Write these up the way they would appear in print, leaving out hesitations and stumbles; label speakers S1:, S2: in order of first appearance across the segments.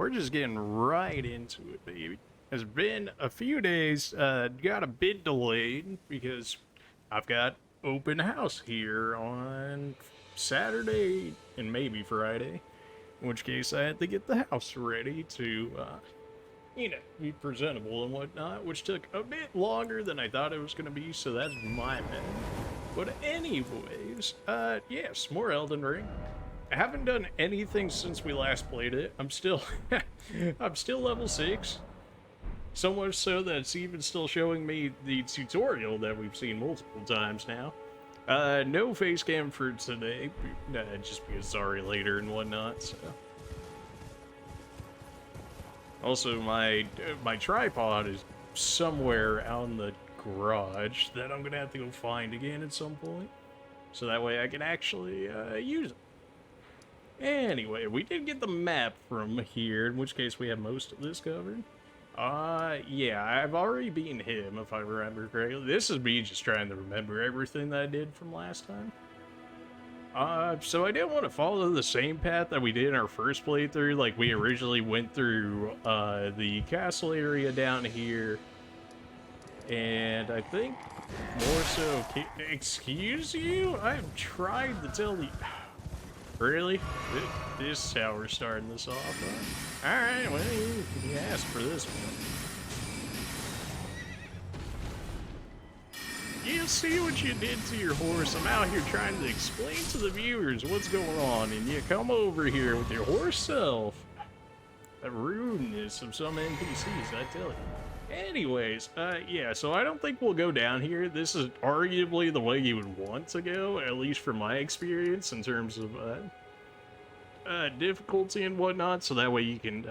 S1: we're just getting right into it, baby. It's been a few days, got a bit delayed because I've got open house here on Saturday and maybe Friday, in which case I had to get the house ready to, be presentable and whatnot, which took a bit longer than I thought it was going to be, so that's my bad. But anyways, yes, more Elden Ring. I haven't done anything since we last played it. I'm still, I'm still level 6. So much so that it's even still showing me the tutorial that we've seen multiple times now. No face cam for today, just because sorry later and whatnot, so. Also, my tripod is somewhere out in the garage that I'm gonna have to go find again at some point. So that way I can actually use it. Anyway, we did get the map from here, in which case we have most of this covered. Yeah, I've already beaten him, if I remember correctly. This is me just trying to remember everything that I did from last time. So I didn't want to follow the same path that we did in our first playthrough. Like, we originally went through, the castle area down here. And I think more so... Excuse you? I've tried to tell the... Really? This is how we're starting this off, huh? Alright, well, you asked for this one. You see what you did to your horse? I'm out here trying to explain to the viewers what's going on, and you come over here with your horse self. The rudeness of some NPCs, I tell you. Anyways, yeah, so I don't think we'll go down here. This is arguably the way you would want to go, at least from my experience, in terms of, difficulty and whatnot, so that way you can,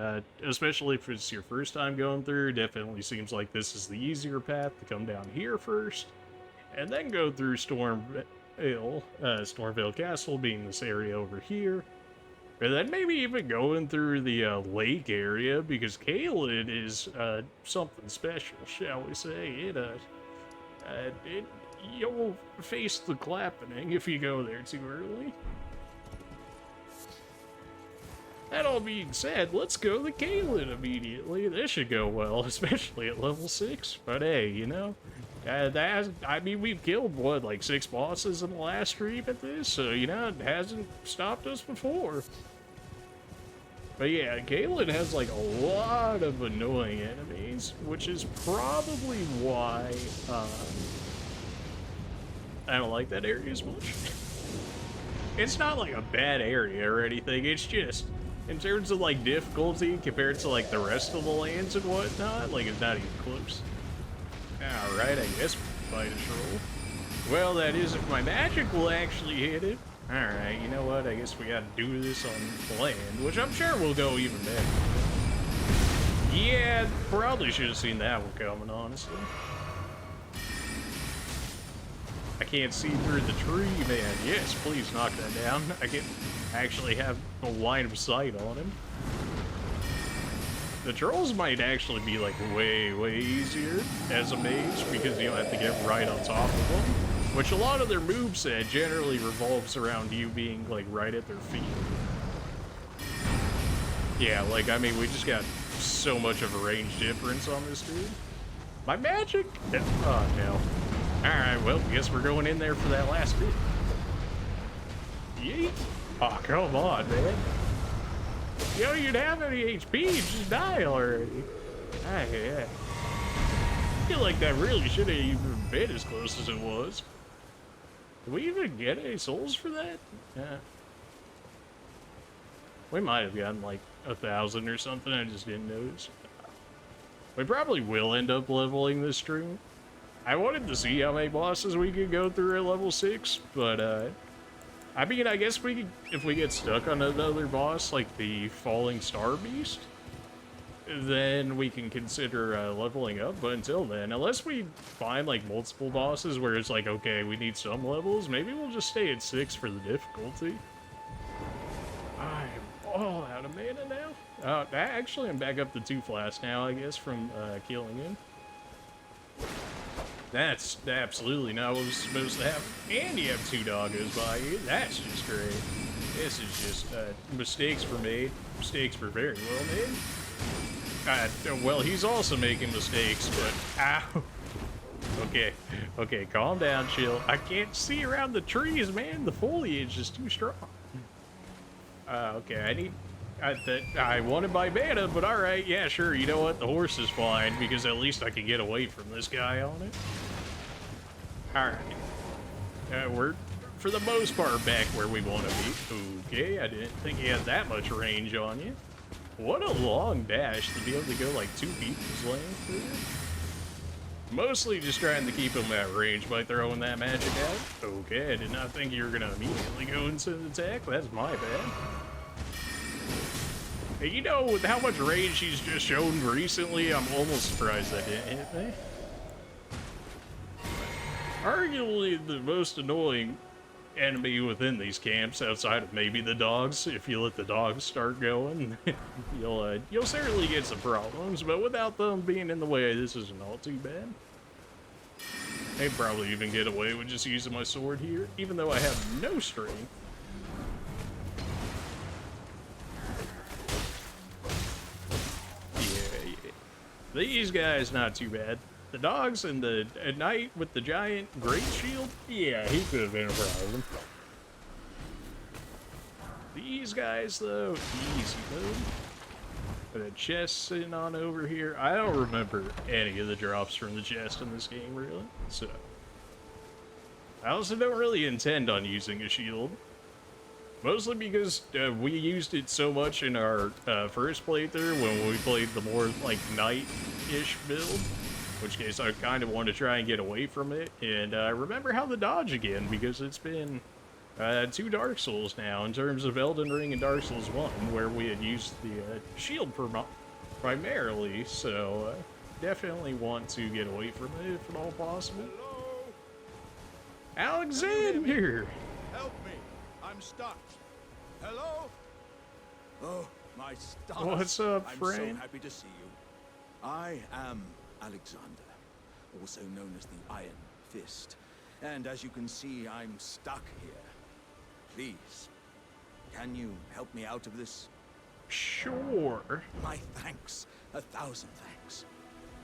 S1: especially if it's your first time going through, definitely seems like this is the easier path to come down here first, and then go through Stormvale Castle being this area over here. And then maybe even going through the lake area, because Caelid is something special, shall we say. You'll face the clapping if you go there too early. That all being said, let's go to Caelid immediately. This should go well, especially at level 6. But hey, you know, I mean, we've killed, what, like 6 bosses in the last stream at this, so, you know, it hasn't stopped us before. But yeah, Caelid has, like, a lot of annoying enemies, which is probably why, I don't like that area as much. It's not, like, a bad area or anything, it's just, in terms of, like, difficulty compared to, like, the rest of the lands and whatnot, like, it's not even close. Alright, I guess we'll fight a troll. Well, that is if my magic will actually hit it. Alright, you know what? I guess we gotta do this on land, which I'm sure will go even better. Yeah, probably should have seen that one coming, honestly. I can't see through the tree, man. Yes, please knock that down. I can actually have a line of sight on him. The trolls might actually be, like, way, way easier as a mage, because you don't have to get right on top of them. Which a lot of their moveset generally revolves around you being, like, right at their feet. Yeah, like, I mean, we just got so much of a range difference on this dude. My magic? Oh, no. Alright, well, guess we're going in there for that last bit. Yeet. Oh, come on, man. You know, you'd have any HP, you'd just die already. Ah, yeah. I feel like that really should have even been as close as it was. Did we even get any souls for that? Yeah. We might have gotten like 1,000 or something, I just didn't notice. We probably will end up leveling this stream. I wanted to see how many bosses we could go through at level 6, but I mean, I guess we could, if we get stuck on another boss like the Falling Star Beast, then we can consider leveling up, but until then, unless we find like multiple bosses where it's like, okay, we need some levels, maybe we'll just stay at 6 for the difficulty. I'm all out of mana now. Actually, I'm back up to 2 flasks now, I guess, from killing him. That's absolutely not what was supposed to happen. And you have 2 doggos by you. That's just great. This is just, mistakes were made. Mistakes were very well made. Well, he's also making mistakes, but ow. Okay, calm down, chill. I can't see around the trees, man. The foliage is too strong. Okay, I wanted my mana, but alright, yeah, sure, you know what? The horse is fine, because at least I can get away from this guy on it. Alright. We're, for the most part, back where we want to be. Okay, I didn't think he had that much range on you. What a long dash to be able to go like 2 people's length through. Mostly just trying to keep him at range by throwing that magic out. Okay, I did not think you were going to immediately go into the attack. That's my bad. Hey, you know, with how much range he's just shown recently, I'm almost surprised that didn't hit me. Arguably the most annoying enemy within these camps, outside of maybe the dogs. If you let the dogs start going, you'll certainly get some problems, but without them being in the way, this isn't all too bad. I'd probably even get away with just using my sword here, even though I have no strength. Yeah. These guys, not too bad. The dogs and the knight with the giant great shield, yeah, he could have been a problem. These guys, though, easy mode. Got a chest sitting on over here. I don't remember any of the drops from the chest in this game, really. So, I also don't really intend on using a shield. Mostly because we used it so much in our first playthrough when we played the more, like, knight-ish build. In which case, I kind of want to try and get away from it, and remember how to dodge again, because it's been 2 Dark Souls now, in terms of Elden Ring and Dark Souls 1, where we had used the shield primarily, so definitely want to get away from it if at all possible.
S2: Hello?
S1: Alexander!
S2: Help me! I'm stuck. Hello? Oh, my stars.
S1: What's up,
S2: I'm
S1: friend?
S2: so happy to see you. I am Alexander, also known as the Iron Fist. And as you can see, I'm stuck here. Please, can you help me out of this?
S1: Sure.
S2: My thanks. 1,000 thanks.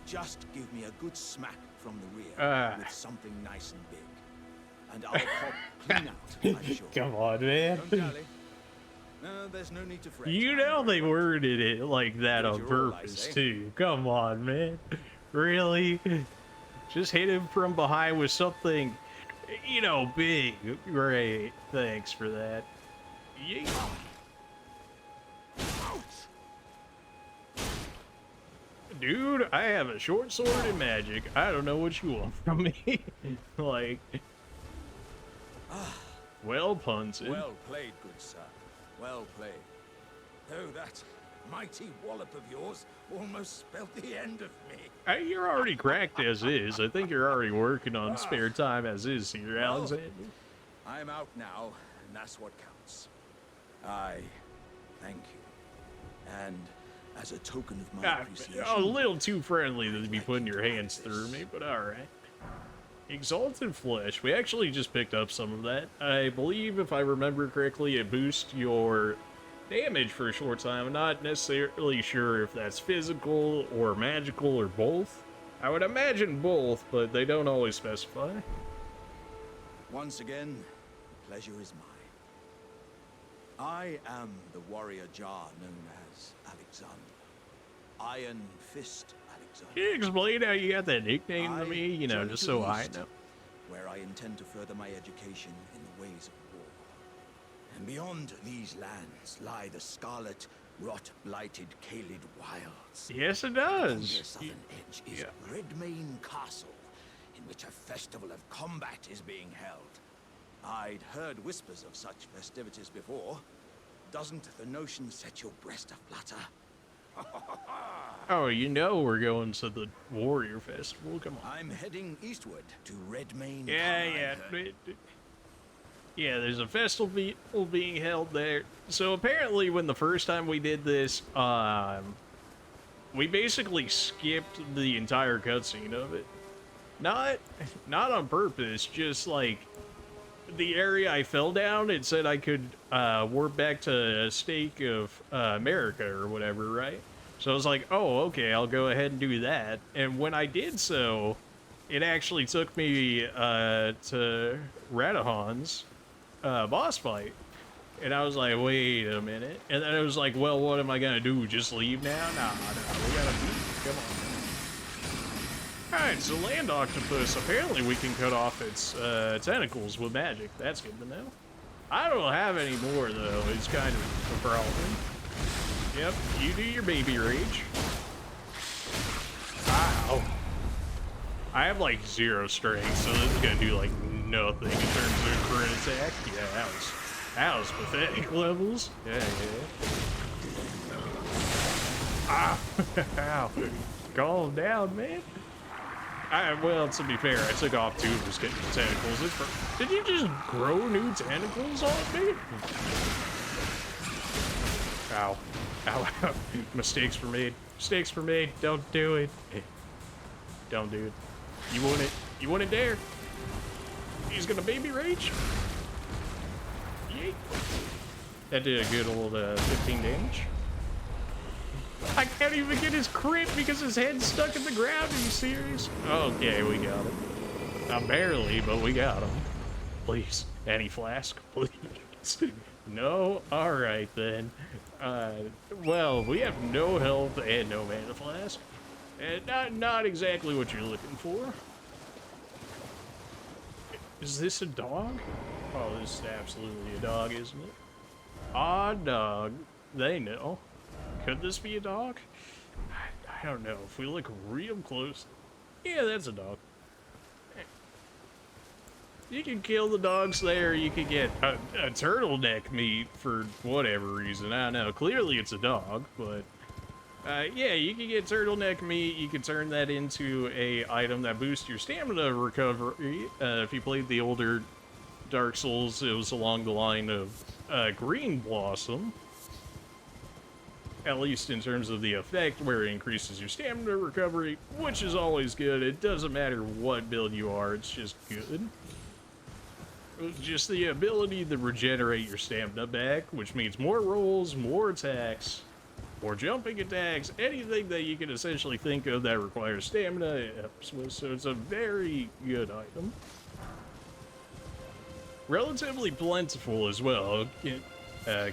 S2: Just give me a good smack from the rear with something nice and big. And I'll pop clean out, I'm sure.
S1: Come on, man.
S2: Don't dally. No, there's no need to fret.
S1: You know they worded it like that on
S2: Here's your all, I
S1: purpose,
S2: say.
S1: too. Come on, man. Really? Just hit him from behind with something, you know, big. Great. Thanks for that. Yeet. Dude, I have a short sword and magic. I don't know what you want from me. Like, well punted.
S2: Well played, good sir. Well played. Though that mighty wallop of yours almost spelled the end of me.
S1: You're already cracked as is. I think you're already working on spare time as is here,
S2: Well,
S1: Alexander.
S2: I'm out now, and that's what counts. I thank you. And as a token of my appreciation...
S1: A little too friendly to be putting your hands through me, but alright. Exalted Flesh. We actually just picked up some of that. I believe, if I remember correctly, it boosts your damage for a short time. I'm not necessarily sure if that's physical or magical or both. I would imagine both, but they don't always specify.
S2: Once again, the pleasure is mine. I am the warrior jar known as Alexander. Iron Fist Alexander.
S1: Can you explain how you got that nickname to
S2: I
S1: me? You know,
S2: journey
S1: just
S2: to
S1: so
S2: the
S1: I
S2: east,
S1: know.
S2: where I intend to further my education in the ways of war. And beyond these lands lie the scarlet, rot-blighted Kaled wilds.
S1: Yes, it
S2: On their
S1: does.
S2: southern edge is Redmane Castle, in which a festival of combat is being held. I'd heard whispers of such festivities before. Doesn't the notion set your breast aflutter?
S1: Oh, you know we're going to the Warrior Festival. Come on.
S2: I'm heading eastward to Redmane.
S1: Yeah. Yeah, there's a festival being held there. So apparently when the first time we did this, we basically skipped the entire cutscene of it. Not on purpose, just like the area I fell down, it said I could warp back to Stake of America or whatever, right? So I was like, oh, okay, I'll go ahead and do that. And when I did so, it actually took me to Radahan's boss fight. And I was like, wait a minute. And then it was like, well, what am I gonna do? Just leave now? Nah, we gotta beat. Come on. Alright, so land octopus, apparently we can cut off its tentacles with magic. That's good to know. I don't have any more, though. It's kind of a problem. Yep, you do your baby rage. Ow. I have, like, 0 strength, so this is gonna do, like, nothing in terms of crit attack. Yeah, that was pathetic levels. Yeah. Ah, ow. Calm down, man. Well, to be fair, I took off 2 of his tentacles. Did you just grow new tentacles on me? Ow. Ow. Mistakes were made. Mistakes were made. Don't do it. Don't do it. You wouldn't dare. He's gonna baby rage. Yeet. That did a good old 15 damage. I can't even get his crit because his head's stuck in the ground. Are you serious? Okay, we got him. Not barely, but we got him. Please, any flask, please. No? Alright then. Well, we have no health and no mana flask. And not exactly what you're looking for. Is this a dog? Oh, this is absolutely a dog, isn't it? Ah, dog. They know. Could this be a dog? I don't know. If we look real close, yeah, that's a dog. You can kill the dogs there. You could get a turtleneck meat for whatever reason. I don't know. Clearly it's a dog, but yeah, you can get turtleneck meat. You can turn that into a item that boosts your stamina recovery. If you played the older Dark Souls, it was along the line of Green Blossom. At least in terms of the effect, where it increases your stamina recovery, which is always good. It doesn't matter what build you are, it's just good. Just the ability to regenerate your stamina back, which means more rolls, more attacks, more jumping attacks, anything that you can essentially think of that requires stamina, it helps with. So it's a very good item. Relatively plentiful as well,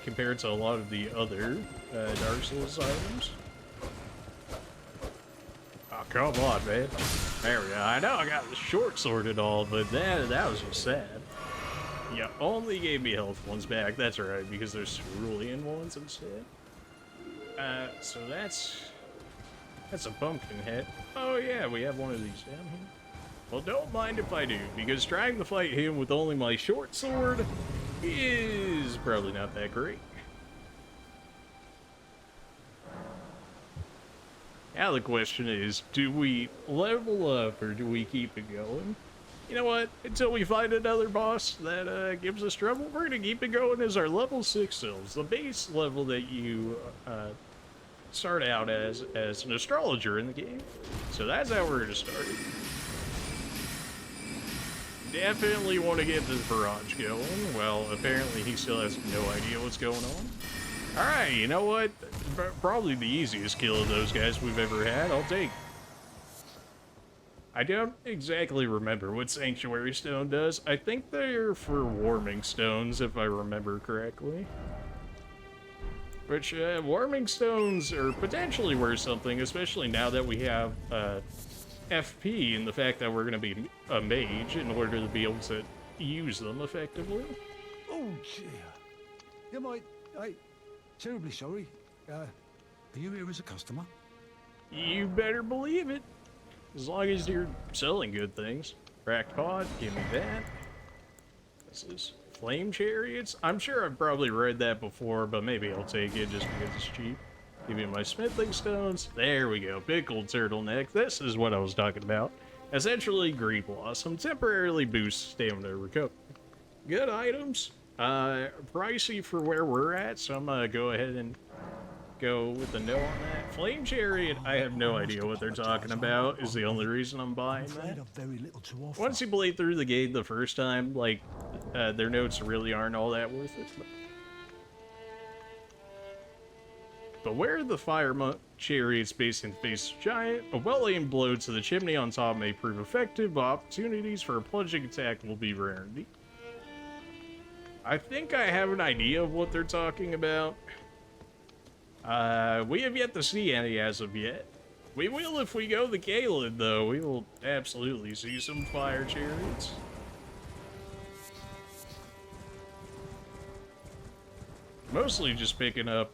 S1: compared to a lot of the other Dark Souls items. Oh, come on, man. There we go. I know I got the short sword and all, but that was just sad. You only gave me health ones back. That's right, because there's cerulean ones instead. So that's a pumpkin head. Oh yeah, we have one of these down here. Well, don't mind if I do, because trying to fight him with only my short sword is probably not that great. Now the question is, do we level up or do we keep it going? You know what? Until we find another boss that gives us trouble, we're gonna keep it going as our level 6 selves. The base level that you start out as an astrologer in the game. So that's how we're gonna start it. Definitely want to get this barrage going. Well, apparently he still has no idea what's going on. Alright, you know what? Probably the easiest kill of those guys we've ever had. I'll take. I don't exactly remember what Sanctuary Stone does. I think they're for warming stones, if I remember correctly. Which, warming stones are potentially worth something, especially now that we have, FP and the fact that we're going to be a mage in order to be able to use them effectively.
S3: Oh, dear. I'm terribly sorry. Are you here as a customer?
S1: You better believe it. As long as you're selling good things. Cracked pot, give me that. This is flame chariots. I'm sure I've probably read that before, but maybe I'll take it just because it's cheap. Give me my smithing stones. There we go. Pickled turtleneck. This is what I was talking about. Essentially, Green Blossom temporarily boosts stamina recovery. Good items. Pricey for where we're at, so I'm gonna go ahead and go with the no on that. Flame Chariot, I have no idea what they're talking about, is the only reason I'm buying that.
S3: Very little to offer.
S1: Once you play through the game the first time, like, their notes really aren't all that worth it. But where the fire chariot's based in face giant, a well-aimed blow to the chimney on top may prove effective, but opportunities for a plunging attack will be rare indeed. I think I have an idea of what they're talking about. We have yet to see any as of yet. We will if we go the Galen, though. We will absolutely see some fire chariots. Mostly just picking up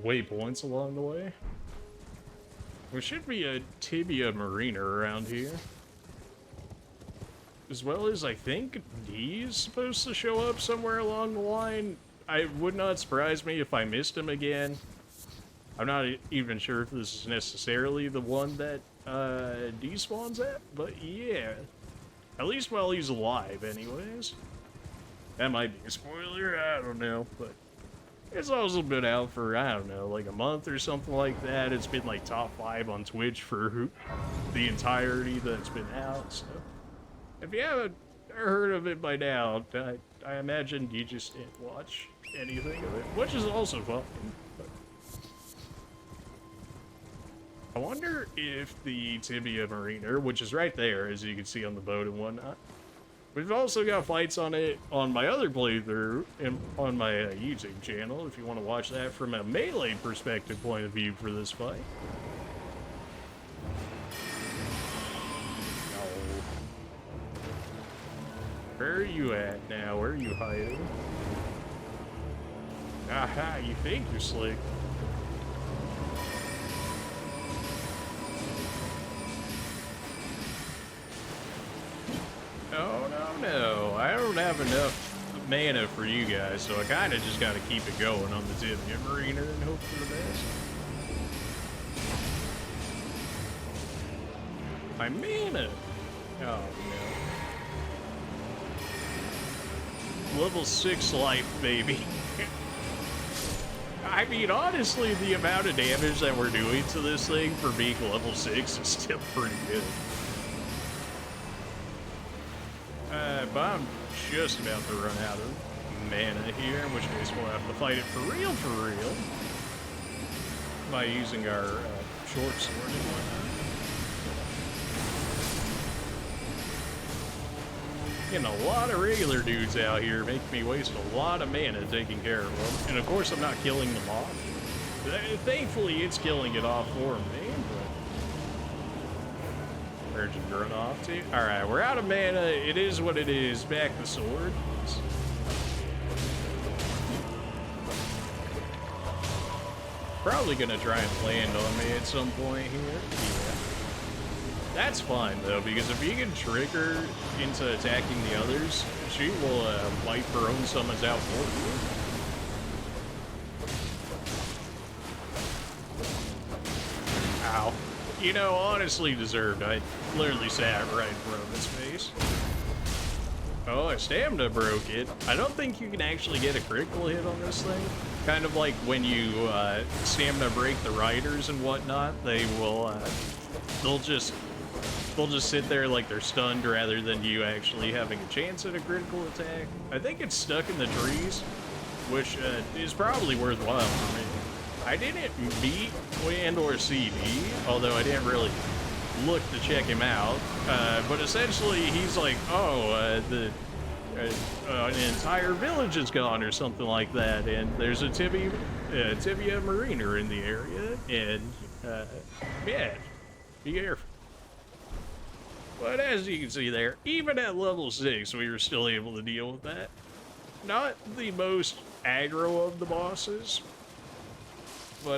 S1: waypoints along the way. There should be a Tibia Mariner around here. As well as, I think, D is supposed to show up somewhere along the line. I would not surprise me if I missed him again. I'm not even sure if this is necessarily the one that D spawns at, but yeah. At least while he's alive, anyways. That might be a spoiler, I don't know, but it's also been out for, I don't know, like a month or something like that. It's been like top 5 on Twitch for the entirety that it's been out, so. If you haven't heard of it by now, I imagine you just didn't watch anything of it, which is also fine. But I wonder if the Tibia Mariner, which is right there, as you can see on the boat and whatnot. We've also got fights on it on my other playthrough and on my YouTube channel, if you want to watch that from a melee perspective point of view for this fight. Where are you at now? Where are you hiding? Aha, you think you're slick. Oh, no. I don't have enough mana for you guys, so I kind of just got to keep it going on the Tibia Mariner and hope for the best. My mana! Oh, no. Level 6 life, baby. I mean, honestly, the amount of damage that we're doing to this thing for being level 6 is still pretty good. But I'm just about to run out of mana here, in which case we'll have to fight it for real, by using our short sword and whatnot. Getting a lot of regular dudes out here, making me waste a lot of mana taking care of them. And of course I'm not killing them off. Thankfully it's killing it off for me, but urgent run off too. Alright, we're out of mana. It is what it is. Back the sword. Probably gonna try and land on me at some point here. Yeah. That's fine, though, because if you can trick her into attacking the others, she will wipe her own summons out for you. Ow. You know, honestly deserved. I literally sat right in front of his face. Oh, a stamina broke it. I don't think you can actually get a critical hit on this thing. Kind of like when you stamina break the riders and whatnot, they will, they'll just sit there like they're stunned rather than you actually having a chance at a critical attack. I think it's stuck in the trees, which is probably worthwhile for me. I didn't meet and or see D, although I didn't really look to check him out. But essentially, he's like, oh, an entire village is gone or something like that, and there's a Tibia Mariner in the area, and yeah, be careful. But as you can see there, even at level 6, we were still able to deal with that. Not the most aggro of the bosses, but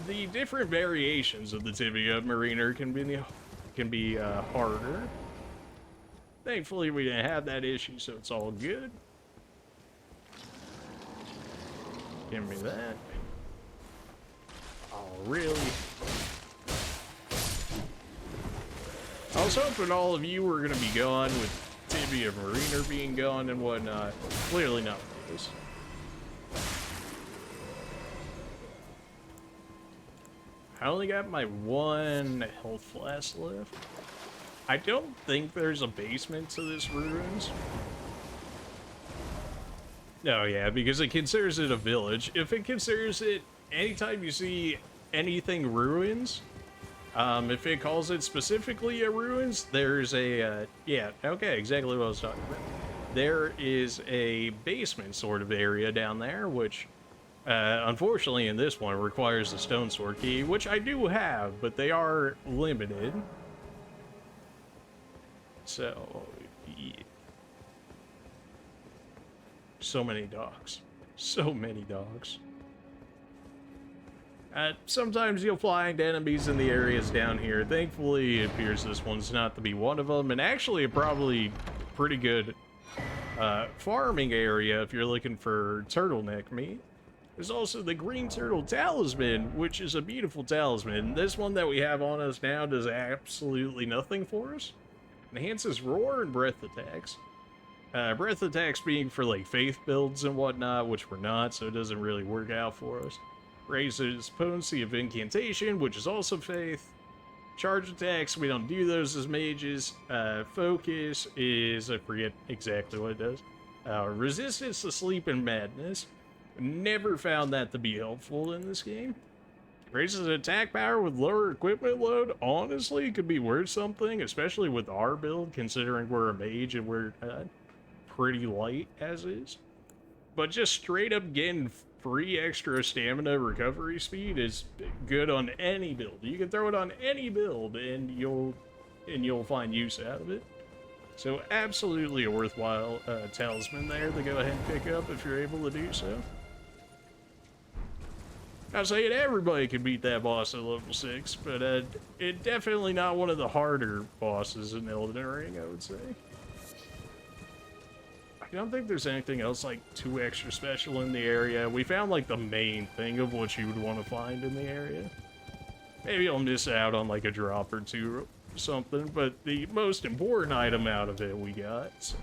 S1: the different variations of the Tibia Mariner can be harder. Thankfully, we didn't have that issue, so it's all good. Give me that. Oh, really? I was hoping all of you were going to be gone with Tibia Mariner being gone and whatnot. Clearly not the case. I only got my 1 health flask left. I don't think there's a basement to this ruins. No, yeah, because it considers it a village. If it considers it, anytime you see anything ruins, if it calls it specifically a ruins, there's a, yeah, okay, exactly what I was talking about. There is a basement sort of area down there, which, unfortunately in this one requires a stone sword key, which I do have, but they are limited. So, yeah. So many dogs. So many dogs. Sometimes you'll find enemies in the areas down here. Thankfully, it appears this one's not to be one of them, and actually a probably pretty good farming area if you're looking for turtleneck meat. There's also the green turtle talisman, which is a beautiful talisman. This one that we have on us now does absolutely nothing for us. Enhances roar and breath attacks. Breath attacks being for like faith builds and whatnot, which we're not, so it doesn't really work out for us. Raises potency of incantation, which is also faith. Charge attacks, we don't do those as mages. Focus is, I forget exactly what it does. Resistance to sleep and madness. Never found that to be helpful in this game. Raises attack power with lower equipment load. Honestly, could be worth something, especially with our build, considering we're a mage and we're pretty light as is. But just straight up getting free extra stamina recovery speed is good on any build. You can throw it on any build and you'll find use out of it. So absolutely a worthwhile talisman there to go ahead and pick up if you're able to do so. Not saying everybody can beat that boss at level 6, but it's definitely not one of the harder bosses in Elden Ring, I would say. I don't think there's anything else like too extra special in the area. We found like the main thing of what you would want to find in the area. Maybe I'll miss out on like a drop or two or something, but the most important item out of it we got. So.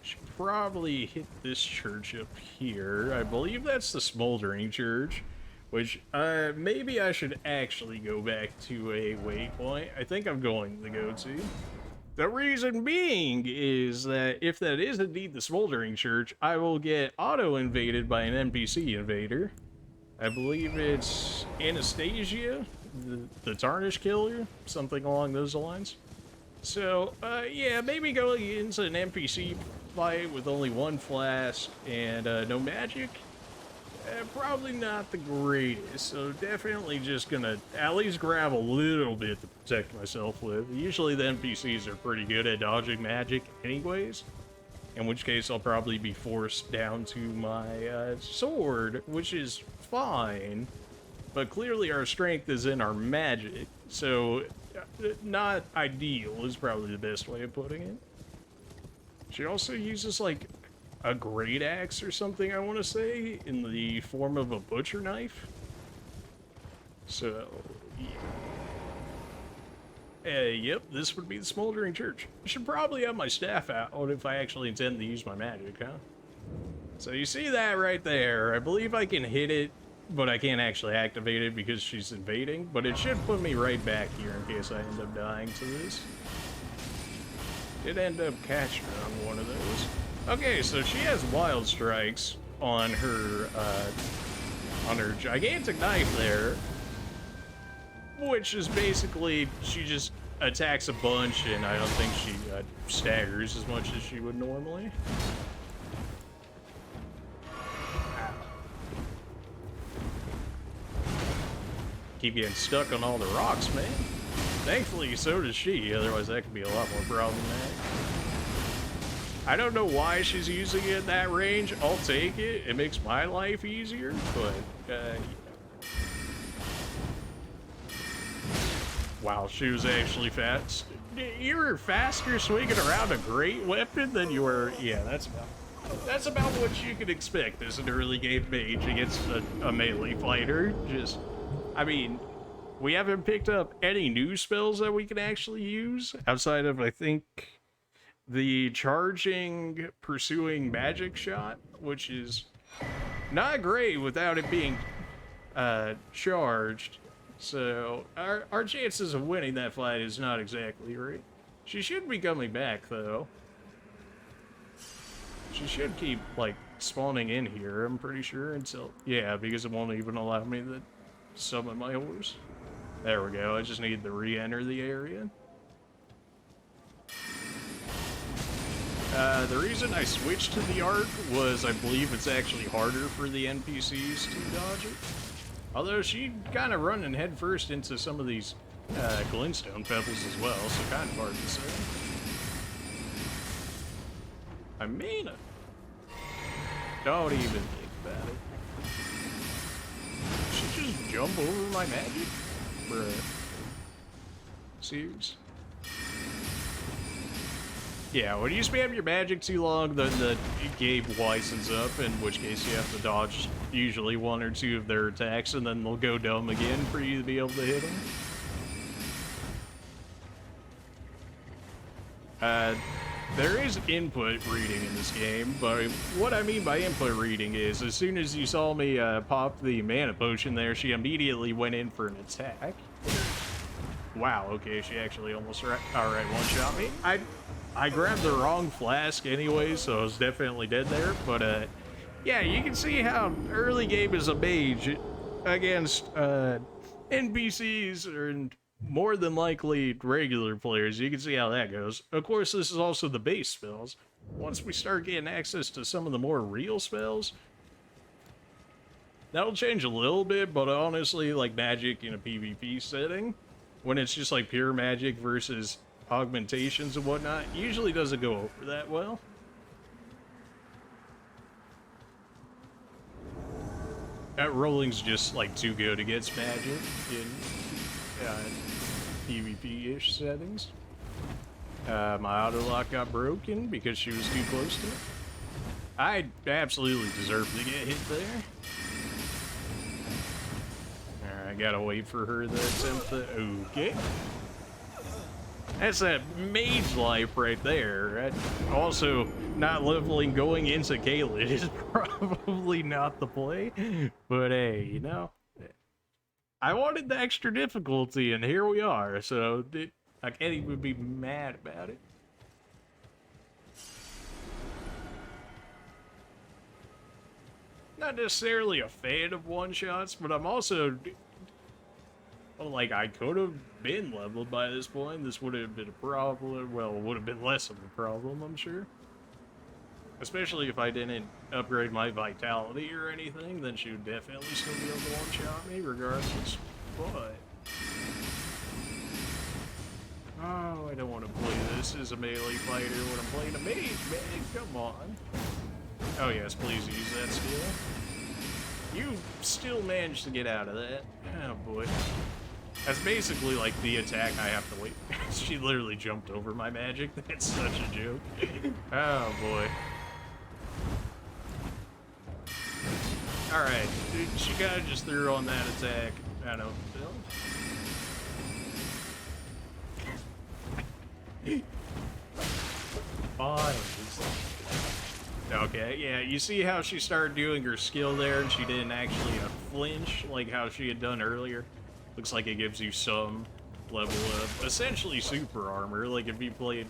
S1: Should probably hit this church up here. I believe that's the Smoldering Church. Which, maybe I should actually go back to a waypoint. I think I'm going to go to. The reason being is that if that is indeed the Smoldering Church, I will get auto-invaded by an NPC invader. I believe it's Anastasia, the Tarnished Killer, something along those lines. So, yeah, maybe going into an NPC fight with only 1 flask and no magic. Probably not the greatest, so definitely just gonna at least grab a little bit to protect myself with. Usually the NPCs are pretty good at dodging magic anyways, in which case I'll probably be forced down to my sword, which is fine, but clearly our strength is in our magic, so not ideal is probably the best way of putting it. She also uses like a great axe or something, I want to say, in the form of a butcher knife. So, yeah. Yep, this would be the Smoldering Church. I should probably have my staff out if I actually intend to use my magic, huh? So you see that right there. I believe I can hit it, but I can't actually activate it because she's invading. But it should put me right back here in case I end up dying to this. Did end up catching her on one of those. Okay, so she has wild strikes on her gigantic knife there, which is basically she just attacks a bunch, and I don't think she staggers as much as she would normally. Keep getting stuck on all the rocks, man. Thankfully, so does she. Otherwise, that could be a lot more problematic. I don't know why she's using it at that range. I'll take it. It makes my life easier, but, wow, she was actually fast. You were faster swinging around a great weapon than you were... Yeah, that's about what you could expect as an early game mage against a melee fighter. Just, I mean, we haven't picked up any new spells that we can actually use outside of, I think... the charging, pursuing magic shot, which is not great without it being charged. So our chances of winning that fight is not exactly great. She should be coming back, though. She should keep, like, spawning in here, I'm pretty sure, until... Yeah, because it won't even allow me to summon my horse. There we go, I just need to re-enter the area. The reason I switched to the art was I believe it's actually harder for the NPCs to dodge it. Although she kind of running headfirst into some of these glintstone pebbles as well, so kind of hard to say. I mean it. Don't even think about it. Should just jump over my magic? Bruh. Serious? Yeah, when you spam your magic too long, then the game wisens up, in which case you have to dodge usually one or two of their attacks, and then they'll go dumb again for you to be able to hit them. There is input reading in this game, but what I mean by input reading is as soon as you saw me pop the mana potion there, she immediately went in for an attack. Wow, okay, she actually almost alright one-shot me. I grabbed the wrong flask anyway, so I was definitely dead there, but yeah, you can see how early game as a mage against NPCs and more than likely regular players. You can see how that goes. Of course, this is also the base spells. Once we start getting access to some of the more real spells, that'll change a little bit, but honestly, like magic in a PvP setting, when it's just like pure magic versus augmentations and whatnot, usually doesn't go over that well. That rolling's just like too good against magic in PvP-ish settings. My auto lock got broken because she was too close to it. I absolutely deserve to get hit there. Alright, gotta wait for her to attempt the... Okay. That's that mage life right there. Also, not leveling going into Caelid is probably not the play. But hey, you know, I wanted the extra difficulty, and here we are. So I can't even be mad about it. Not necessarily a fan of one-shots, but I'm also... Like, I could have been leveled by this point. This would have been a problem. Well, it would have been less of a problem, I'm sure. Especially if I didn't upgrade my vitality or anything, then she would definitely still be able to one-shot me regardless. But... oh, I don't want to play this as a melee fighter when I'm playing a mage, man. Come on. Oh yes, please use that skill. You still managed to get out of that. Oh boy. That's basically like the attack I have to wait. She literally jumped over my magic. That's such a joke. Oh boy. Alright, she kinda just threw on that attack. I know. Fine. Okay, yeah, you see how she started doing her skill there and she didn't actually flinch like how she had done earlier? Looks like it gives you some level of essentially super armor, like if you played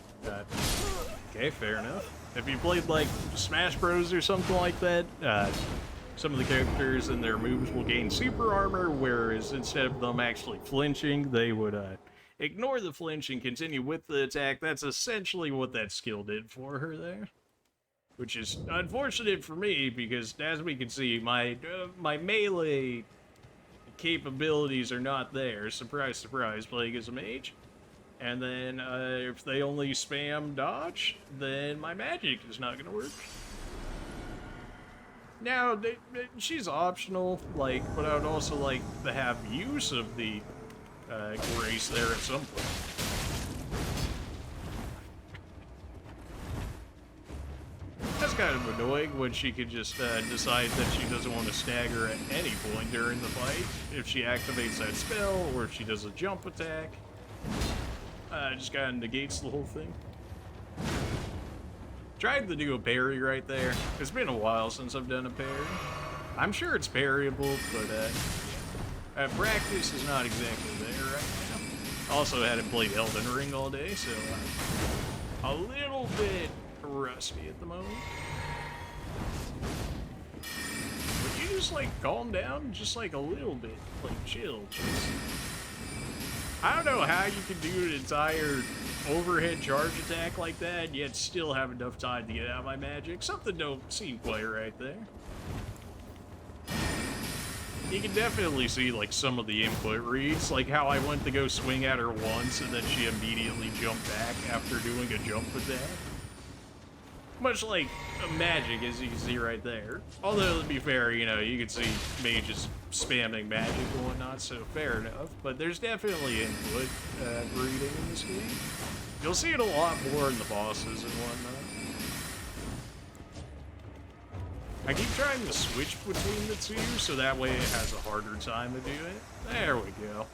S1: okay, fair enough. If you played like Smash Bros or something like that, some of the characters and their moves will gain super armor, whereas instead of them actually flinching, they would ignore the flinch and continue with the attack. That's essentially what that skill did for her there. Which is unfortunate for me, because as we can see, my melee capabilities are not there. Surprise, surprise, playing as a mage. And then if they only spam dodge, then my magic is not going to work. Now, she's optional, like, but I would also like to have use of the grace there at some point. That's kind of annoying when she could just decide that she doesn't want to stagger at any point during the fight. If she activates that spell, or if she does a jump attack. Just kind of negates the whole thing. Tried to do a parry right there. It's been a while since I've done a parry. I'm sure it's parryable, but practice is not exactly there right now. Also hadn't played Elden Ring all day, so a little bit rusty at the moment. Would you just like calm down just like a little bit? Like chill, just... I don't know how you can do an entire overhead charge attack like that, yet still have enough time to get out my magic. Something don't seem quite right there. You can definitely see like some of the input reads, like how I went to go swing at her once and then she immediately jumped back after doing a jump attack. Much like magic, as you can see right there. Although, to be fair, you know, you can see mages spamming magic and whatnot, so fair enough. But there's definitely input reading in this game. You'll see it a lot more in the bosses and whatnot. I keep trying to switch between the two, so that way it has a harder time to do it. There we go.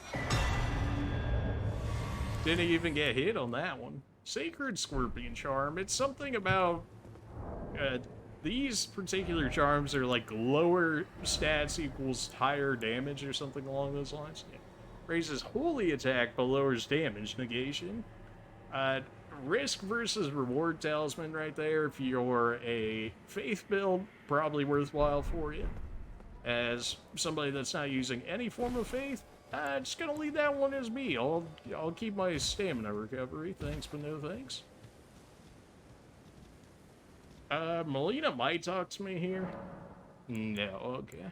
S1: Didn't even get hit on that one. Sacred Scorpion Charm. It's something about... these particular charms are like lower stats equals higher damage or something along those lines. Yeah. Raises holy attack but lowers damage negation. Risk versus reward talisman right there. If you're a faith build, probably worthwhile for you. As somebody that's not using any form of faith, just gonna leave that one as me. I'll keep my stamina recovery. Thanks, but no thanks. Melina might talk to me here. No, okay.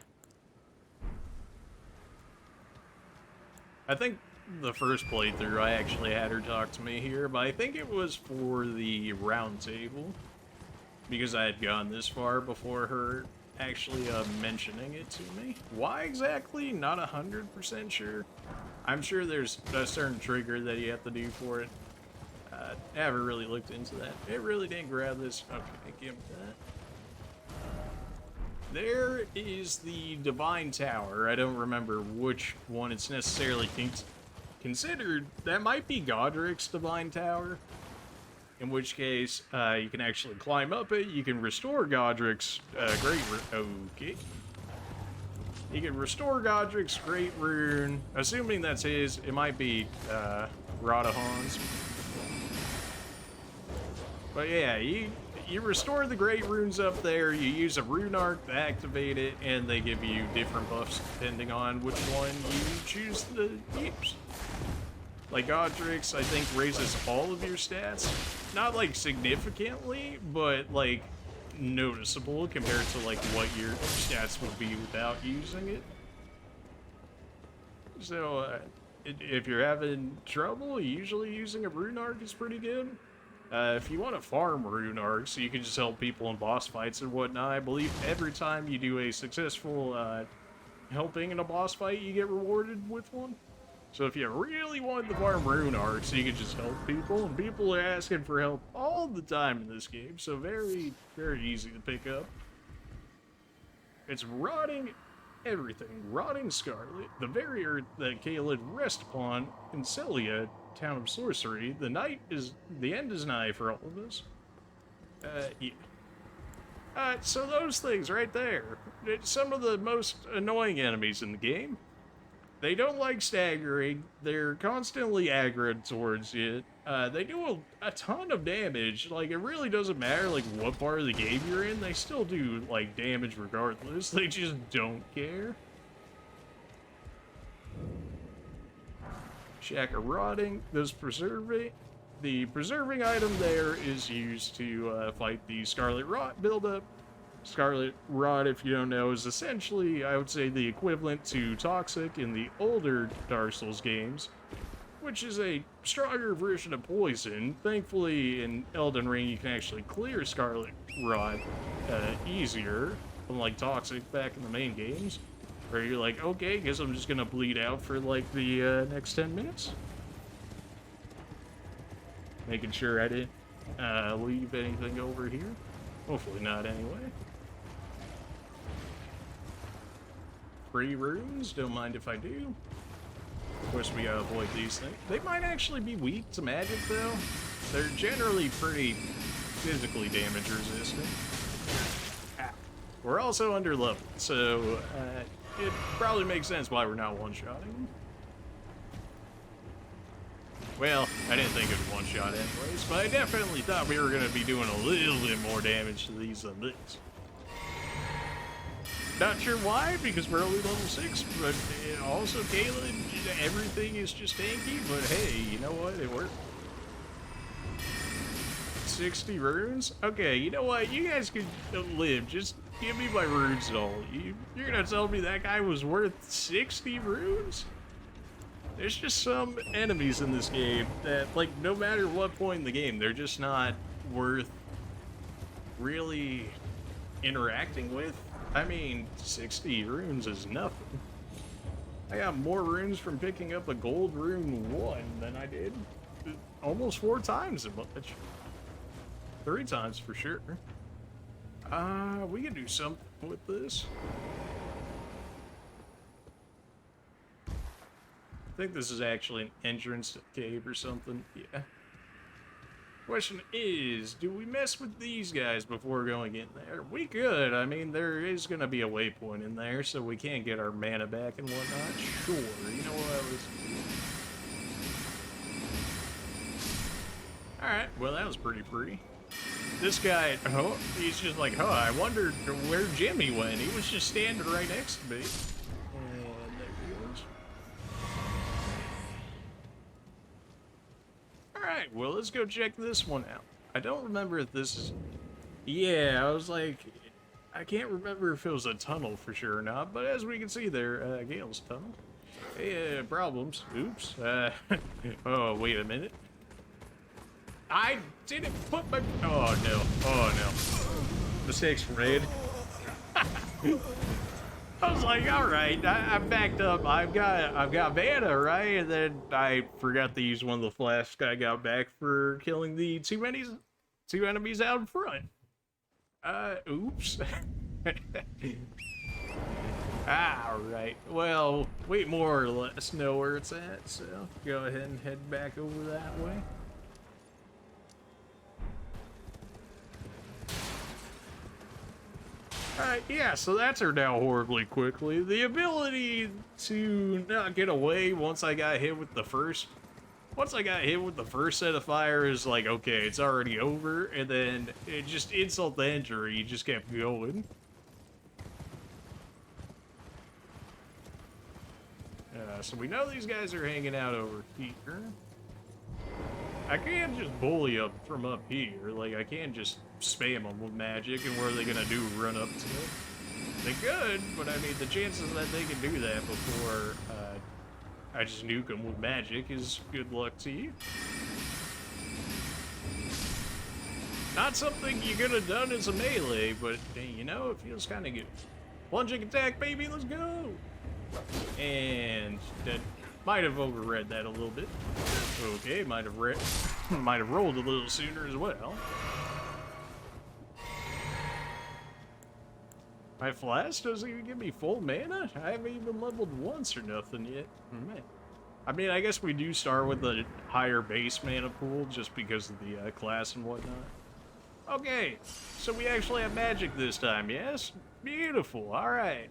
S1: I think the first playthrough I actually had her talk to me here, but I think it was for the round table. Because I had gone this far before her actually mentioning it to me. Why exactly? Not 100% sure. I'm sure there's a certain trigger that you have to do for it. I haven't really looked into that. It really didn't grab this. Okay, give me that. There is the Divine Tower. I don't remember which one it's necessarily considered. That might be Godric's Divine Tower. In which case, you can actually climb up it. You can restore Godric's Great Rune. Okay. You can restore Godric's Great Rune. Assuming that's his, it might be Radahan's. But yeah, you restore the Great Runes up there, you use a Rune Arc to activate it, and they give you different buffs depending on which one you choose to use. Like Godric's, I think, raises all of your stats. Not, like, significantly, but, like, noticeable compared to, like, what your stats would be without using it. So, if you're having trouble, usually using a Rune Arc is pretty good. If you want to farm Rune Arcs, so you can just help people in boss fights and whatnot, I believe every time you do a successful helping in a boss fight, you get rewarded with one. So if you really wanted to farm Rune Arcs, you can just help people, and people are asking for help all the time in this game, so very, very easy to pick up. It's rotting everything. Rotting Scarlet, the very earth that Caelid rests upon in Celia, town of sorcery. The end is nigh for all of us. Yeah. So those things right there, it's some of the most annoying enemies in the game. They don't like staggering. They're constantly aggroed towards you. They do a ton of damage. Like, it really doesn't matter, like, what part of the game you're in. They still do, like, damage regardless. They just don't care. Shack of Rotting. The preserving item there is used to fight the Scarlet Rot buildup. Scarlet Rot, if you don't know, is essentially, I would say, the equivalent to Toxic in the older Dark Souls games, which is a stronger version of Poison. Thankfully, in Elden Ring, you can actually clear Scarlet Rot easier, unlike Toxic back in the main games, where you're like, okay, guess I'm just gonna bleed out for, like, the next 10 minutes. Making sure I didn't leave anything over here. Hopefully not, anyway. Free runes, don't mind if I do. Of course, we gotta avoid these things. They might actually be weak to magic, though. They're generally pretty physically damage resistant. Ah. We're also under level, so it probably makes sense why we're not one-shotting. Well, I didn't think it was one-shot anyways, but I definitely thought we were going to be doing a little bit more damage to these than this. Not sure why, because we're only level 6, but also, Caleb, everything is just tanky, but hey, you know what? It worked. 60 runes? Okay, you know what? You guys could live. Just give me my runes and all. You're going to tell me that guy was worth 60 runes? There's just some enemies in this game that, like, no matter what point in the game, they're just not worth really interacting with. I mean, 60 runes is nothing. I got more runes from picking up a gold rune 1 than I did almost 4 times as much. 3 times for sure. We can do something with this. I think this is actually an entrance to the cave or something. Yeah. Question is, do we mess with these guys before going in there? We could. I mean, there is going to be a waypoint in there, so we can get our mana back and whatnot. Sure. You know what I was... Alright, well, that was pretty free. This guy, oh, he's just like, oh, I wondered where Jimmy went. He was just standing right next to me. And there he goes. Alright, well, let's go check this one out. I don't remember if this is... Yeah, I was like... I can't remember if it was a tunnel for sure or not, but as we can see there, Gale's tunnel. Hey, problems. Oops. Oh, wait a minute. I didn't put my... Oh, no. Oh, no. Mistakes made. I was like, all right, I'm backed up. I've got mana, right? And then I forgot to use one of the flasks I got back for killing the two enemies out in front. Oops. All right. Well, we more or less know where it's at, so go ahead and head back over that way. Alright, yeah, so that turned out horribly quickly. The ability to not get away once I got hit with the first set of fire is like, okay, it's already over, and then it just insult the injury, you just kept going. So we know these guys are hanging out over here. I can't just bully up from up here, like I can't just spam them with magic, and what are they gonna do, run up to it? They could, but I mean, the chances that they can do that before I just nuke them with magic is good luck to you. Not something you could have done as a melee, but you know, it feels kind of good. Plunging attack, baby, let's go! And that might have overread that a little bit. Okay, might have rolled a little sooner as well. My flask doesn't even give me full mana? I haven't even leveled once or nothing yet. Man. I mean, I guess we do start with a higher base mana pool just because of the class and whatnot. Okay, so we actually have magic this time, yes? Beautiful, alright.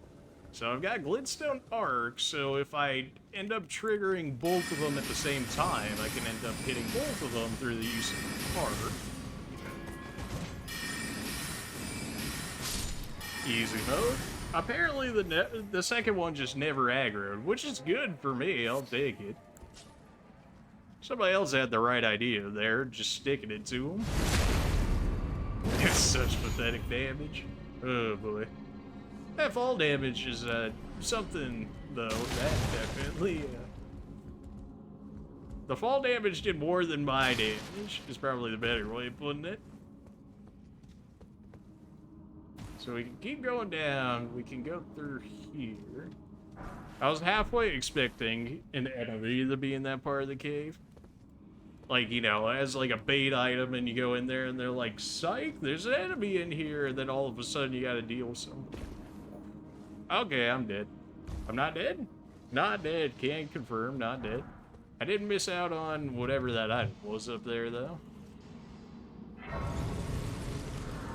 S1: So I've got Glintstone Arc, so if I end up triggering both of them at the same time, I can end up hitting both of them through the use of Arc. Easy mode. Apparently the second one just never aggroed, which is good for me, I'll take it. Somebody else had the right idea there, just sticking it to them. It's such pathetic damage. Oh boy. That fall damage is something, though, that definitely... The fall damage did more than my damage, is probably the better way of putting it. So we can keep going down, we can go through here. I was halfway expecting an enemy to be in that part of the cave. Like, you know, as like a bait item, and you go in there and they're like, psych, there's an enemy in here, and then all of a sudden you gotta deal with something. Okay, I'm dead. I'm not dead? Not dead. Can't confirm, not dead. I didn't miss out on whatever that item was up there, though.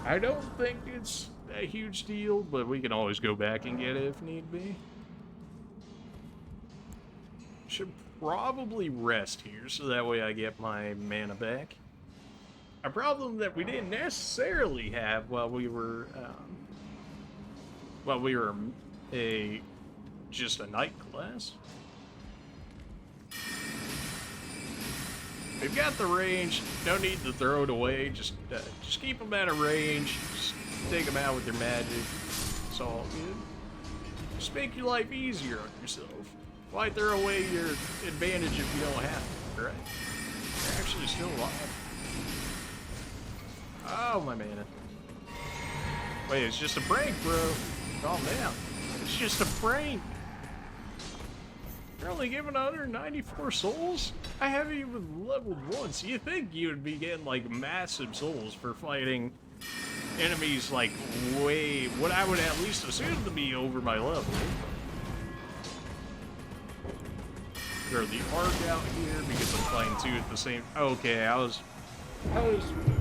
S1: I don't think it's a huge deal, but we can always go back and get it if need be. Should probably rest here, so that way I get my mana back. A problem that we didn't necessarily have while we were just a knight class. We've got the range. No need to throw it away. Just keep them out of range. Just take them out with your magic. It's all good. Just make your life easier on yourself. Why throw away your advantage if you don't have to, right? You're actually still alive. Oh, my mana. Wait, it's just a prank, bro. Calm down. It's just a prank. You're only giving 194 souls? I haven't even leveled once. You think you would be getting, like, massive souls for fighting enemies, like, way... what I would at least assume to be over my level. Throw the arc out here because I'm fighting two at the same... Okay, I was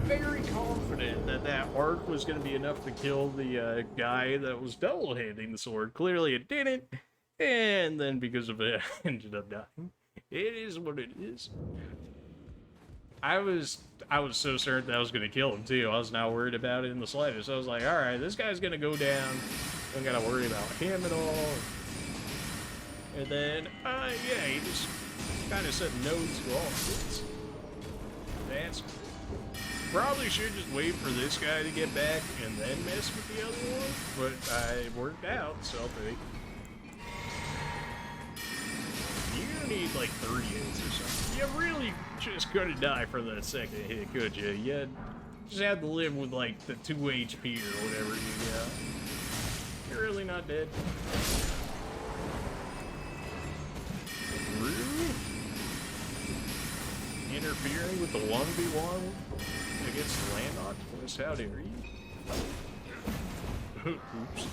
S1: very confident that that arc was going to be enough to kill the guy that was double-handing the sword. Clearly it didn't, and then because of it, I ended up dying. It is what it is. I was so certain that I was going to kill him, too. I was not worried about it in the slightest. I was like, alright, this guy's going to go down. Don't got to worry about him at all. And then, yeah, he just kind of said no to all of this. That's probably should just wait for this guy to get back and then mess with the other one, but I worked out, so I'll take. You need like 3 hits or something. You really just couldn't die for that second hit, could you? You just had to live with like the 2 HP or whatever you got. You're really not dead. Rude. Interfering with the 1v1 against the land octopus? How dare you? Oops.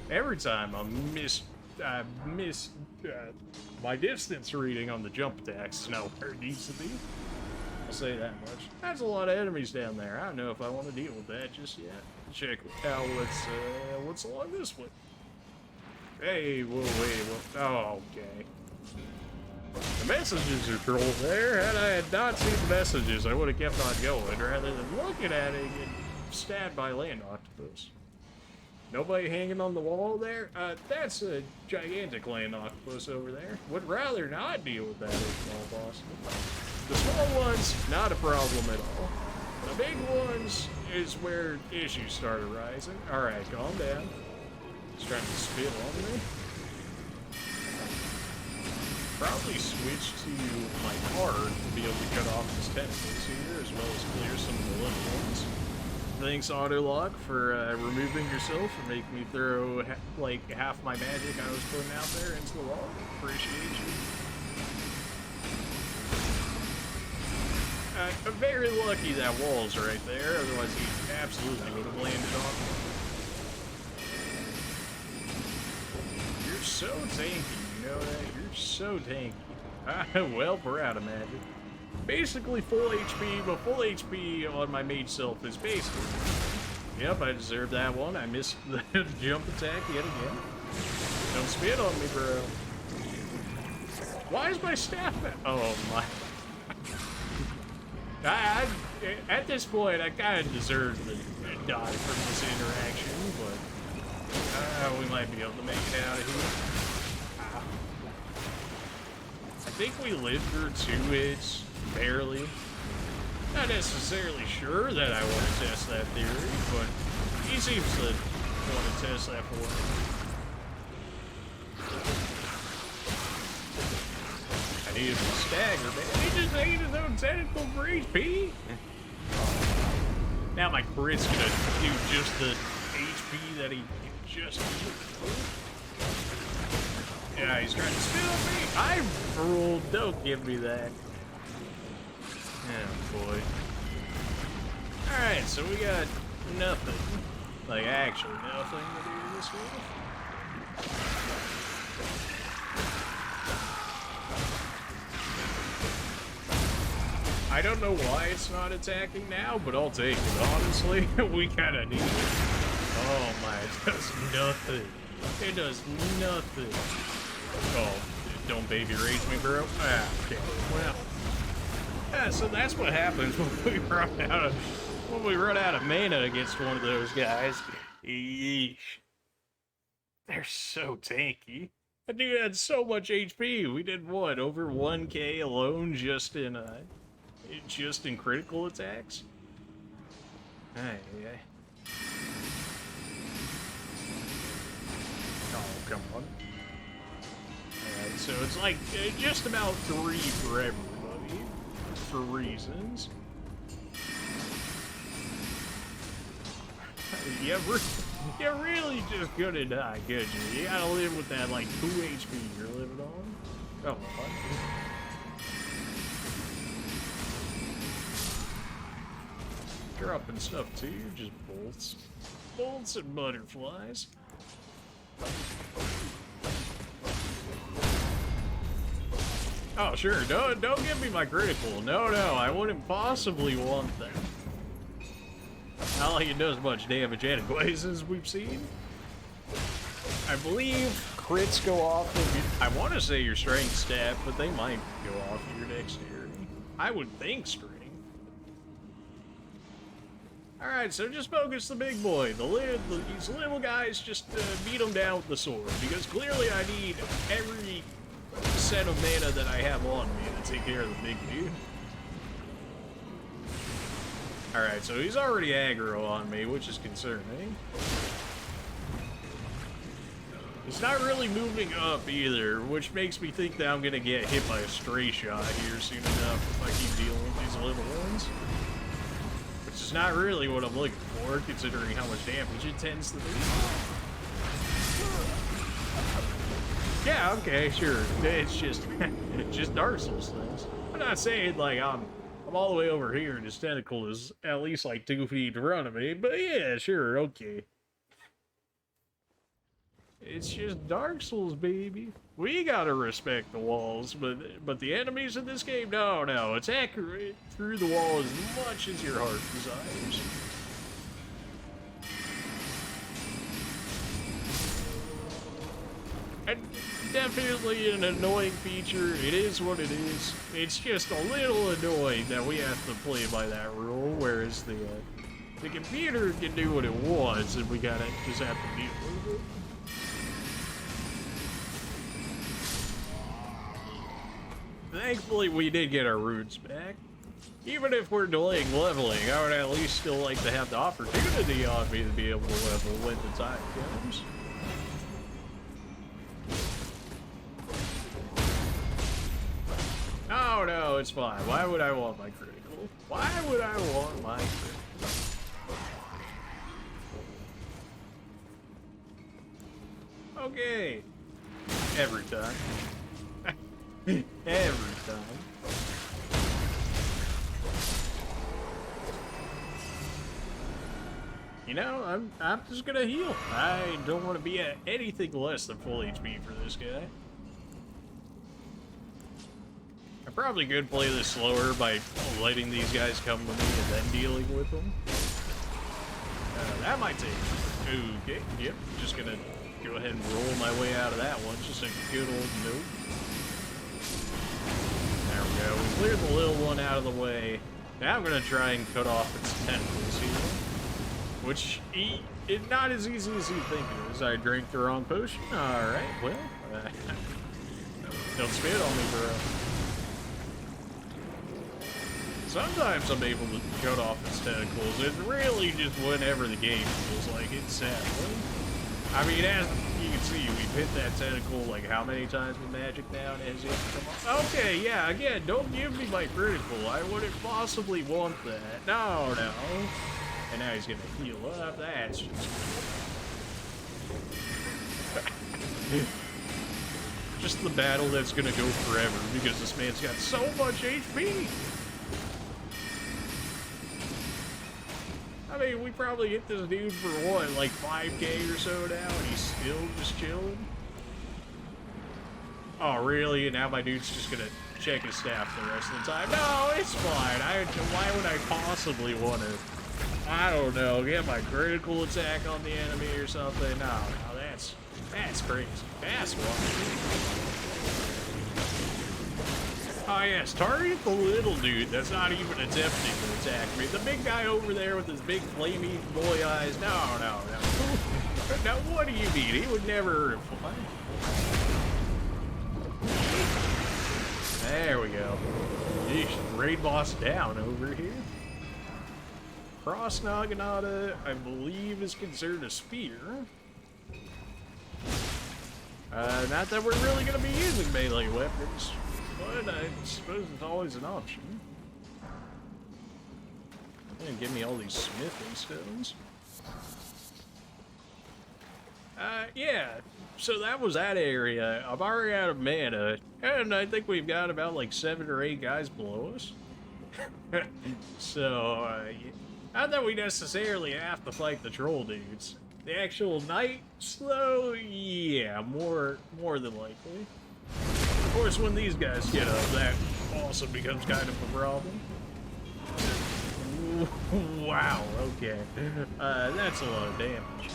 S1: Every time I miss my distance reading on the jump attacks is not where it needs to be. I'll say that much. That's a lot of enemies down there. I don't know if I want to deal with that just yet. Check out what's along this way. Hey, whoa, wait, whoa. Oh, okay. The messages are cool there. Had I had not seen the messages, I would have kept on going rather than looking at it and getting stabbed by land octopus. Nobody hanging on the wall there? That's a gigantic land octopus over there. Would rather not deal with that if at all possible. The small ones, not a problem at all. The big ones is where issues start arising. Alright, calm down. He's trying to spit on me. Probably switch to my card to be able to cut off his tentacles here, as well as clear some of the little ones. Thanks, Autolock, for removing yourself and making me throw like half my magic I was putting out there into the wall. Appreciate you. I'm very lucky that wall's right there, otherwise he absolutely would have landed on me. You're so tanky, you know that? You're so tanky. I'm well proud of magic. Basically full HP, but full HP on my mage self is basically. Yep, I deserve that one. I missed the jump attack yet again. Don't spit on me, bro. Why is my staff back? Oh my. At this point, I kind of deserve to die from this interaction, but we might be able to make it out of here. I think we lived through 2 hits, barely. Not necessarily sure that I want to test that theory, but he seems to want to test that for me. I need to stagger, man. He just ate his own tentacle for HP. Now my crit's gonna do just the HP that he just did. Yeah, he's trying to spit on me. I ruled. Don't give me that. Oh boy. Alright, so we got nothing. Like, actually nothing to do this with. I don't know why it's not attacking now, but I'll take it, honestly. We kinda need it. Oh my, it does nothing. It does nothing. Oh, don't baby raise me, bro. Ah, okay. Well, yeah, so that's what happens when we run out of mana against one of those guys. Yeesh. They're so tanky. That dude had so much HP. We did what, over 1k alone just in critical attacks? Hey. Oh, come on. Alright, so it's like just about 3 for everybody, for reasons. You really just couldn't die, could you? You gotta live with that, like, 2 HP you're living on. Come on. Dropping stuff too, just bolts. Bolts and butterflies. Oh, sure, don't give me my critical. No, I wouldn't possibly want that. Not like it does much damage anyways, as we've seen. I believe crits go off of I want to say your strength stat, but they might go off of your dexterity. I would think strength. Alright, so just focus the big boy. These little guys, just beat them down with the sword, because clearly I need every set of mana that I have on me to take care of the big dude. Alright, so he's already aggro on me, which is concerning. He's not really moving up either, which makes me think that I'm gonna get hit by a stray shot here soon enough if I keep dealing with these little ones. Which is not really what I'm looking for, considering how much damage it tends to do. Yeah, okay, sure. It's just Dark Souls things. I'm not saying, like, I'm all the way over here and his tentacle is at least like 2 feet in front of me, but yeah, sure, okay. It's just Dark Souls, baby. We gotta respect the walls, but the enemies in this game, no, attack through the wall as much as your heart desires. And definitely an annoying feature. It is what it is. It's just a little annoying that we have to play by that rule, whereas the computer can do what it wants, and we gotta just have to deal with it. Thankfully, we did get our roots back. Even if we're delaying leveling, I would at least still like to have the opportunity on me to be able to level when the time comes. Oh no, it's fine. Why would I want my critical? Why would I want my critical? Okay. Every time. Every time. You know, I'm just gonna heal. I don't want to be at anything less than full HP for this guy. I probably could play this slower by letting these guys come to me and then dealing with them. That might take. Okay, yep. Just gonna go ahead and roll my way out of that one. Just a good old nope. There we go. We cleared the little one out of the way. Now I'm gonna try and cut off its tentacles here. Which, it's not as easy as you think it is. I drank the wrong potion. Alright, well. Don't spit on me, bro. Sometimes I'm able to cut off its tentacles. It's really just whenever the game feels like it, sadly. I mean, as you can see, we've hit that tentacle like how many times with magic now, and has it come off? Okay, yeah, again, don't give me my critical. I wouldn't possibly want that. No. And now he's gonna heal up. That's just... just the battle that's gonna go forever because this man's got so much HP. I mean, we probably hit this dude for what, like 5k or so now, and he's still just chilling? Oh, really? And now my dude's just gonna check his staff the rest of the time. No, it's fine. Why would I possibly want to, I don't know, get my critical attack on the enemy or something? No, that's crazy. That's wonderful. Oh yes, target the little dude that's not even attempting to attack me. The big guy over there with his big flamey boy eyes. No. Now what do you mean? He would never hurt a fly. There we go. Yeesh, raid boss down over here. Cross Naginata, I believe, is considered a spear. Not that we're really going to be using melee weapons, but I suppose it's always an option. And give me all these smithing stones. Yeah, so that was that area. I'm already out of mana, and I think we've got about like 7 or 8 guys below us. So, not that we necessarily have to fight the troll dudes. The actual knights, though, yeah, more than likely. Of course, when these guys get up, that also becomes kind of a problem. Wow, okay. That's a lot of damage.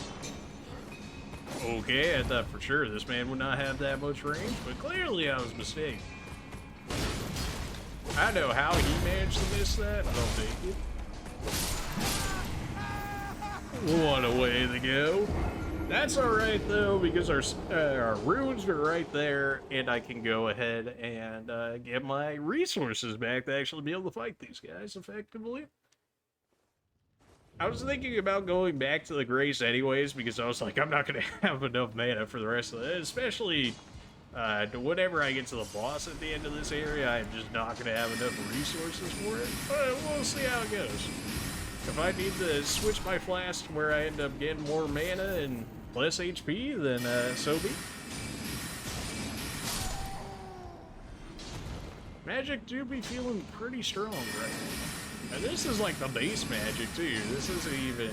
S1: Okay, I thought for sure this man would not have that much range, but clearly I was mistaken. I don't know how he managed to miss that, but I'll take it. What a way to go. That's alright though, because our runes are right there, and I can go ahead and get my resources back to actually be able to fight these guys effectively. I was thinking about going back to the Grace anyways, because I was like, I'm not going to have enough mana for the rest of it, especially whenever I get to the boss at the end of this area, I'm just not going to have enough resources for it, but we'll see how it goes. If I need to switch my flask where I end up getting more mana and less HP, then so be it. Magic do be feeling pretty strong right now. And this is like the base magic too. This isn't even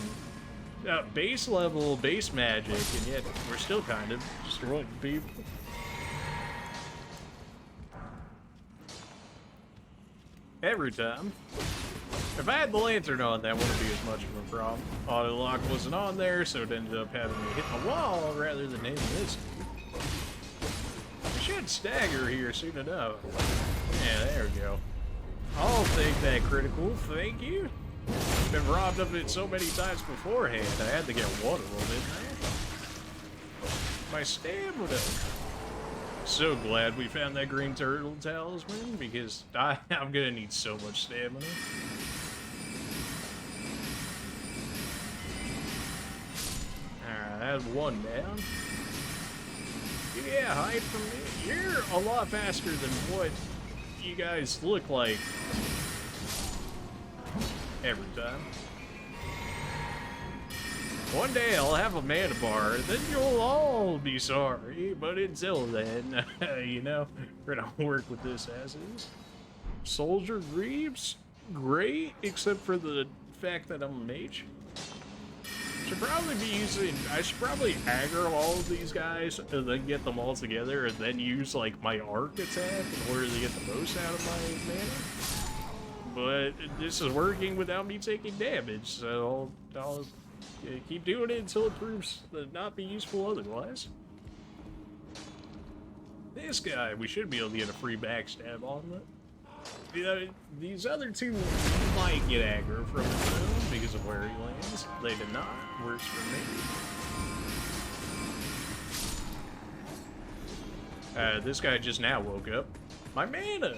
S1: base level base magic, and yet we're still kind of destroying people. Every time. If I had the lantern on, that wouldn't be as much of a problem. Auto lock wasn't on there, so it ended up having me hit the wall rather than hitting this dude. I should stagger here soon enough. Yeah, there we go. I'll take that critical, thank you. Been robbed of it so many times beforehand, I had to get one of them in there. My stamina. So glad we found that green turtle talisman, because I'm gonna need so much stamina. Alright, that's one down. Yeah, hide from me. You're a lot faster than what you guys look like every time. One day I'll have a mana bar, then you'll all be sorry, but until then, you know, we're gonna work with this as is. Soldier Greaves, great, except for the fact that I'm a mage. I should probably aggro all of these guys and then get them all together and then use like my arc attack in order to get the most out of my mana. But this is working without me taking damage, so I'll keep doing it until it proves to not be useful otherwise. This guy, we should be able to get a free backstab on it. You know, these other two might get aggro from him because of where he lands. They did not. Works for me. This guy just now woke up. My mana!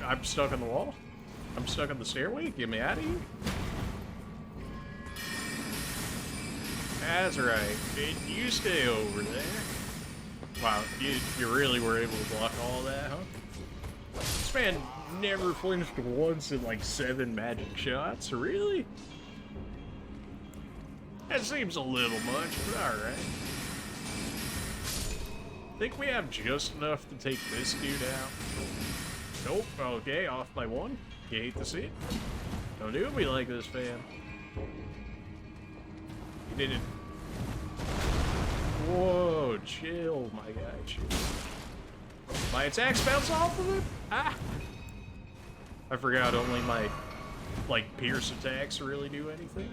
S1: I'm stuck on the wall. I'm stuck on the stairway. Get me out of here. That's right. You stay over there. Wow, you really were able to block all that, huh? This man never flinched once in like 7 magic shots, really? That seems a little much, but alright. Think we have just enough to take this dude out? Nope, okay, off by 1. You hate to see it. Don't do me like this, fam. You didn't... Whoa, chill, my guy, chill. My attacks bounce off of it? Ah! I forgot only my, like, pierce attacks really do anything.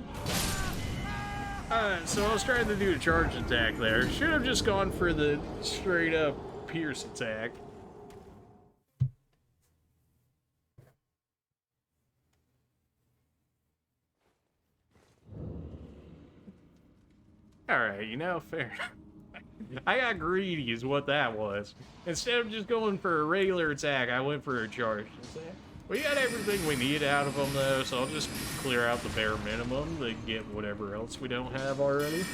S1: So I was trying to do a charge attack there. Should have just gone for the straight up pierce attack. Alright, you know, fair enough. I got greedy is what that was. Instead of just going for a regular attack, I went for a charge attack. We got everything we need out of them, though, so I'll just clear out the bare minimum to get whatever else we don't have already.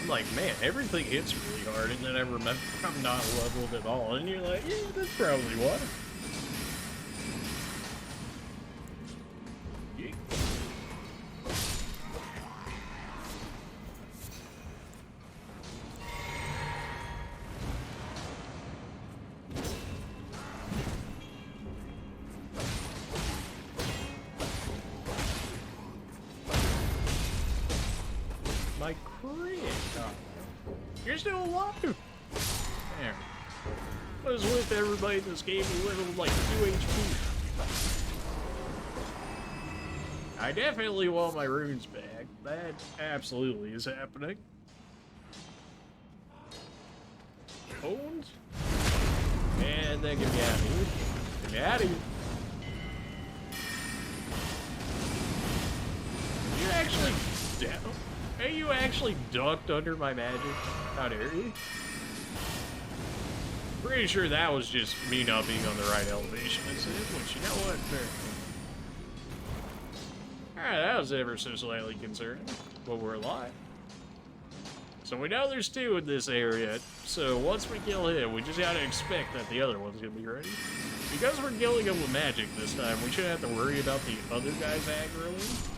S1: I'm like, man, everything hits really hard, and then I remember I'm not leveled at all, and you're like, yeah, that's probably why. My crit! Oh, you're still alive! There. I was with everybody in this game who leveled like 2 HP. I definitely want my runes back. That absolutely is happening. Owned? And then get me out of here. Get me out of here. You actually down? Hey, you actually ducked under my magic? How dare you? Pretty sure that was just me not being on the right elevation as it, which, you know what? Fair. Alright, that was ever so slightly concerning, but we're alive. So we know there's 2 in this area, so once we kill him, we just gotta expect that the other one's gonna be ready. Because we're killing him with magic this time, we shouldn't have to worry about the other guys aggroing.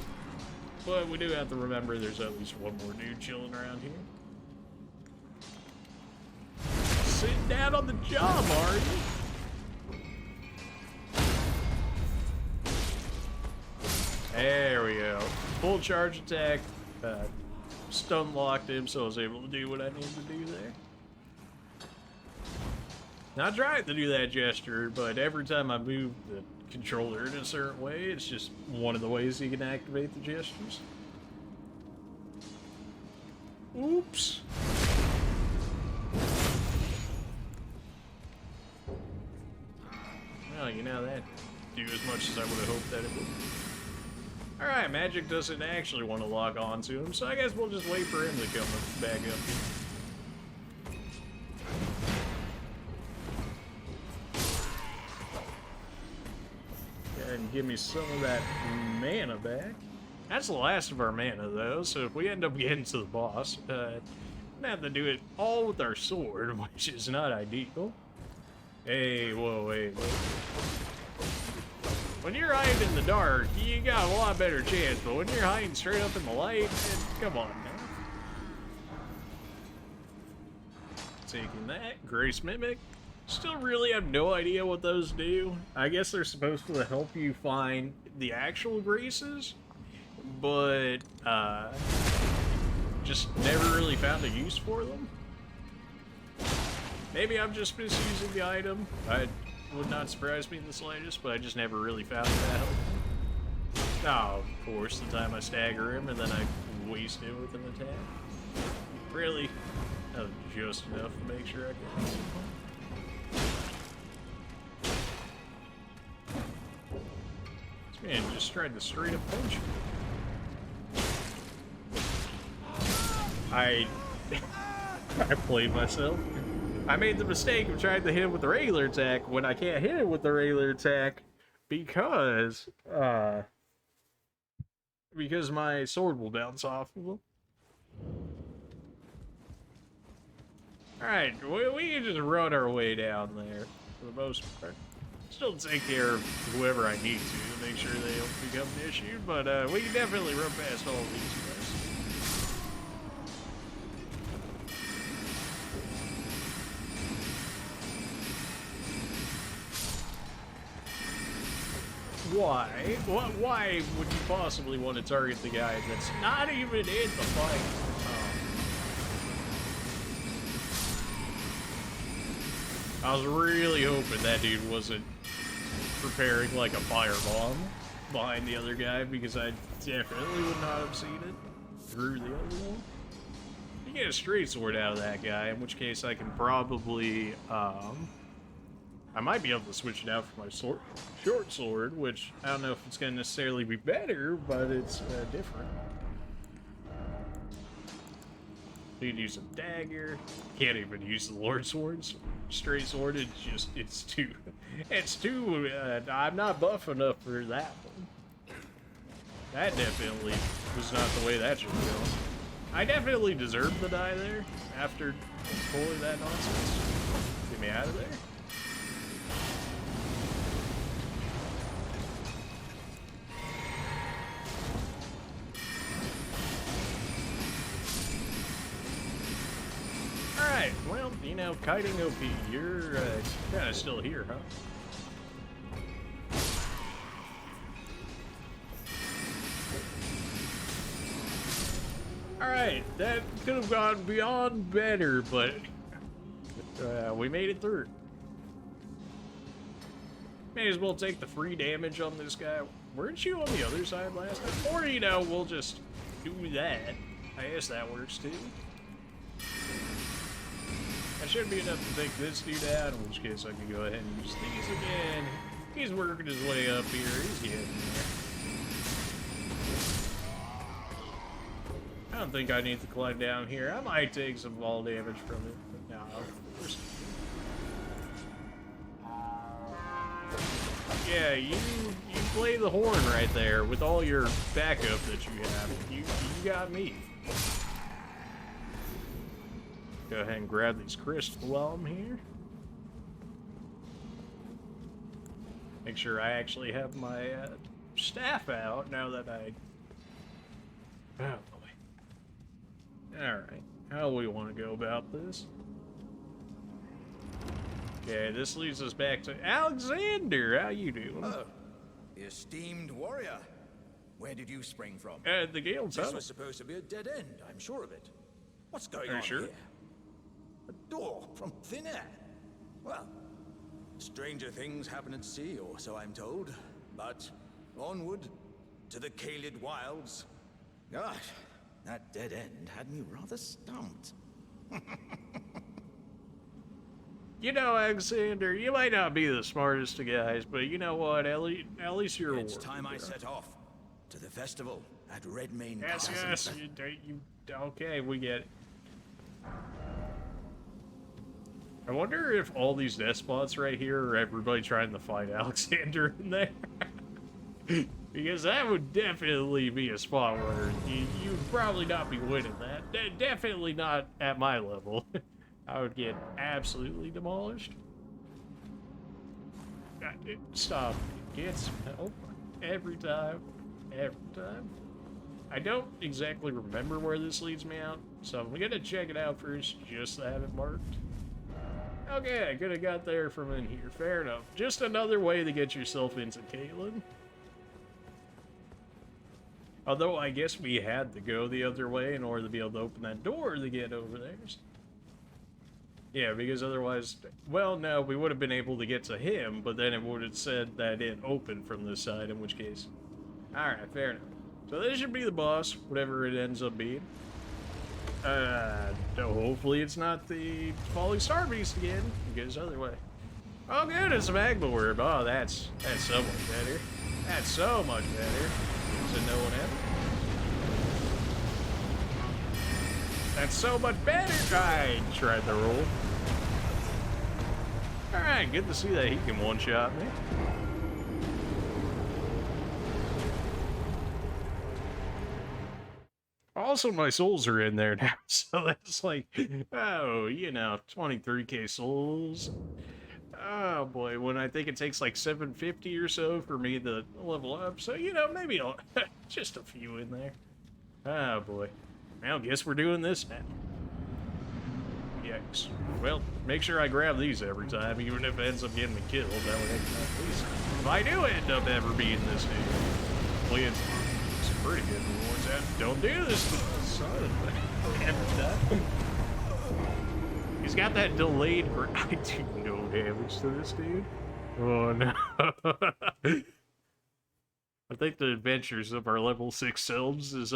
S1: But we do have to remember there's at least one more dude chilling around here. Sitting down on the job, are you? There we go. Full charge attack. Stun locked him, so I was able to do what I needed to do there. Not trying to do that gesture, but every time I move the controller in a certain way, it's just one of the ways you can activate the gestures. Oops. Well, you know, that do as much as I would have hoped that it would. Alright, magic doesn't actually want to log on to him, so I guess we'll just wait for him to come back up here. And give me some of that mana back. That's the last of our mana, though, so if we end up getting to the boss, we're gonna have to do it all with our sword, which is not ideal. Hey, whoa, wait, whoa. When you're hiding in the dark, you got a lot better chance, but when you're hiding straight up in the light, come on now. Taking that, Grace Mimic. Still really have no idea what those do. I guess they're supposed to help you find the actual graces, but just never really found a use for them. Maybe I'm just misusing the item. It would not surprise me in the slightest, but I just never really found it that helpful. Oh, of course, the time I stagger him and then I waste it with an attack. Really? That was just enough to make sure I could. Man, just tried to straight up punch me. I played myself. I made the mistake of trying to hit him with the regular attack when I can't hit him with the regular attack because my sword will bounce off of him. Alright, we can just run our way down there for the most part. Still take care of whoever I need to make sure they don't become an issue, but we can definitely run past all of these guys. why? Why would you possibly want to target the guy that's not even in the fight? I was really hoping that dude wasn't preparing like a firebomb behind the other guy, because I definitely would not have seen it through the other one. You get a straight sword out of that guy, in which case I can probably, I might be able to switch it out for my short sword, which I don't know if it's going to necessarily be better, but it's different. You can use a dagger. Can't even use the Lord swords. Straight sword, it's too, I'm not buff enough for that one. That definitely was not the way that should be going. I definitely deserved the die there after pulling that nonsense. Get me out of there. Alright, well, you know, kiting OP, you're kind of still here, huh? Alright, that could have gone beyond better, but we made it through. May as well take the free damage on this guy. Weren't you on the other side last time? Or, you know, we'll just do that. I guess that works too. That should be enough to take this dude out, in which case I can go ahead and use these again. He's working his way up here. He's getting there. I don't think I need to climb down here. I might take some fall damage from it, but no. Yeah, you play the horn right there with all your backup that you have. You got me. Go ahead and grab these crystals while I'm here. Make sure I actually have my staff out now that I... Oh boy. Alright, how do we want to go about this? Okay, this leads us back to Alexander. How you doing?
S2: Oh, the esteemed warrior. Where did you spring from?
S1: The Gale Tunnel.
S2: This was supposed to be a dead end, I'm sure of it. What's going
S1: Are
S2: on
S1: you sure?
S2: here? A door from thin air. Well, stranger things happen at sea, or so I'm told. But onward to the Kaled wilds. Gosh, that dead end had me rather stumped.
S1: You know, Alexander, you might not be the smartest of guys, but you know what? At least you're a
S2: It's
S1: warrior.
S2: time I set off to the festival at Redmane
S1: Yes,
S2: Castle.
S1: yes. Okay, we get it. I wonder if all these death spots right here are everybody trying to fight Alexander in there. Because that would definitely be a spot where you'd probably not be winning that. Definitely not at my level. I would get absolutely demolished. Stop. Get some help. Every time. Every time. I don't exactly remember where this leads me out, so I'm gonna check it out first just to have it marked. Okay, I could have got there from in here. Fair enough. Just another way to get yourself into Caitlin. Although I guess we had to go the other way in order to be able to open that door to get over there. Yeah, because otherwise, well, no, we would have been able to get to him, but then it would have said that it opened from this side, in which case. Alright, fair enough. So this should be the boss, whatever it ends up being. Hopefully it's not the Falling Star Beast again, because otherwise. Oh good, it's a magma wyrm. Oh, that's so much better. That's so much better. So no one ever. That's so much better! I tried the roll. Alright, good to see that he can one-shot me. Also, my souls are in there now, so that's like, oh, you know, 23k souls. Oh boy, when I think it takes like 750 or so for me to level up, so you know, maybe I'll just a few in there. Oh boy. Well, guess we're doing this now. Yikes. Well, make sure I grab these every time, even if it ends up getting me killed. That way I can at least, if I do end up ever being this dude, well, it's some pretty good rewards. Don't do this to the son. He's got that delayed. I do no damage to this dude. Oh no. I think the adventures of our level 6 selves is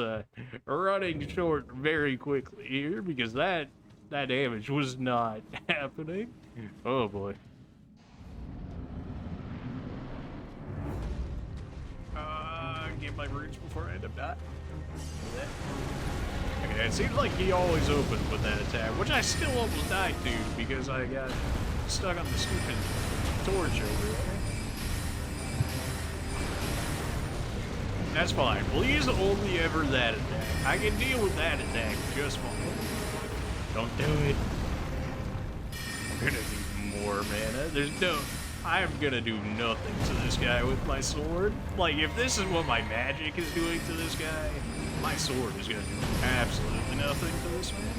S1: running short very quickly here because that damage was not happening. Oh boy. Get my roots before I end up dying. Okay, it seems like he always opened with that attack, which I still almost died to because I got stuck on the stupid torch over there. That's fine. Please only ever that attack. I can deal with that attack just fine. Don't do it. I'm gonna need more mana. I'm gonna do nothing to this guy with my sword. Like, if this is what my magic is doing to this guy, my sword is gonna do absolutely nothing to this man.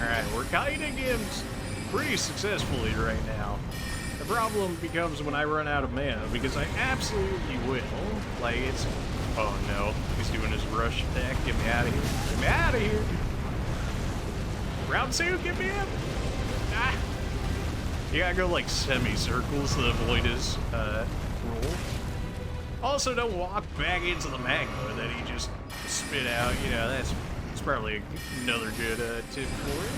S1: Alright, we're kiting him pretty successfully right now. The problem becomes when I run out of mana, because I absolutely will. Like, it's... Oh no, he's doing his rush attack. Get me out of here. Get me out of here! Round 2, get me up! Ah! You gotta go like semicircles to avoid his roll. Also, don't walk back into the magma that he just spit out. You know, that's probably another good tip for you.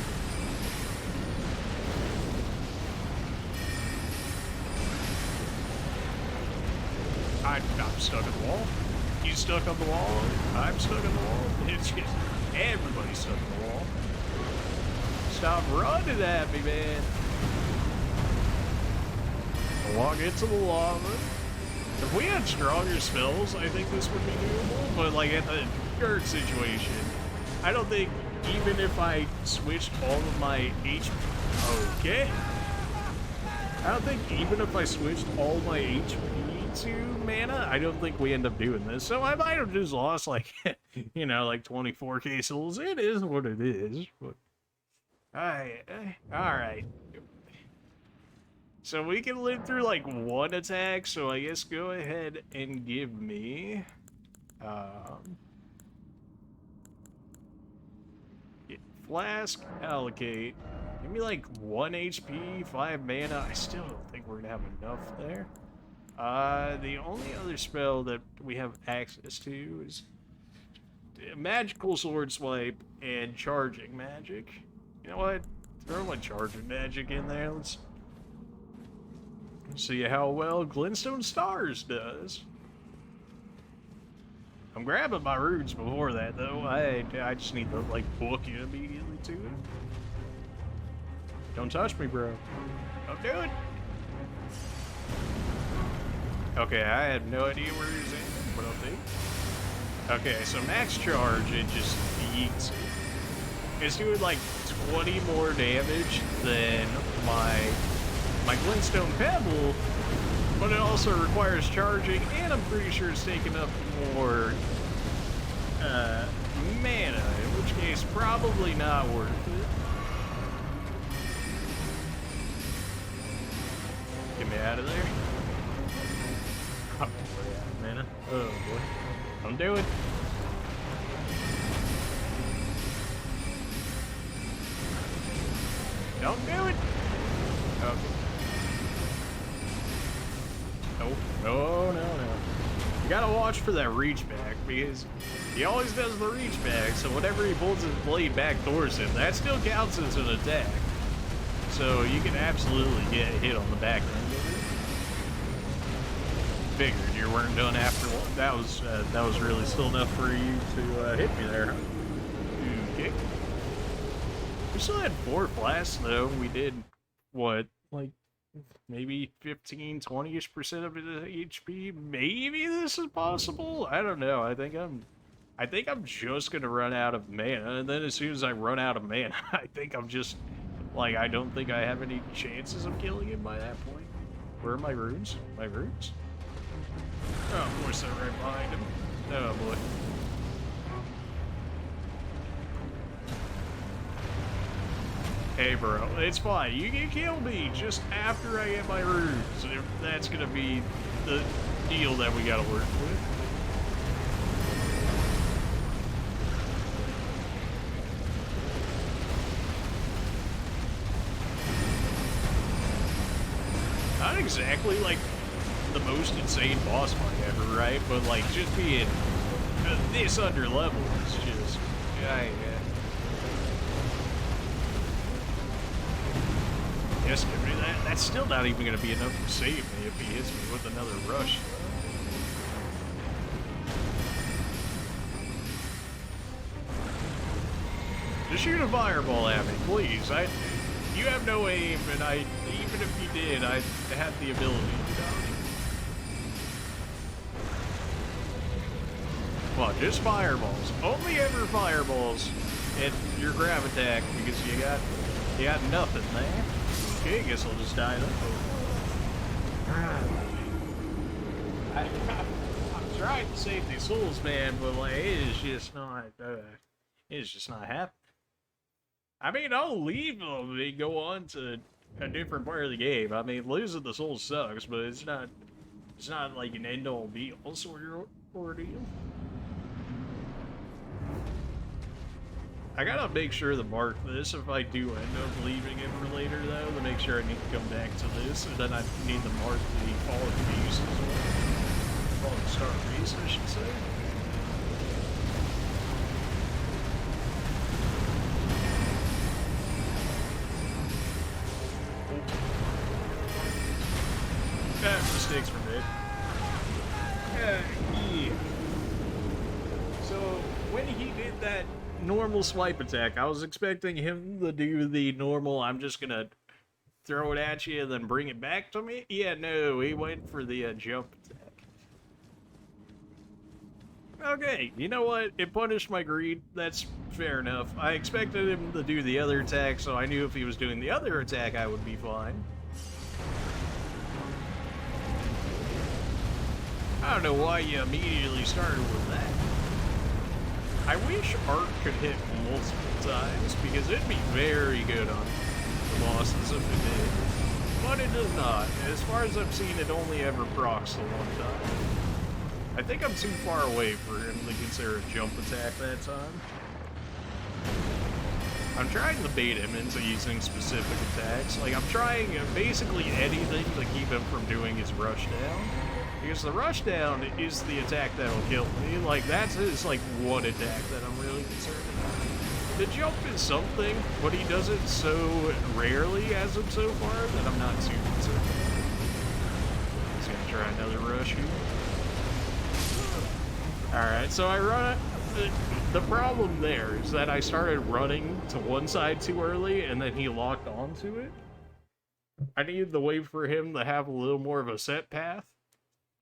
S1: I'm stuck on the wall. You stuck on the wall? I'm stuck on the wall. It's just everybody's stuck on the wall. Stop running at me, man. Walk into the lava. If we had stronger spells, I think this would be doable. But like at the current situation, I don't think even if I switched all of my HP... Okay. I don't think even if I switched all my HP to mana, I don't think we end up doing this. So I might have just lost like, you know, like 24k souls. It is what it is. But alright. So we can live through like one attack, so I guess go ahead and give me Flask, allocate. Give me like 1 HP, 5 mana. I still don't think we're gonna have enough there. The only other spell that we have access to is magical sword swipe and charging magic. You know what? Throw my charging magic in there. Let's see how well Glintstone Stars does. I'm grabbing my runes before that, though. I just need to, like, book you immediately to it. Don't touch me, bro. Don't do it. Okay, I have no idea where he's at, but I'll do. Okay, so max charge, it just yeets it. It's doing, like, 20 more damage than my Glintstone Pebble, but it also requires charging, and I'm pretty sure it's taking up more mana, in which case probably not worth it. Get me out of there. Oh, mana. Oh boy. Don't do it. Don't do it. Okay. No. You gotta watch for that reach back, because he always does the reach back, so whenever he pulls his blade back towards him, that still counts as an attack. So you can absolutely get hit on the back end of it. Figured you weren't done after one. That was really still enough for you to hit me there, huh? Okay. We still had 4 flasks though. We did, what, like, maybe 15-20% of the HP. Maybe this is possible. I don't know. I think I'm just gonna run out of mana, and then as soon as I run out of mana, I think I'm just like, I don't think I have any chances of killing him by that point. Where are my runes? My runes? Oh, of course they're right behind him. Oh boy. Hey, bro, it's fine. You can kill me just after I get my runes. If that's gonna be the deal that we gotta work with. Not exactly like the most insane boss fight ever, right? But like just being this under level is just yeah. Yes, that's still not even going to be enough to save me if he hits me with another rush. Just shoot a fireball at me, please. You have no aim, and even if you did, I had the ability to dodge. Well, just fireballs. Only ever fireballs at your grab attack because you got nothing there. Okay, I guess I'll just die then. I'm trying to save these souls, man, but like it's just not happening. I mean, I'll leave them and go on to a different part of the game. I mean, losing the souls sucks, but it's not like an end-all be-all sort of ordeal. I gotta make sure to mark this if I do end up leaving it for later, though, to make sure I need to come back to this, and then I need to mark the Fallen Beast as well. Fallen Star Beast, I should say. Mistakes were made. Yeah. So, when he did that normal swipe attack, I was expecting him to do the normal, I'm just gonna throw it at you and then bring it back to me. Yeah, no, he went for the jump attack. Okay, you know what? It punished my greed. That's fair enough. I expected him to do the other attack, so I knew if he was doing the other attack, I would be fine. I don't know why you immediately started with that. I wish Art could hit multiple times, because it'd be very good on the bosses if it did. But it does not. As far as I've seen, it only ever procs the one time. I think I'm too far away for him to consider a jump attack that time. I'm trying to bait him into using specific attacks. Like, I'm trying basically anything to keep him from doing his rushdown. Because the rushdown is the attack that'll kill me. Like, that's his, like, one attack that I'm really concerned about. The jump is something, but he does it so rarely as of so far that I'm not too concerned about it. He's gonna try another rush here. Alright, so I run it. The problem there is that I started running to one side too early, and then he locked onto it. I needed to wait for him to have a little more of a set path.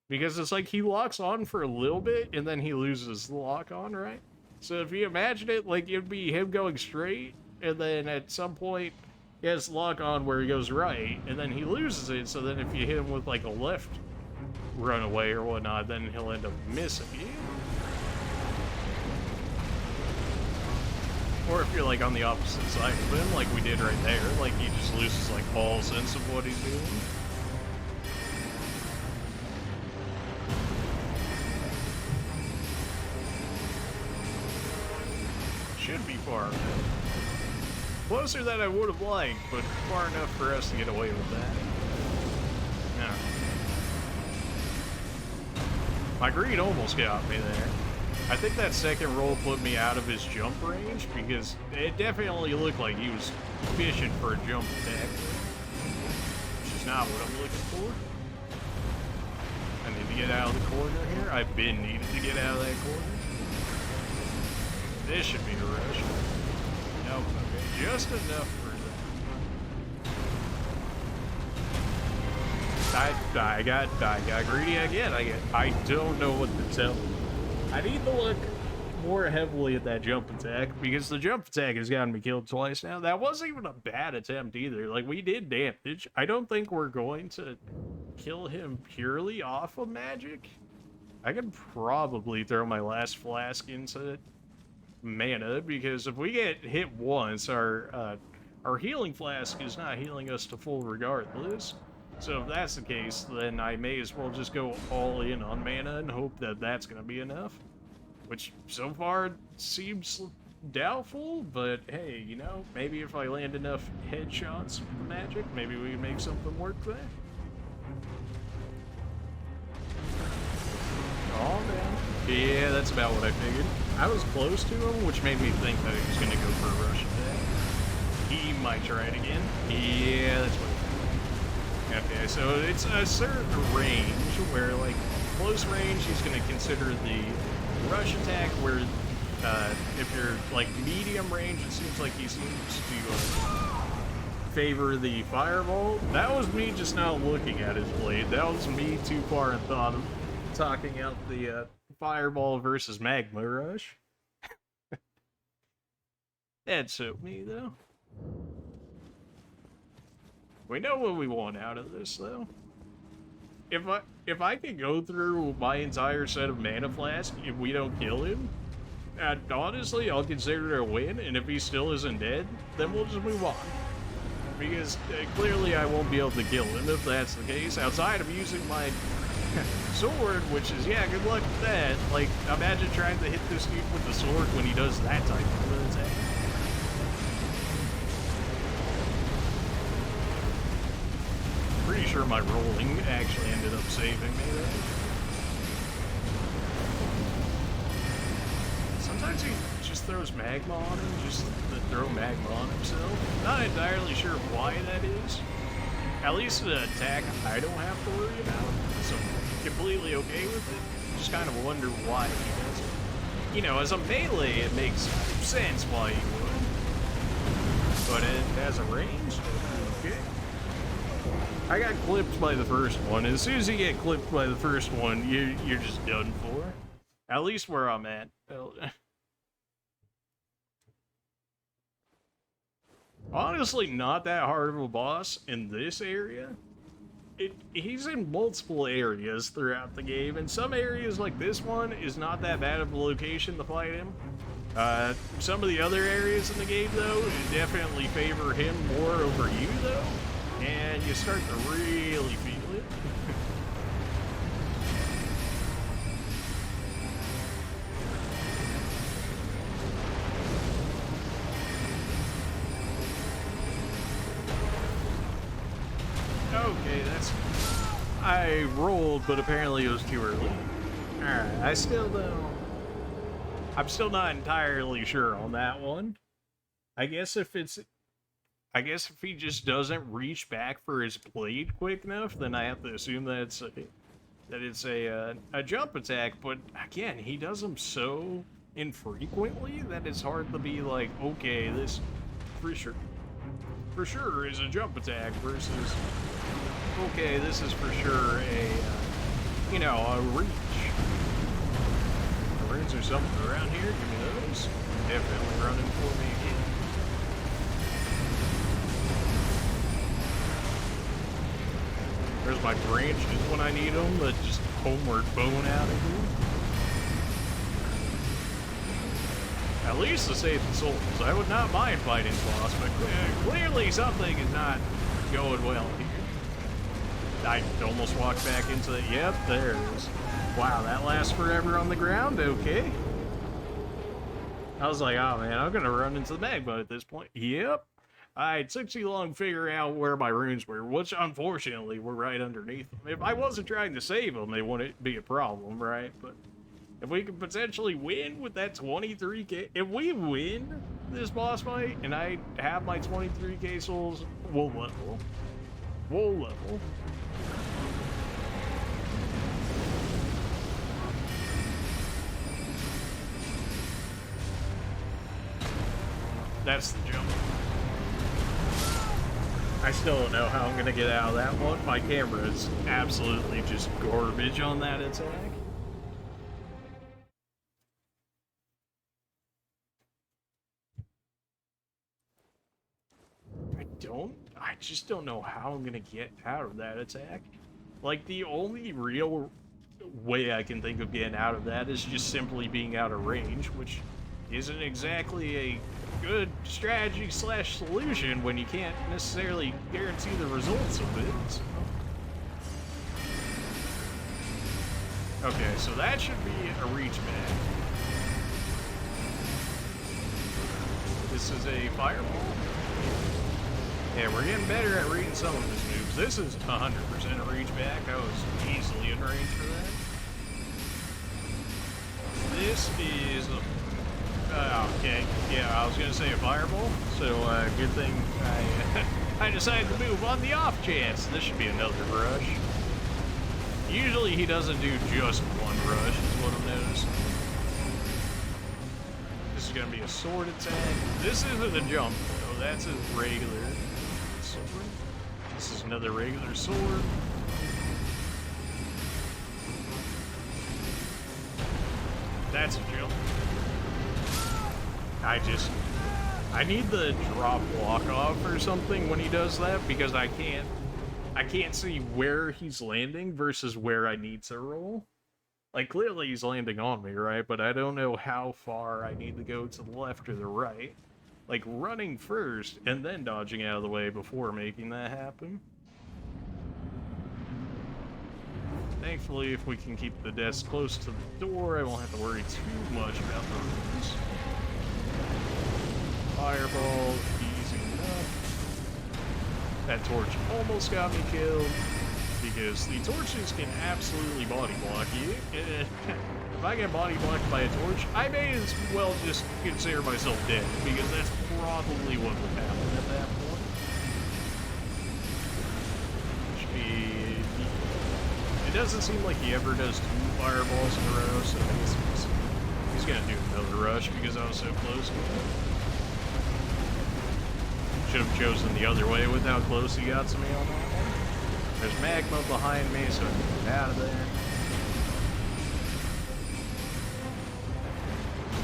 S1: Because it's like he locks on for a little bit, and then he loses the lock on, right? So if you imagine it, like, it'd be him going straight, and then at some point, he has lock on where he goes right, and then he loses it, so then if you hit him with, like, a left runaway or whatnot, then he'll end up missing you. Or if you're, like, on the opposite side of him, like we did right there, like, he just loses, like, all sense of what he's doing. Should be far enough. Closer than I would have liked, but far enough for us to get away with that. No. My greed almost got me there. I think that second roll put me out of his jump range, because it definitely looked like he was fishing for a jump attack. Which is not what I'm looking for. I need to get out of the corner here. I've been needing to get out of that corner. This should be the rush. Nope, okay, just enough for that. I got greedy again. I don't know what to tell. I need to look more heavily at that jump attack, because the jump attack has gotten me killed twice now. That wasn't even a bad attempt either. Like, we did damage. I don't think we're going to kill him purely off of magic. I could probably throw my last flask into mana, because if we get hit once, our our healing flask is not healing us to full regardless. So if that's the case, then I may as well just go all in on mana and hope that that's going to be enough. Which, so far, seems doubtful, but hey, you know, maybe if I land enough headshots with the magic, maybe we can make something work there. Oh, man. Yeah, that's about what I figured. I was close to him, which made me think that he was going to go for a rush attack. He might try it again. Yeah, that's what I figured. Okay, so it's a certain range where, like, close range, he's going to consider the rush attack, where if you're, like, medium range, it seems like he seems to favor the fireball. That was me just not looking at his blade. That was me too far in thought of talking out the fireball versus magma rush. That'd suit me, though. We know what we want out of this, though. If I could go through my entire set of mana flasks if we don't kill him, honestly, I'll consider it a win, and if he still isn't dead, then we'll just move on. Because clearly I won't be able to kill him if that's the case, outside of using my sword, which is, yeah, good luck with that. Like, imagine trying to hit this dude with the sword when he does that type of attack. Pretty sure my rolling actually ended up saving me there. Sometimes he just throws magma on him, just to throw magma on himself. Not entirely sure why that is. At least an attack I don't have to worry about, so I'm completely okay with it. Just kind of wonder why he does it. You know, as a melee, it makes sense why he would. But as a range, okay. I got clipped by the first one. As soon as you get clipped by the first one, you're just done for. At least where I'm at. Honestly, not that hard of a boss in this area. He's in multiple areas throughout the game, and some areas like this one is not that bad of a location to fight him. Some of the other areas in the game, though, definitely favor him more over you, though. And you start to really feel it. Okay, that's... I rolled, but apparently it was too early. Alright, I still don't... I'm still not entirely sure on that one. I guess if he just doesn't reach back for his blade quick enough, then I have to assume that it's a jump attack. But again, he does them so infrequently that it's hard to be like, okay, this for sure is a jump attack versus, okay, this is for sure a reach. Runes or something around here? Give me those. Definitely running for me again. There's my branches when I need them, that just homeward bone out of here. At least to save the souls. I would not mind fighting the boss, but clearly something is not going well here. I almost walked back into it. Yep, there it is. Wow, that lasts forever on the ground? Okay. I was like, oh man, I'm gonna run into the magma at this point. Yep. It took too long to figure out where my runes were, which unfortunately were right underneath them. If I wasn't trying to save them, they wouldn't be a problem, right? But if we could potentially win with that 23k, if we win this boss fight and I have my 23k souls, we'll level. We'll level. That's the jump. I still don't know how I'm gonna get out of that one. My camera is absolutely just garbage on that attack. I just don't know how I'm gonna get out of that attack. Like, the only real way I can think of getting out of that is just simply being out of range, which isn't exactly a good strategy slash solution when you can't necessarily guarantee the results of it. So. Okay, so that should be a reach back. This is a fireball. Yeah, we're getting better at reading some of his moves. This is 100% a reach back. I was easily in range for that. This is a... okay, yeah, I was gonna say a fireball, so good thing I decided to move on the off chance. This should be another rush. Usually he doesn't do just one rush, is what I'm noticing. This is gonna be a sword attack. This isn't a jump, though. That's a regular sword. This is another regular sword. That's a jump. I need the drop block off or something when he does that, because I can't see where he's landing versus where I need to roll. Like, clearly he's landing on me, right? But I don't know how far I need to go to the left or the right. Like, running first and then dodging out of the way before making that happen. Thankfully, if we can keep the desk close to the door, I won't have to worry too much about the rooms. Fireball, easy enough. That torch almost got me killed, because the torches can absolutely body block you. If I get body blocked by a torch, I may as well just consider myself dead, because that's probably what would happen at that point. Should be... It doesn't seem like he ever does 2 fireballs in a row, so I guess he's gonna do another rush because I was so close to him. Should have chosen the other way with how close he got to me on that one. There's magma behind me, so I can get out of there.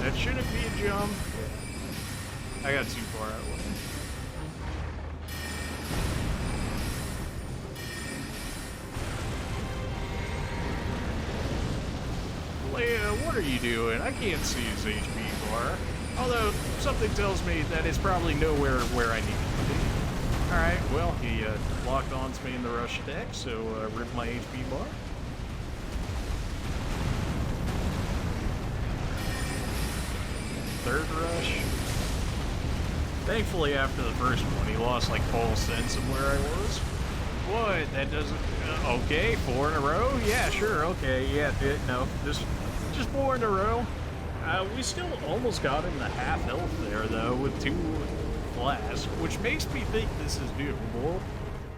S1: That shouldn't be a jump. Yeah. I got too far out of the way. Flail, what are you doing? I can't see his HP bar. Although, something tells me that it's probably nowhere where I need it to be. Alright, well, he locked onto me in the rush deck, so rip my HP bar. Third rush. Thankfully, after the first one, he lost like full sense of where I was. What? That doesn't... okay, 4 in a row? Yeah, sure, okay, yeah, no, just 4 in a row. We still almost got him to half health there, though, with 2 flasks, which makes me think this is doable.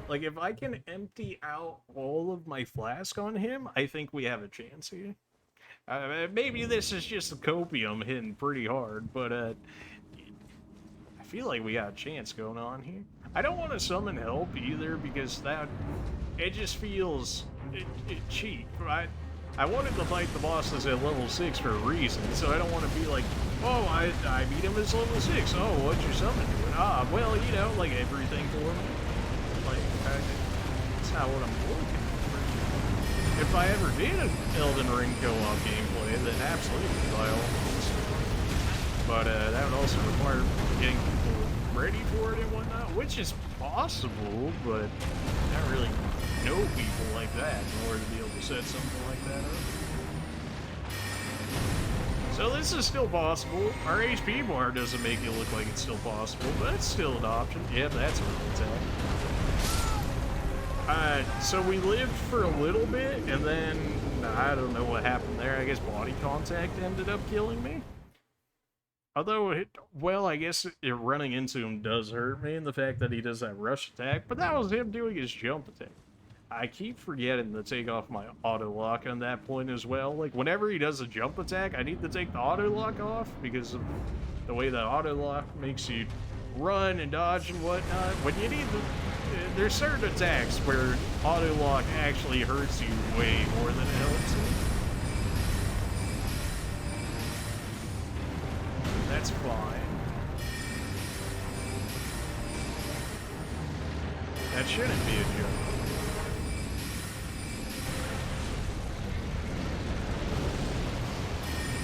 S1: Like, if I can empty out all of my flask on him, I think we have a chance here. Maybe this is just the copium hitting pretty hard, but I feel like we got a chance going on here. I don't want to summon help either, because it just feels cheap, right? I wanted to fight the bosses at level 6 for a reason, so I don't want to be like, oh, I beat him as level 6. Oh, what's your summon doing? Ah, well, you know, like everything for me. Like, that's not what I'm looking for. If I ever did an Elden Ring co-op gameplay, then absolutely, by all means. But that would also require getting people ready for it and whatnot, which is possible, but not really know people like that in order to be able to set something like that up. So this is still possible. Our HP bar doesn't make it look like it's still possible, but it's still an option. Yep, that's a real attack. So we lived for a little bit, and then I don't know what happened there. I guess body contact ended up killing me. Although, well, I guess running into him does hurt me, and the fact that he does that rush attack, but that was him doing his jump attack. I keep forgetting to take off my auto lock on that point as well. Like, whenever he does a jump attack, I need to take the auto lock off because of the way the auto lock makes you run and dodge and whatnot. When you need there's certain attacks where auto lock actually hurts you way more than it helps you. That's fine. That shouldn't be a joke.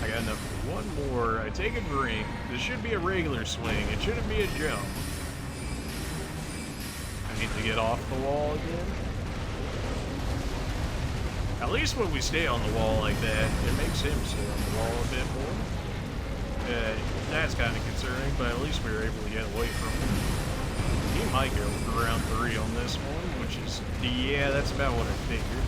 S1: I got then one more. I take a drink. This should be a regular swing. It shouldn't be a jump. I need to get off the wall again. At least when we stay on the wall like that, it makes him stay on the wall a bit more. That's kind of concerning, but at least we were able to get away from him. He might go for round 3 on this one, which is, yeah, that's about what I figured.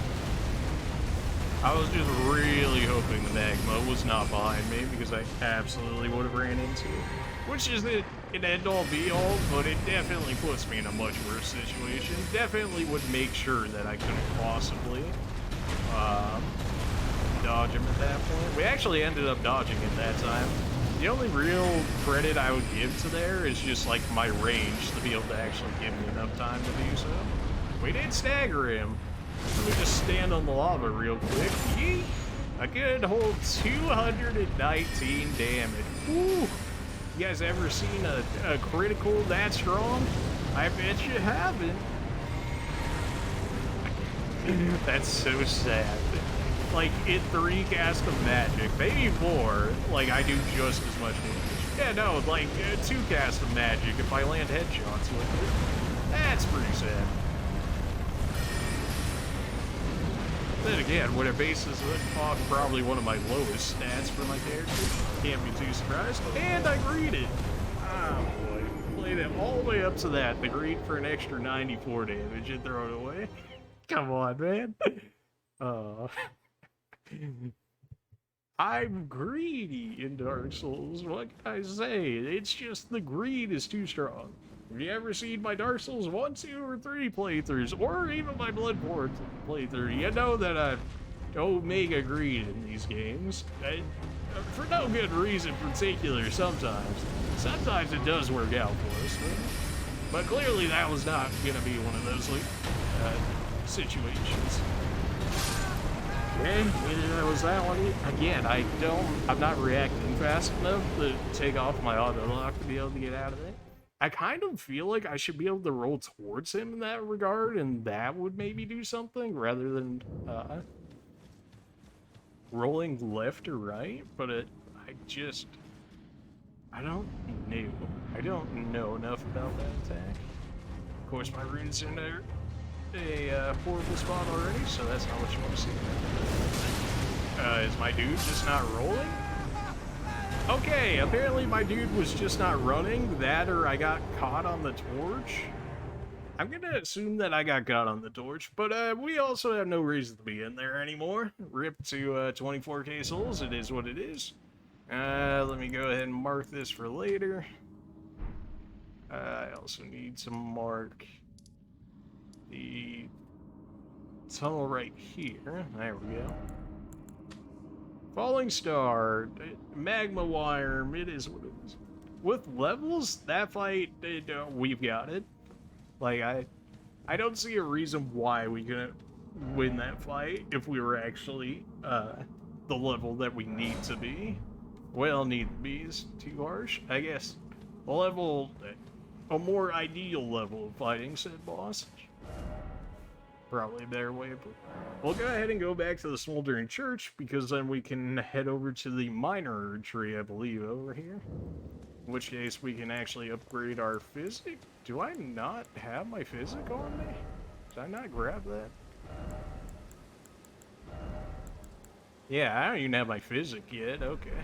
S1: I was just really hoping the magma was not behind me, because I absolutely would have ran into it. Which is an end-all be-all, but it definitely puts me in a much worse situation. Definitely would make sure that I couldn't possibly dodge him at that point. We actually ended up dodging it that time. The only real credit I would give to there is just like my range to be able to actually give me enough time to do so. We did stagger him. Let me just stand on the lava real quick. Yeet! I could hold 219 damage. Woo! You guys ever seen a critical that strong? I bet you haven't. That's so sad. Like, in 3 casts of magic, maybe 4, like, I do just as much damage. Yeah, no, like, 2 casts of magic if I land headshots with it. That's pretty sad. Then again, when it bases it off probably one of my lowest stats for my character, can't be too surprised. And I greeted. Oh boy, played it all the way up to that. The greed for an extra 94 damage and throw it away. Come on, man. I'm greedy in Dark Souls. What can I say? It's just the greed is too strong. Have you ever seen my Dark Souls 1, 2, or 3 playthroughs, or even my Bloodborne playthrough, you know that I'm omega greed in these games. For no good reason particular sometimes. Sometimes it does work out for us, but clearly that was not going to be one of those situations. Okay, maybe that was that one. Again, I'm not reacting fast enough to take off my auto lock to be able to get out of it. I kind of feel like I should be able to roll towards him in that regard, and that would maybe do something rather than rolling left or right, but I don't know. I don't know enough about that attack. Of course, my rune's in there. A horrible spot already, so that's not what you want to see. Is my dude just not rolling? Okay, apparently my dude was just not running. That or I got caught on the torch. I'm gonna assume that I got caught on the torch, but we also have no reason to be in there anymore. Rip to 24k souls, it is what it is. Let me go ahead and mark this for later. I also need to mark the tunnel right here. There we go. Falling Star, Magma Wyrm, it is what it is. With levels, that fight, we've got it. Like, I don't see a reason why we couldn't win that fight if we were actually the level that we need to be. Well, need to be is too harsh. I guess a more ideal level of fighting said boss. Probably a better way of putting it. We'll go ahead and go back to the Smoldering Church, because then we can head over to the Miner tree, I believe, over here. In which case we can actually upgrade our physic. Do I not have my physic on me? Did I not grab that? Yeah, I don't even have my physic yet, okay.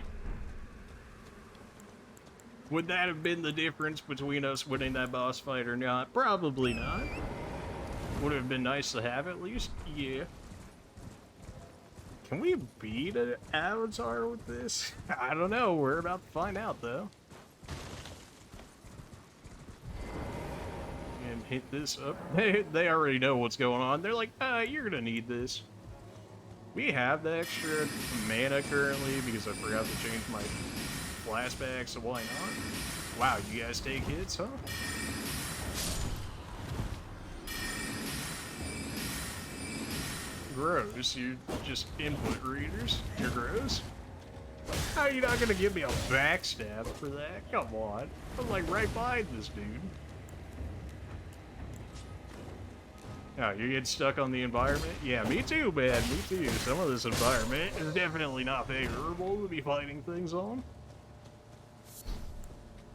S1: Would that have been the difference between us winning that boss fight or not? Probably not. Would have been nice to have at least? Yeah. Can we beat an Avatar with this? I don't know. We're about to find out, though. And hit this up. They already know what's going on. They're like, you're gonna need this. We have the extra mana currently because I forgot to change my flashback, so why not? Wow, you guys take hits, huh? Gross, you're just input readers. You're gross. How are you not gonna give me a backstab for that? Come on. I'm like right behind this dude. Oh, you get stuck on the environment? Yeah, me too, man, me too. Some of this environment is definitely not favorable to be fighting things on.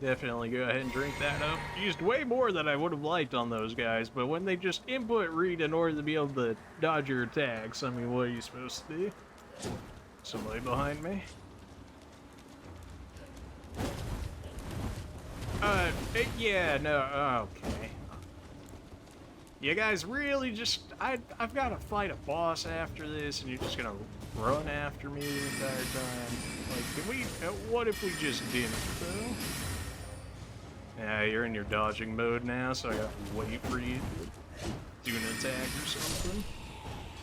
S1: Definitely go ahead and drink that up. Used way more than I would have liked on those guys, but when they just input read in order to be able to dodge your attacks, I mean, what are you supposed to do? Somebody behind me? Yeah, no, okay. You guys really just, I've got to fight a boss after this, and you're just gonna run after me the entire time? Like, can we, what if we just didn't, though? Yeah, you're in your dodging mode now, so I gotta wait for you to do an attack or something.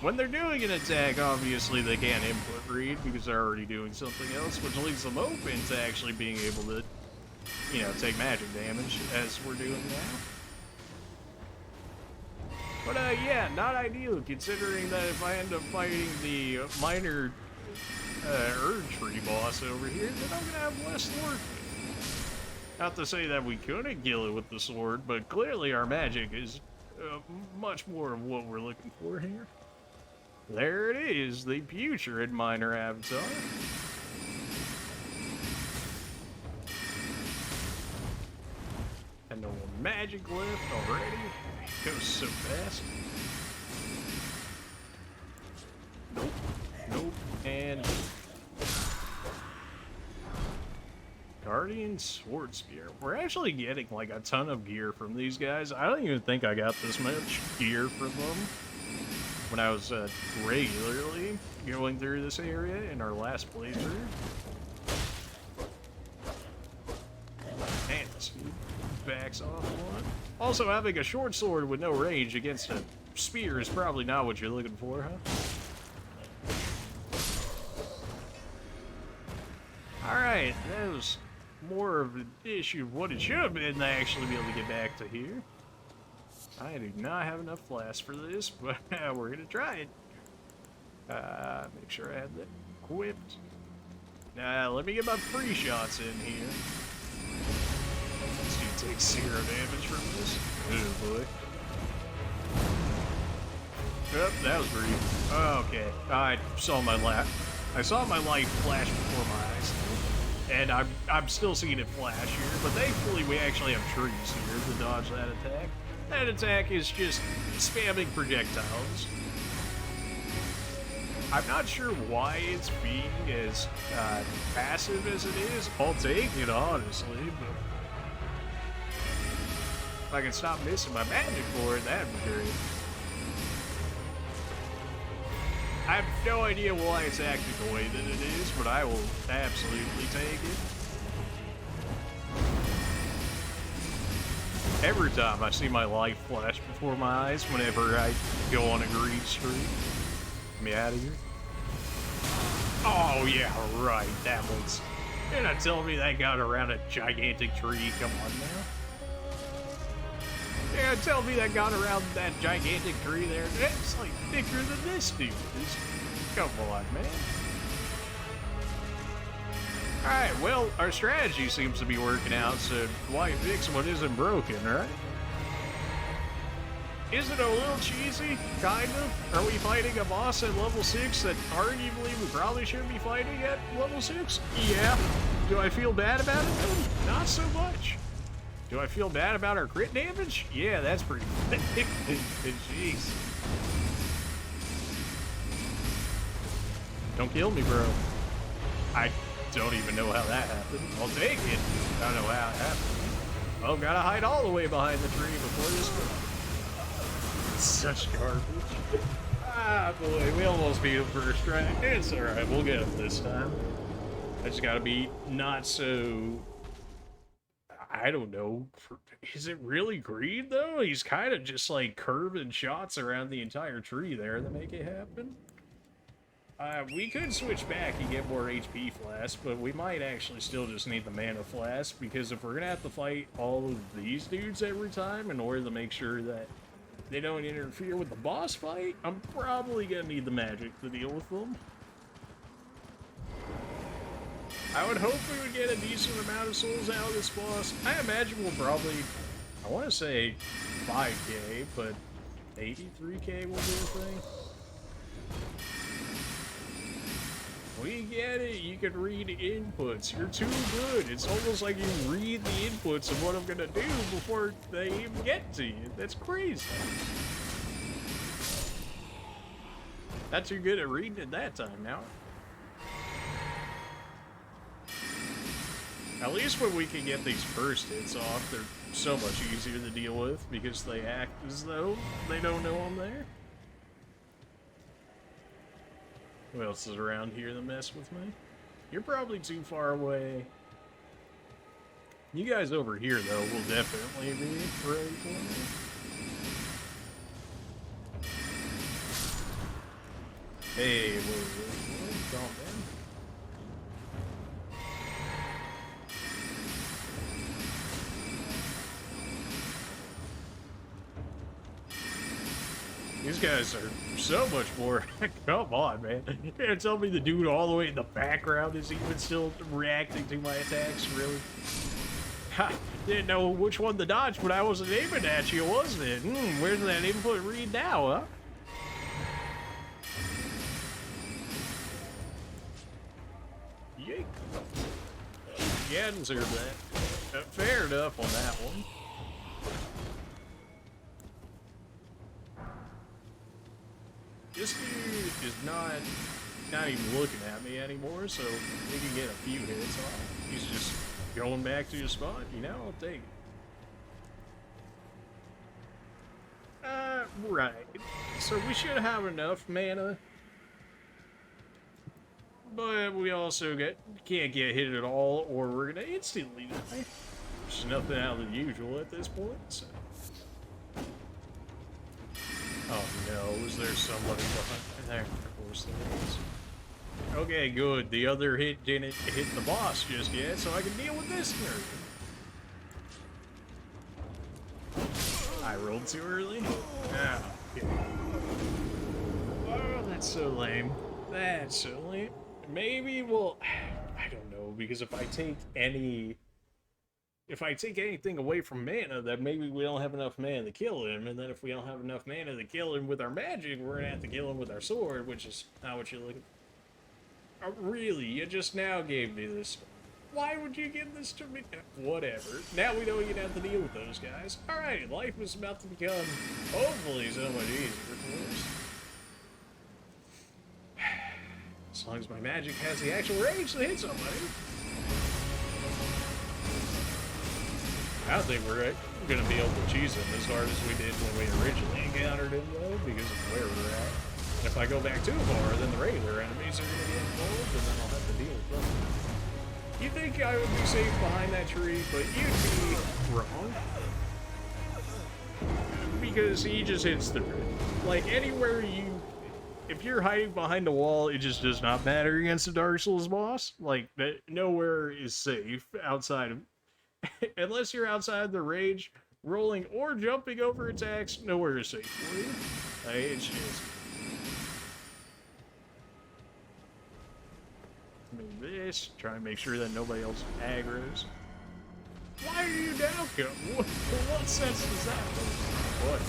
S1: When they're doing an attack, obviously they can't input read because they're already doing something else, which leaves them open to actually being able to, you know, take magic damage, as we're doing now. But, yeah, not ideal, considering that if I end up fighting the minor Erdtree boss over here, then I'm gonna have less sword. Not to say that we couldn't kill it with the sword, but clearly our magic is much more of what we're looking for here. There it is, the Putrid Mariner Avatar. And no more magic left already. It goes so fast. Nope. Nope. And Guardian Sword Spear. We're actually getting like a ton of gear from these guys. I don't even think I got this much gear from them when I was regularly going through this area in our last playthrough. And this dude backs off a lot. Also, having a short sword with no range against a spear is probably not what you're looking for, huh? Alright, that was more of an issue of what it should have been to actually be able to get back to here. I do not have enough flasks for this, but we're gonna try it. Make sure I had that equipped. Let me get my free shots in here. This dude takes 0 damage from this. Oh boy. Oh, that was brief. Okay, I saw my light flash before my eyes. And I'm still seeing it flash here, but thankfully we actually have trees here to dodge that attack. That attack is just spamming projectiles. I'm not sure why it's being as passive as it is. I'll take it, honestly, but if I can stop missing my magic for it, that'd be great. I have no idea why it's acting the way that it is, but I will absolutely take it. Every time I see my life flash before my eyes whenever I go on a green streak. Get me out of here. Oh, yeah, right, that one's... You're not telling me that got around a gigantic tree, come on now. Yeah, tell me that got around that gigantic tree there. It's like thicker than this dude is. Come on, man. Alright, well, our strategy seems to be working out, so why fix what isn't broken, right? Is it a little cheesy? Kind of? Are we fighting a boss at level 6 that arguably we probably shouldn't be fighting at level 6? Yeah. Do I feel bad about it, though? Not so much. Do I feel bad about our crit damage? Yeah, that's pretty thick. Jeez. Don't kill me, bro. I don't even know how that happened. I'll take it. I don't know how it happened. Oh, gotta hide all the way behind the tree before this one. Such garbage. Ah, boy, we almost beat him first try. It's alright, we'll get him this time. I just gotta be not so... I don't know. Is it really greed, though? He's kind of just, like, curving shots around the entire tree there to make it happen. We could switch back and get more HP flasks, but we might actually still just need the mana flask, because if we're gonna have to fight all of these dudes every time in order to make sure that they don't interfere with the boss fight, I'm probably gonna need the magic to deal with them. I would hope we would get a decent amount of souls out of this boss. I imagine we'll probably, I want to say 5k, but maybe 3K will do a thing. We get it, you can read inputs. You're too good. It's almost like you read the inputs of what I'm gonna do before they even get to you. That's crazy. Not too good at reading at that time now. At least when we can get these first hits off, they're so much easier to deal with because they act as though they don't know I'm there. Who else is around here to mess with me? You're probably too far away. You guys over here, though, will definitely be ready for me. Hey, whoa, calm down. These guys are so much more. Come on, man. You can't tell me the dude all the way in the background is even still reacting to my attacks, really? Ha! Didn't know which one to dodge, but I wasn't aiming at you, wasn't it? Where's that input read now, huh? Yeek. Yeah, I deserve that. Fair enough on that one. This dude is not even looking at me anymore, so we can get a few hits off. He's just going back to his spot, you know, I'll take it. Right. So we should have enough mana. But we also can't get hit at all, or we're gonna instantly die. There's nothing out of the usual at this point, so. Oh no, was there somebody behind there? Of course there was. Okay, good. The other hit didn't hit the boss just yet, so I can deal with this nerd. I rolled too early? Ah, okay. Oh, that's so lame. That's so lame. Maybe we'll... I don't know, because if I take anything away from mana, then maybe we don't have enough mana to kill him, and then if we don't have enough mana to kill him with our magic, we're gonna have to kill him with our sword, which is not what you're looking for. Really? You just now gave me this. Why would you give this to me? Whatever. Now we don't even have to deal with those guys. Alright, life is about to become, hopefully, so much easier for us. As long as my magic has the actual range to hit somebody. I don't think we're going to be able to cheese him as hard as we did when we originally encountered him, though, because of where we're at. And if I go back too far, then the regular enemies are going to get involved, and then I'll have to deal with them. You think I would be safe behind that tree, but you'd be wrong. Because he just hits the grid. Like, anywhere you... If you're hiding behind a wall, it just does not matter against a Dark Souls boss. Like, nowhere is safe outside of... Unless you're outside the range, rolling or jumping over attacks, nowhere is safe for you. Like, it's just... Move this, try and make sure that nobody else aggroes. Why are you down? What sense does that make? What?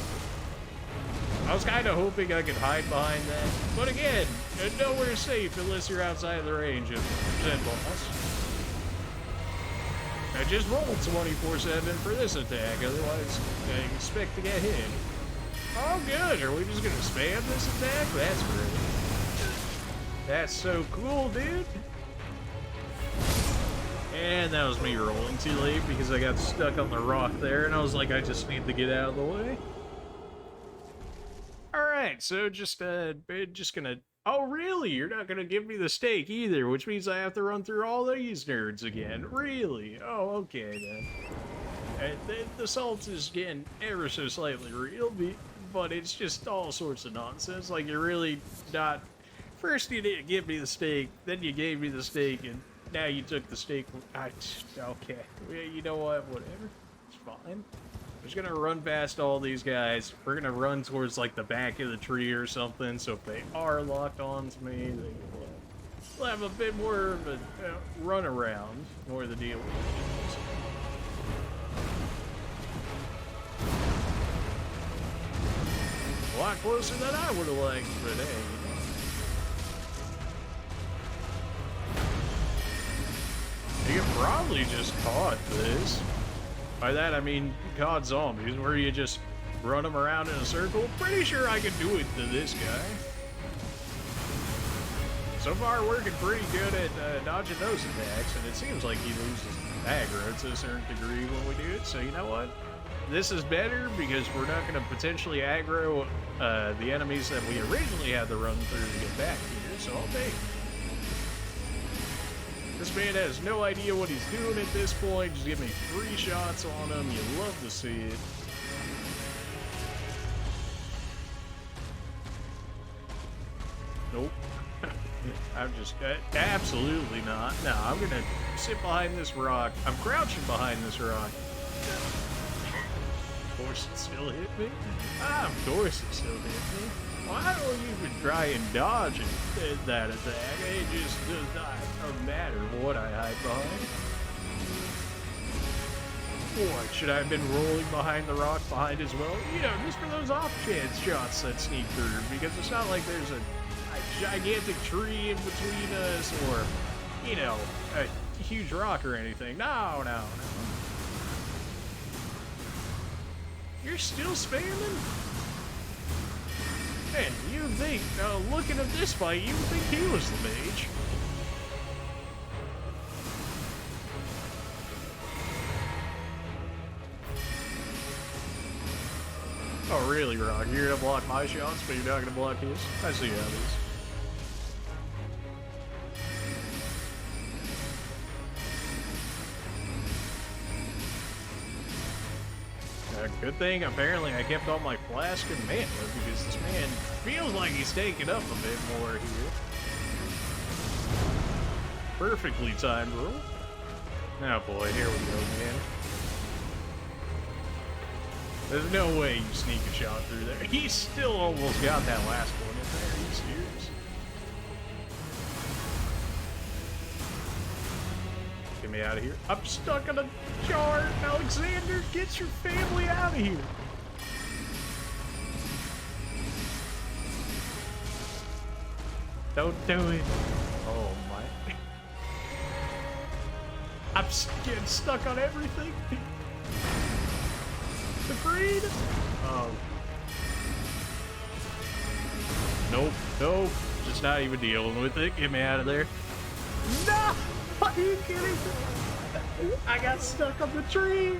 S1: I was kind of hoping I could hide behind that, but again, nowhere safe unless you're outside of the range of said boss. I just rolled 24/7 for this attack, otherwise I expect to get hit. Oh good, are we just gonna spam this attack? That's great. That's so cool, dude. And that was me rolling too late because I got stuck on the rock there, and I was like, I just need to get out of the way. Alright, so just gonna... Oh, really? You're not gonna give me the steak either, which means I have to run through all these nerds again. Really? Oh, okay, then. The salt is getting ever so slightly real, but it's just all sorts of nonsense. Like, you're really not... First you didn't give me the steak, then you gave me the steak, and now you took the steak... Okay. You know what? Whatever. It's fine. I'm just gonna run past all these guys. We're gonna run towards, like, the back of the tree or something, so if they are locked onto me, we'll have a bit more of a run around, more the deal with. A lot closer than I would have liked, but hey. You can probably just caught this. By that I mean caught zombies, where you just run them around in a circle. Pretty sure I could do it to this guy. So far, working pretty good at dodging those attacks, and it seems like he loses aggro to a certain degree when we do it. So you know what? This is better because we're not going to potentially aggro the enemies that we originally had to run through to get back here. So I'll take it. This man has no idea what he's doing at this point. Just give me 3 shots on him. You love to see it. Nope. I'm just... absolutely not. No, I'm gonna sit behind this rock. I'm crouching behind this rock. Of course it still hit me. Of course it still hit me. Well, I don't even try and dodge that attack. It just does not matter what I hide behind. What, should I have been rolling behind the rock behind as well? You know, just for those off-chance shots that sneak through, because it's not like there's a gigantic tree in between us or, you know, a huge rock or anything. No, no, no. You're still spamming? Man, you think, looking at this fight, you would think he was the mage. Oh, really, Rock? You're gonna block my shots, but you're not gonna block his? I see how it is. Good thing, apparently, I kept all my flask and mana, because this man feels like he's taking up a bit more here. Perfectly timed roll. Oh boy, here we go, man. There's no way you sneak a shot through there. He still almost got that last one in there. Are you serious? Get me out of here. I'm stuck in a jar. Alexander, get your family out of here. Don't do it. Oh my. I'm getting stuck on everything. The breed. Oh. Nope. Nope. Just not even dealing with it. Get me out of there. No! Are you kidding me? I got stuck on the tree.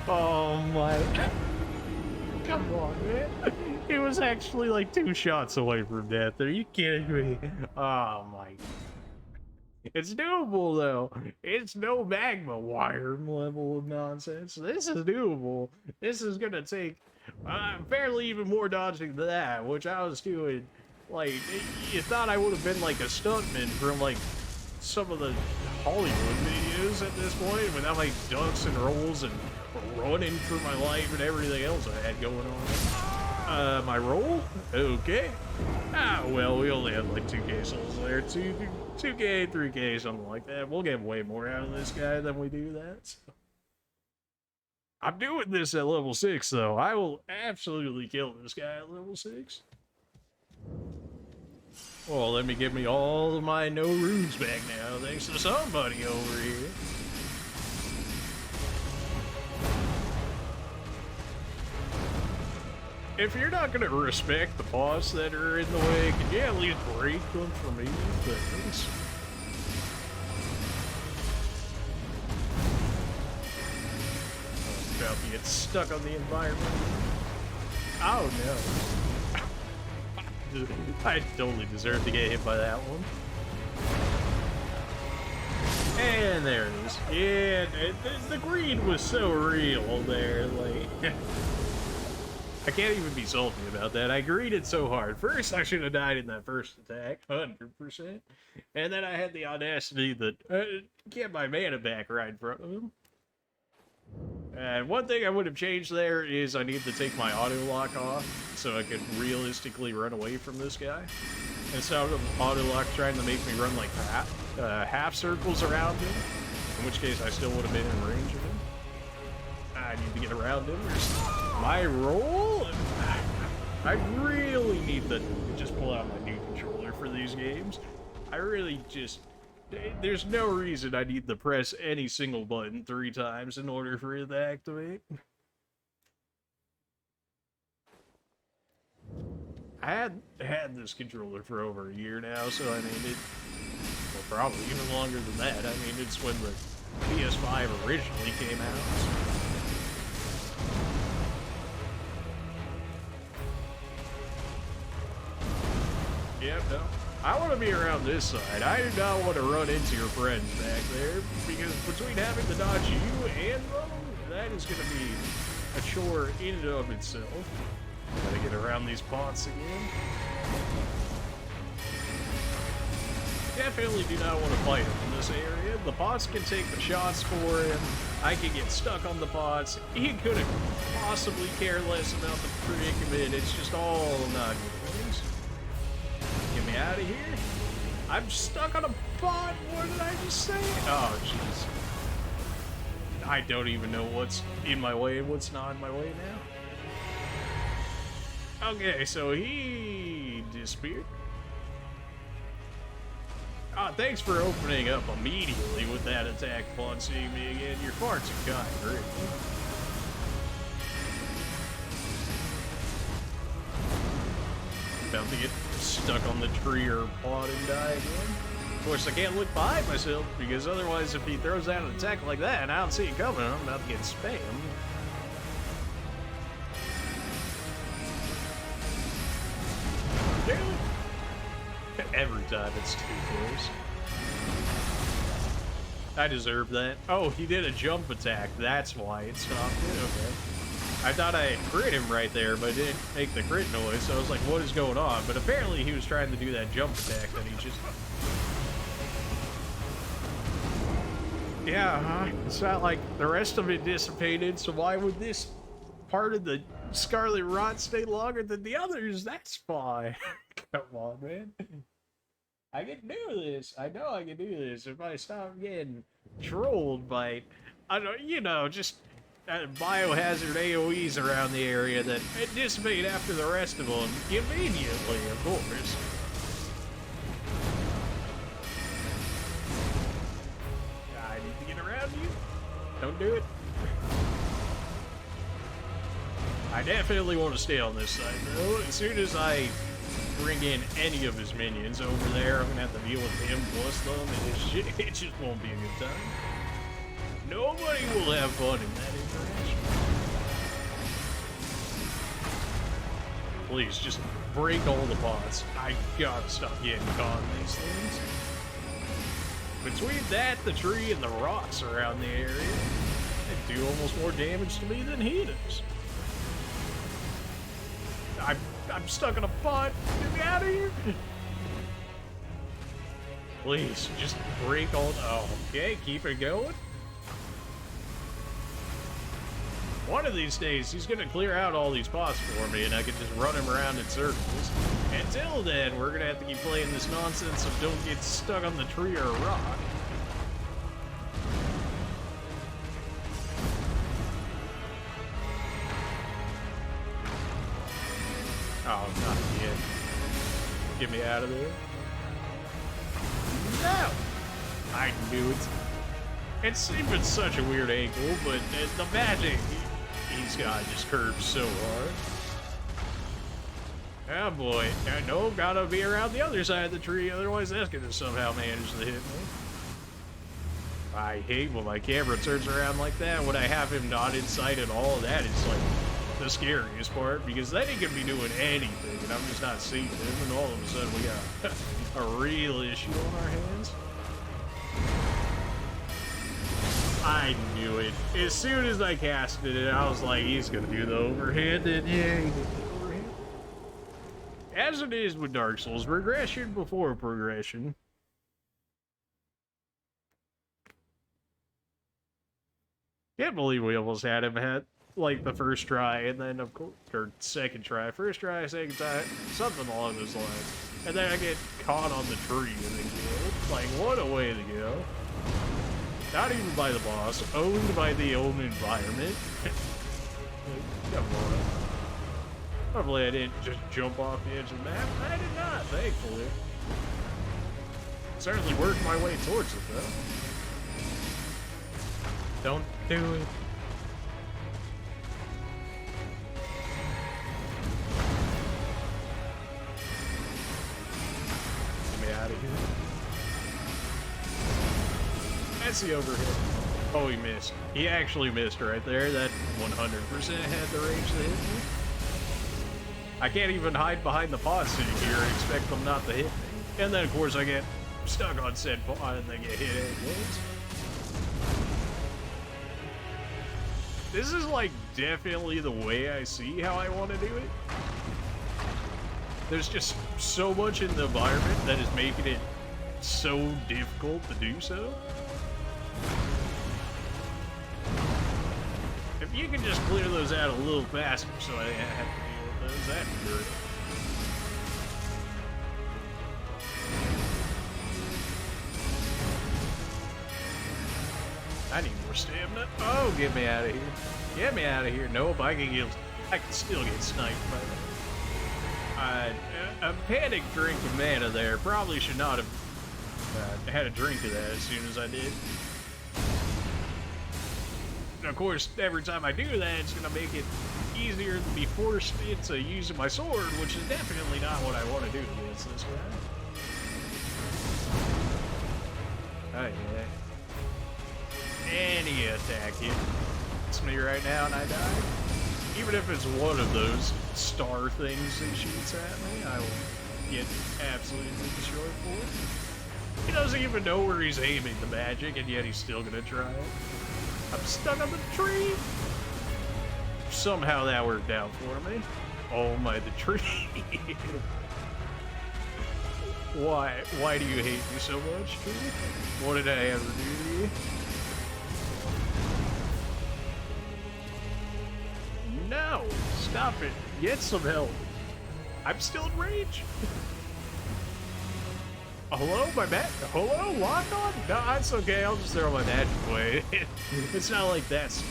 S1: Oh my. Come on, man. It was actually like 2 shots away from death. Are you kidding me? Oh my. It's doable though. It's no magma wyrm level of nonsense. This is doable. This is gonna take fairly even more dodging than that, which I was doing. Like, you thought I would have been like a stuntman from like some of the Hollywood videos at this point, without like ducks and rolls and running for my life and everything else I had going on. My roll? Okay. Ah, well, we only have like 2k souls there. 2k, 3k, something like that. We'll get way more out of this guy than we do that. So. I'm doing this at level 6, though. I will absolutely kill this guy at level 6. Well, let me give me all of my no runes back now, thanks to somebody over here. If you're not gonna respect the boss that are in the way, can you at least break them for me, please? About to get stuck on the environment. Oh no. I totally deserve to get hit by that one. And there it is. Yeah, the greed was so real there, like... I can't even be salty about that. I greeted so hard. First, I should have died in that first attack, 100%. And then I had the audacity to get my mana back right in front of him. And one thing I would have changed there is I need to take my auto lock off so I could realistically run away from this guy. Instead of auto lock trying to make me run like half circles around him, in which case I still would have been in range of him. I need to get around him. Where's my roll? I really need to just pull out my new controller for these games. I really just... There's no reason I need to press any single button 3 times in order for it to activate. I had this controller for over a year now, so I mean, well, probably even longer than that. I mean, it's when the PS5 originally came out. Yep, no. I want to be around this side. I do not want to run into your friends back there, because between having to dodge you and them, that is going to be a chore in and of itself. Gotta get around these pots again. Definitely do not want to fight him in this area. The pots can take the shots for him. I can get stuck on the pots. He couldn't possibly care less about the predicament. It's just all not good things. Get me out of here. I'm stuck on a pot. What did I just say? Oh, jeez. I don't even know what's in my way and what's not in my way now. Okay, so he disappeared. Ah, thanks for opening up immediately with that attack upon seeing me again. You're far too kind, really. About to get stuck on the tree or pod and die again. Of course, I can't look behind myself, because otherwise if he throws out an attack like that and I don't see it coming, I'm about to get spammed. Every time it's too close. I deserve that. Oh, he did a jump attack. That's why it stopped it. Okay. I thought I crit him right there, but it didn't make the crit noise, so I was like, what is going on? But apparently he was trying to do that jump attack that he just... Yeah, huh? It's not like the rest of it dissipated, so why would this part of the Scarlet Rot stay longer than the others? That's fine. Come on, man. I can do this. I know I can do this if I stop getting trolled by, I don't, you know, just biohazard AoEs around the area that dissipate after the rest of them conveniently, of course. I need to get around you. Don't do it. I definitely want to stay on this side, though. As soon as I bring in any of his minions over there, I'm gonna have to deal with him plus them, and it just won't be a good time. Nobody will have fun in that interaction. Please, just break all the pots. I gotta stop getting caught in these things. Between that, the tree, and the rocks around the area, they do almost more damage to me than he does. I'm stuck in a pot. Get me out of here. Please, just break all... Oh, okay, keep it going. One of these days, he's going to clear out all these pots for me, and I can just run him around in circles. Until then, we're going to have to keep playing this nonsense of don't get stuck on the tree or a rock. Oh, not again. Get me out of there. No! I knew it. It's even such a weird angle, but the magic he's got just curves so hard. Oh boy. I know, gotta be around the other side of the tree, otherwise that's gonna somehow manage to hit me. I hate when my camera turns around like that, when I have him not in sight at all. That is like the scariest part, because then he can be doing anything and I'm just not seeing him, and all of a sudden we got a real issue on our hands. I knew it. As soon as I casted it, I was like, he's gonna do the overhand, and yeah, he did the overhand. As it is with Dark Souls, regression before progression. Can't believe we almost had him at like the first try, and then of course, or second try, first try, second try, something along those lines. And then I get caught on the tree and then killed. Like, what a way to go. Not even by the boss, owned by the own environment. Come on. Hopefully I didn't just jump off the edge of the map. I did not, thankfully. Certainly worked my way towards it, though. Don't do it. Get me out of here. That's the overhit. Oh, he missed. He actually missed right there. That 100% had the range to hit me. I can't even hide behind the pod sitting here and expect them not to hit me. And then, of course, I get stuck on said pod and they get hit anyways. This is, like, definitely the way I see how I want to do it. There's just so much in the environment that is making it so difficult to do so. If you can just clear those out a little faster so I have to deal with those, that'd be good. I need more stamina. Oh, get me out of here. Get me out of here. Nope, I can still get sniped by that. A panic drink of mana there. Probably should not have had a drink of that as soon as I did. And of course, every time I do that, it's going to make it easier to be forced into using my sword, which is definitely not what I want to do against this guy. Oh, yeah. Any attack hits me right now and I die. Even if it's one of those star things that shoots at me, I will get absolutely destroyed for it. He doesn't even know where he's aiming the magic, and yet he's still gonna try it. I'm stuck on the tree! Somehow that worked out for me. Oh my, the tree! Why do you hate me so much, tree? What did I ever do to you? No! Stop it! Get some help! I'm still in rage! Hello, my bat? Hello, lock on? No, it's okay. I'll just throw my magic away. It's not like that's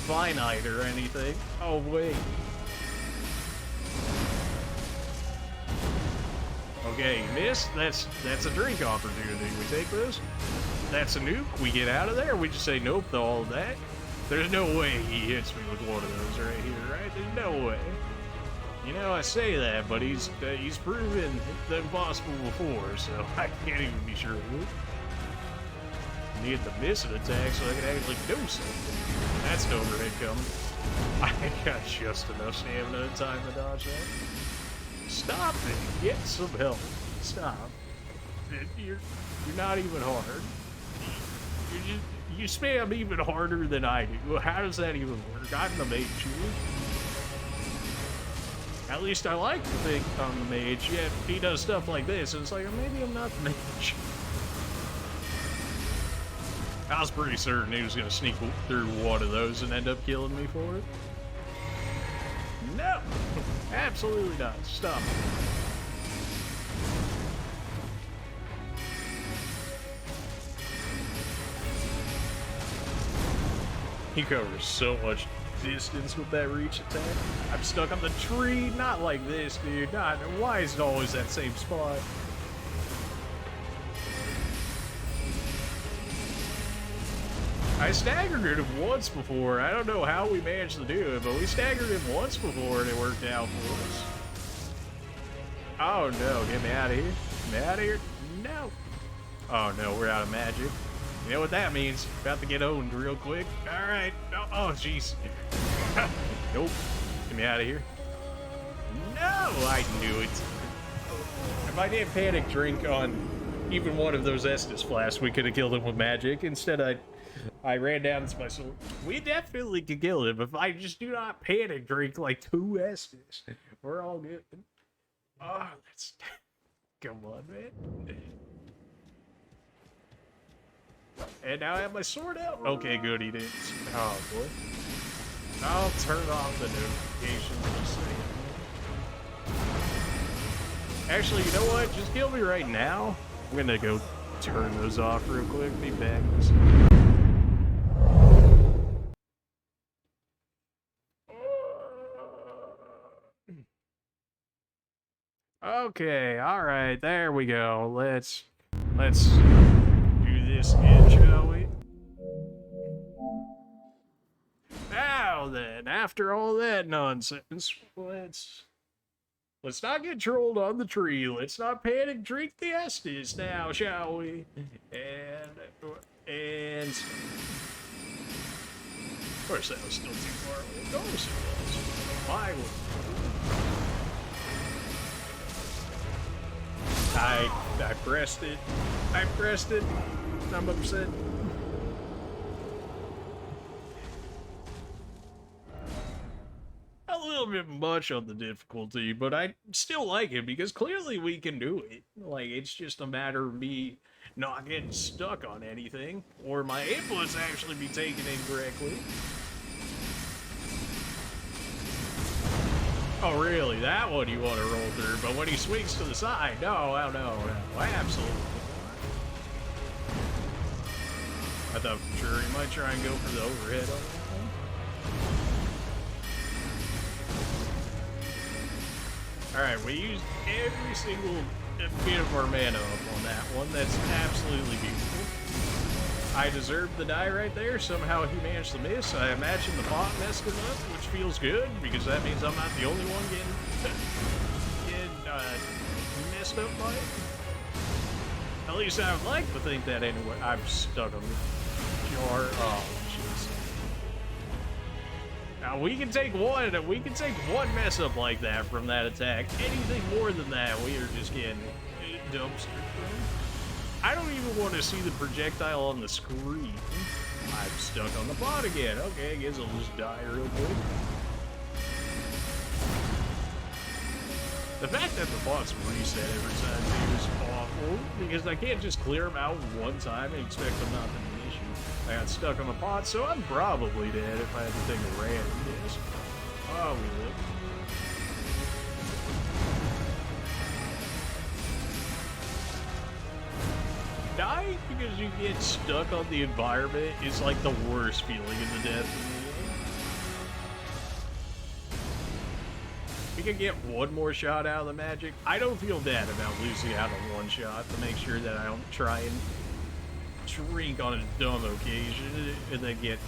S1: finite or anything. Oh, wait. Okay, miss. That's a drink opportunity. We take this. That's a nuke. We get out of there. We just say nope to all of that. There's no way he hits me with one of those right here, right? There's no way. You know, I say that, but he's proven the impossible before, so I can't even be sure of it. Need to miss an attack so I can actually do something. That's no overhead coming. I got just enough stamina to time to dodge that. Stop it! Get some help. Stop. You're not even hard. You spam even harder than I do. How does that even work? I'm the mage here. At least I like to think I'm the mage, yet he does stuff like this, and it's like, maybe I'm not the mage. I was pretty certain he was going to sneak through one of those and end up killing me for it. No! Absolutely not. Stop. He covers so much distance with that reach attack. I'm stuck on the tree. Not like this, dude. Not. Why is it always that same spot? I staggered him once before. I don't know how we managed to do it, but we staggered him once before and it worked out for us. Oh no, get me out of here. Get me out of here. No. Oh no, we're out of magic. You know what that means? About to get owned real quick. Alright. Oh, jeez. Nope. Get me out of here. No, I knew it. If I didn't panic drink on even one of those Estus flasks, we could have killed him with magic. Instead, I ran down to my sword. We definitely could kill him if I just do not panic drink like 2 Estus. We're all good. Oh, that's... Come on, man. And now I have my sword out. Okay, good, he didn't. Oh, boy. I'll turn off the notifications. Just saying. Actually, you know what? Just kill me right now. I'm gonna go turn those off real quick. Be back. Okay, alright, there we go. Let's do this again, shall we? Now then, after all that nonsense, let's not get trolled on the tree. Let's not panic drink the Estes now, shall we? And of course that was still too far away. Of course it was. My word. I pressed it. I pressed it. I'm upset. A little bit much on the difficulty, but I still like it because clearly we can do it. Like, it's just a matter of me not getting stuck on anything, or my inputs actually be taken incorrectly. Oh, really? That one you want to roll through, but when he swings to the side, no, absolutely not. I thought for sure he might try and go for the overhead on that one. Alright, we used every single bit of our mana up on that one. That's absolutely beautiful. I deserved the die right there. Somehow he managed to miss. I imagine the pot messed him up, which feels good, because that means I'm not the only one getting messed up by it. At least I would like to think that anyway. I'm stuck on the jar. Oh, jeez. Now we can take one mess up like that from that attack. Anything more than that, we are just getting dumpstered from. I don't even want to see the projectile on the screen. I'm stuck on the pot again. Okay, I guess I'll just die real quick. The fact that the pots reset every time too is awful, because I can't just clear them out one time and expect them not to be an issue. I got stuck on the pot, so I'm probably dead if I had to take a random guess. Oh, we live. Dying because you get stuck on the environment is like the worst feeling in the death of the game. We can get one more shot out of the magic. I don't feel bad about losing out on one shot to make sure that I don't try and drink on a dumb occasion and then get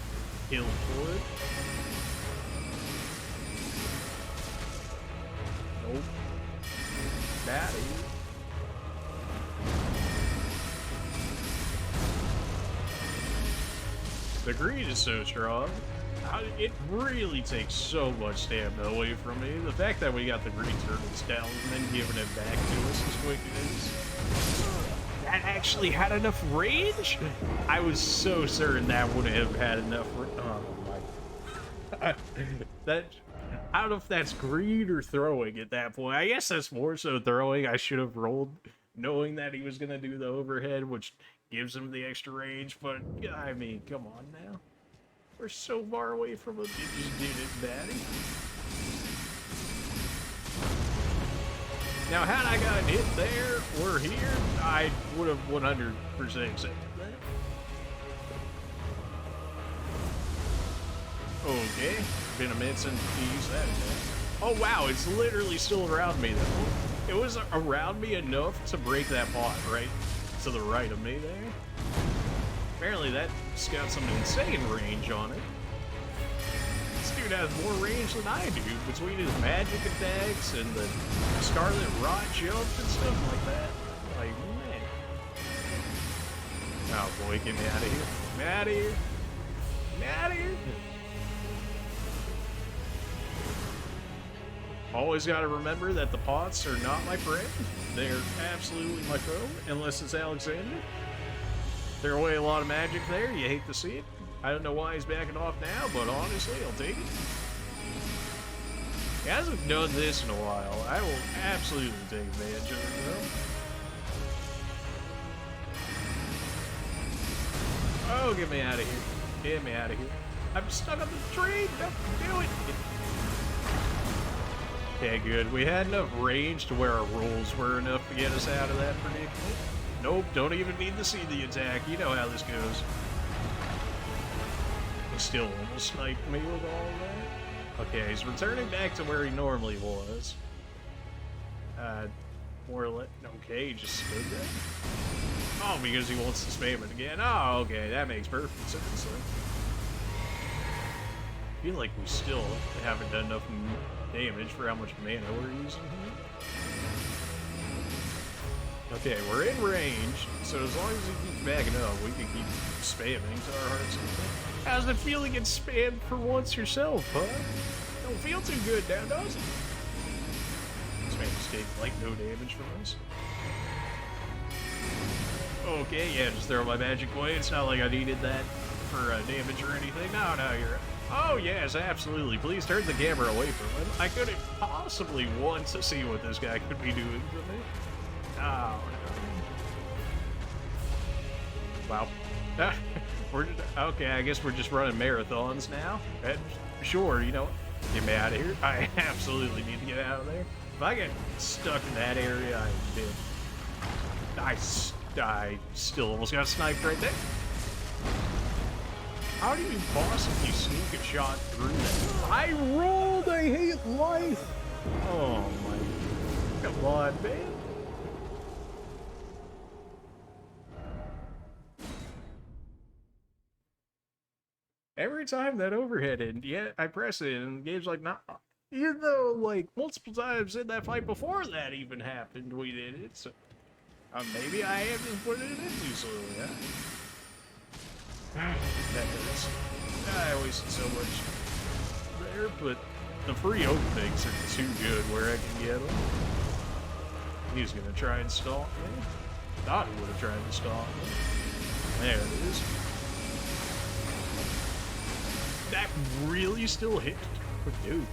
S1: killed for it. Nope. Batty. The greed is so strong. It really takes so much stamina away from me. The fact that we got the green turtles down and then giving it back to us as quick as that actually had enough range? I was so certain that would have had enough. Oh my! I don't know if that's greed or throwing at that point. I guess that's more so throwing. I should have rolled knowing that he was gonna do the overhead, which gives him the extra range, but I mean, come on now. We're so far away from him. You just did it, Batty. Now, had I gotten hit there or here, I would have 100% accepted that. Okay, been a minute since we used that attack. Oh wow, it's literally still around me though. It was around me enough to break that pot right to the right of me there. Apparently that's got some insane range on it. This dude has more range than I do between his magic attacks and the Scarlet Rot jump and stuff like that. Like, man. Oh boy, get me out of here. Get me out of here. Get me out of here. Always gotta remember that the pots are not my friend. They're absolutely my foe, unless it's Alexander. Throw away a lot of magic there, you hate to see it. I don't know why he's backing off now, but honestly, I'll take it. He hasn't done this in a while. I will absolutely take advantage of it, though. Oh, get me out of here. Get me out of here. I'm stuck on the tree. Don't do it. Okay, good. We had enough range to where our rolls were enough to get us out of that predicament. Nope, don't even need to see the attack. You know how this goes. He still almost sniped me with all that. Okay, he's returning back to where he normally was. Or let... Okay, he just stood there. Oh, because he wants to spam it again. Oh, okay, that makes perfect sense. Then. I feel like we still haven't done enough damage for how much mana we're using here. Okay, we're in range, so as long as he keeps backing up, we can keep spamming to our heart's content. How's it feel to get spammed for once yourself, huh? Don't feel too good now, does it? This man just takes, like, no damage from us. Okay, yeah, just throw my magic away. It's not like I needed that for damage or anything. No, you're... Oh, yes, absolutely. Please turn the camera away from him. I couldn't possibly want to see what this guy could be doing for me. Oh, no. Wow. Okay, I guess we're just running marathons now. Sure, you know, get me out of here. I absolutely need to get out of there. If I get stuck in that area, I'm dead. I still almost got sniped right there. How do you possibly sneak a shot through that? I rolled! I hate life! Oh my... Come on, man. Every time that overhead and yeah, I press it and the game's like, nah. Even though, like, multiple times in that fight before that even happened, we did it, so... maybe I am just putting it in too slowly, huh? That hurts. I wasted so much there, but the free openings are too good where I can get them. He's gonna try and stalk me. Thought he would have tried to stalk me. There it is. That really still hit? Dude,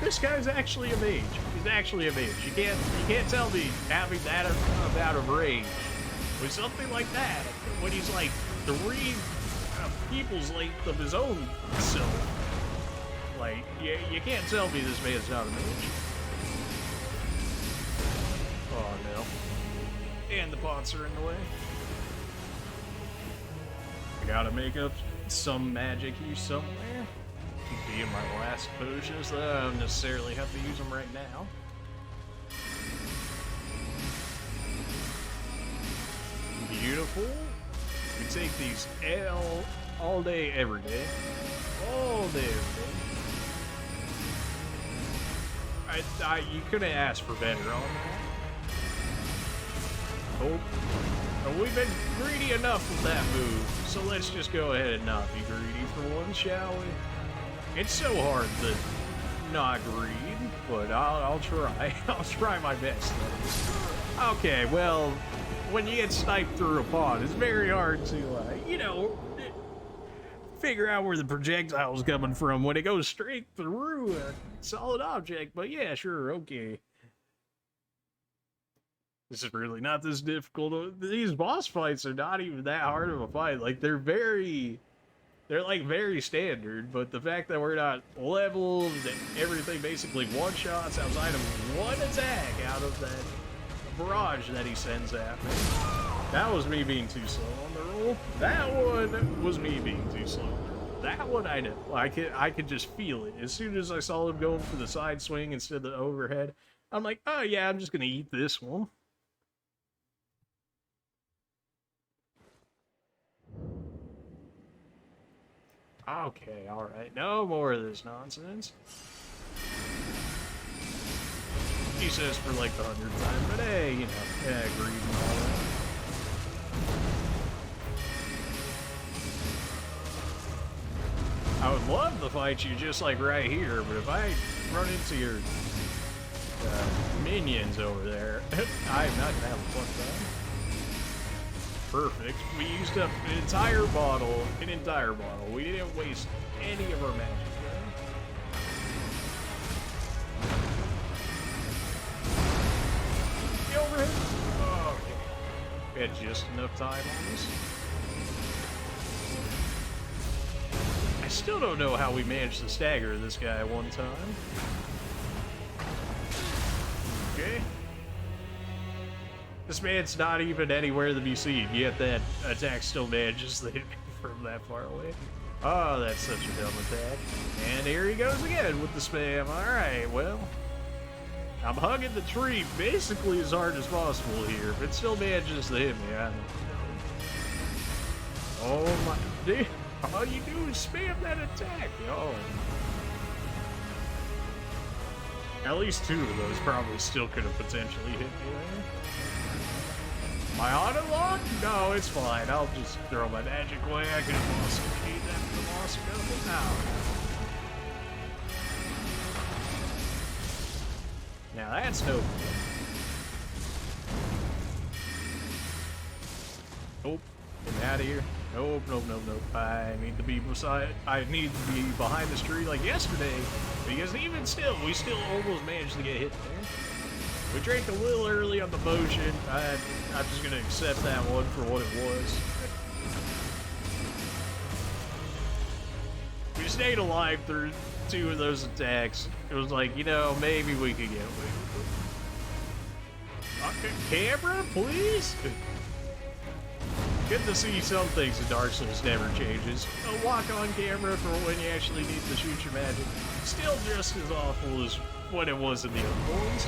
S1: this guy's actually a mage. He's actually a mage. You can't tell me having that amount of range with something like that when he's like 3 people's length of his own self. Like, you can't tell me this man's not a mage. Oh no. And the pots are in the way. I gotta make up some magic use somewhere. Being my last potions, I don't necessarily have to use them right now. Beautiful. We take these all day, every day. All day, every day. You couldn't ask for better on that. Oh. We've been greedy enough with that move, so let's just go ahead and not be greedy for once, shall we? It's so hard to not greed, but I'll try. I'll try my best. Okay, well, when you get sniped through a pod, it's very hard to, you know, figure out where the projectile's coming from when it goes straight through a solid object. But yeah, sure, okay. This is really not this difficult. These boss fights are not even that hard of a fight. Like, they're like very standard, but the fact that we're not leveled, that everything basically one-shots outside of one attack out of that barrage that he sends at me. That was me being too slow on the roll. That one was me being too slow on the roll. That one I know. I could just feel it. As soon as I saw him going for the side swing instead of the overhead, I'm like, oh yeah, I'm just gonna eat this one. Okay, alright. No more of this nonsense. He says for like the 100th time, but hey, you know, yeah, greed and all that. I would love to fight you just like right here, but if I run into your minions over there, I'm not gonna have a fun time. Perfect. We used up an entire bottle. We didn't waste any of our magic. The overhead. Oh, okay. We had just enough time on this. I still don't know how we managed to stagger this guy at one time. Okay. This man's not even anywhere to be seen, yet that attack still manages to hit me from that far away. Oh, that's such a dumb attack. And here he goes again with the spam. Alright, well. I'm hugging the tree basically as hard as possible here, but it still manages to hit me. Oh my, dude, all you do is spam that attack, yo. At least 2 of those probably still could have potentially hit me there. My auto lock? No, it's fine. I'll just throw my magic away. I could have also made that for the boss double now. Now that's dope. Nope. Get out of here. Nope, nope, nope, nope. I need to be behind this tree like yesterday, because even still, we still almost managed to get hit there. We drank a little early on the potion. I'm just gonna accept that one for what it was. We stayed alive through 2 of those attacks. It was like, you know, maybe we could get away with it. Camera, please? Good to see some things in Dark Souls never changes. A walk on camera for when you actually need to shoot your magic. Still just as awful as what it was in the other ones.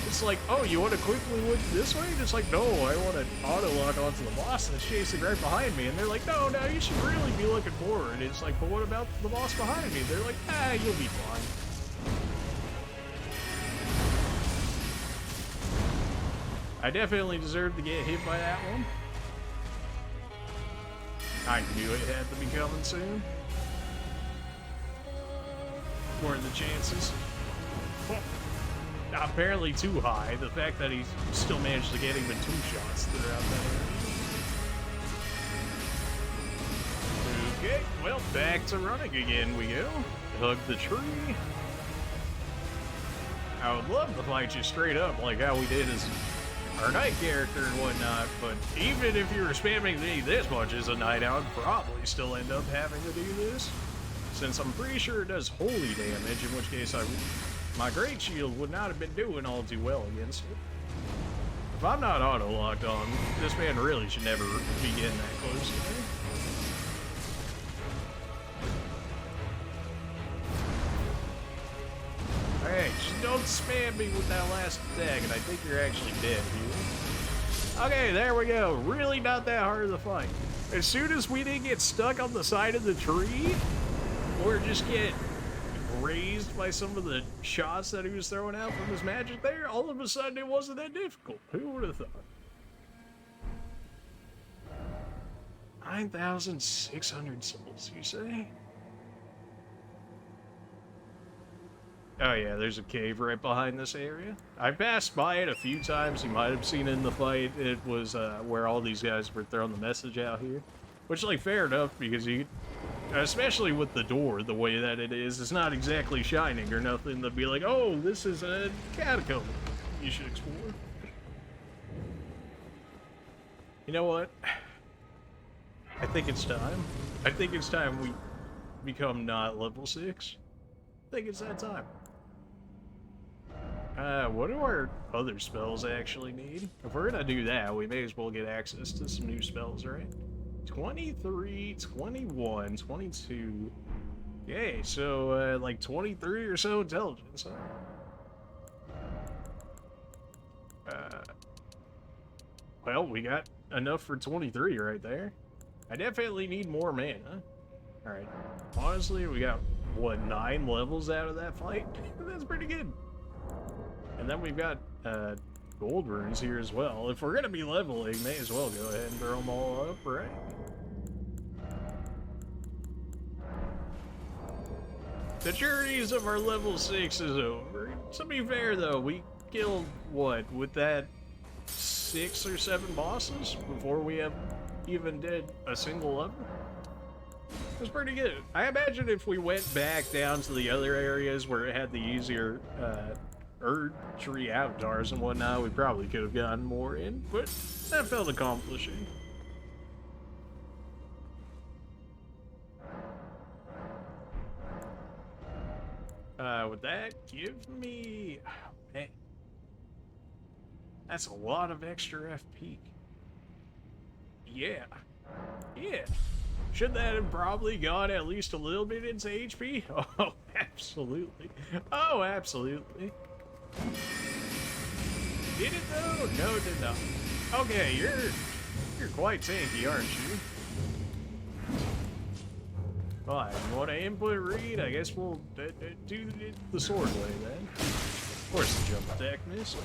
S1: It's like, oh, you want to quickly look this way? And it's like, no, I want to auto-lock onto the boss that's chasing right behind me. And they're like, no, you should really be looking forward. And it's like, but what about the boss behind me? They're like, you'll be fine. I definitely deserved to get hit by that one. I knew it had to be coming soon. What are the chances? Oh, apparently too high. The fact that he's still managed to get even 2 shots throughout that area. Okay, well, back to running again we go. Hug the tree. I would love to fight you straight up like how we did as our knight character and whatnot, but even if you were spamming me this much as a knight, I would probably still end up having to do this, since I'm pretty sure it does holy damage, in which case my great shield would not have been doing all too well against it. If I'm not auto-locked on, this man really should never be getting that close to me. Alright, just don't spam me with that last attack, and I think you're actually dead here. Okay, there we go. Really not that hard to fight. As soon as we didn't get stuck on the side of the tree, or just get grazed by some of the shots that he was throwing out from his magic there, all of a sudden it wasn't that difficult. Who would have thought? 9,600 souls, you say? Oh yeah, there's a cave right behind this area. I passed by it a few times. You might have seen it in the fight. It was where all these guys were throwing the message out here. Which, like, fair enough, because you... Especially with the door, the way that it is, it's not exactly shining or nothing to be like, oh, this is a catacomb you should explore. You know what? I think it's time. I think it's time we become not level 6. I think it's that time. What do our other spells actually need? If we're gonna do that, we may as well get access to some new spells, right? 23, 21, 22. Yay, so, like 23 or so intelligence, huh? Well, we got enough for 23 right there. I definitely need more mana. Alright, honestly, we got, what, 9 levels out of that fight? That's pretty good. And then we've got, gold runes here as well. If we're gonna be leveling, may as well go ahead and throw them all up, right? The journeys of our level 6 is over. To be fair though, we killed, what, with that 6 or 7 bosses before we have even did a single level? It was pretty good. I imagine if we went back down to the other areas where it had the easier, Erdtree Avatars and whatnot, we probably could have gotten more in, but that felt accomplishing. With that, give me... Oh, man. That's a lot of extra FP. Yeah. Yeah. Should that have probably gone at least a little bit into HP? Oh, absolutely. Oh, absolutely. Did it though? No, it did not. Okay, you're quite tanky, aren't you? Fine. You want to input read? I guess we'll do the sword way then. Of course, the jump attack missed.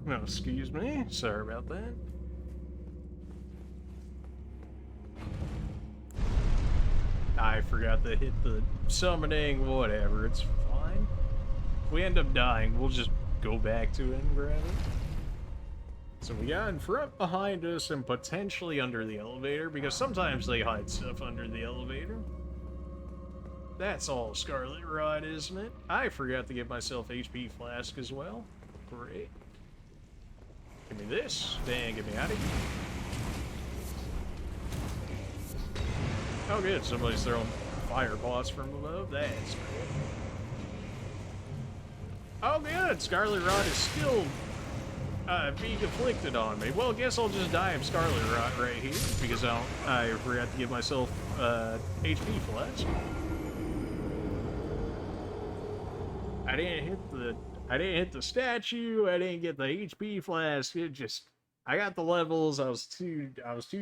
S1: No, excuse me. Sorry about that. I forgot to hit the summoning. Whatever, it's fine. If we end up dying, we'll just go back to it and grab it. So we got in front, behind us, and potentially under the elevator, because sometimes they hide stuff under the elevator. That's all Scarlet Rod, isn't it? I forgot to give myself HP Flask as well. Great. Give me this, then get me out of here. Oh good, somebody's throwing fire boss from above. That's great. Oh good, Scarlet Rod is still being afflicted on me. Well, I guess I'll just die of Scarlet Rot right here because I forgot to give myself HP Flask. I didn't hit the statue. I didn't get the HP Flask. It just, I got the levels. I was too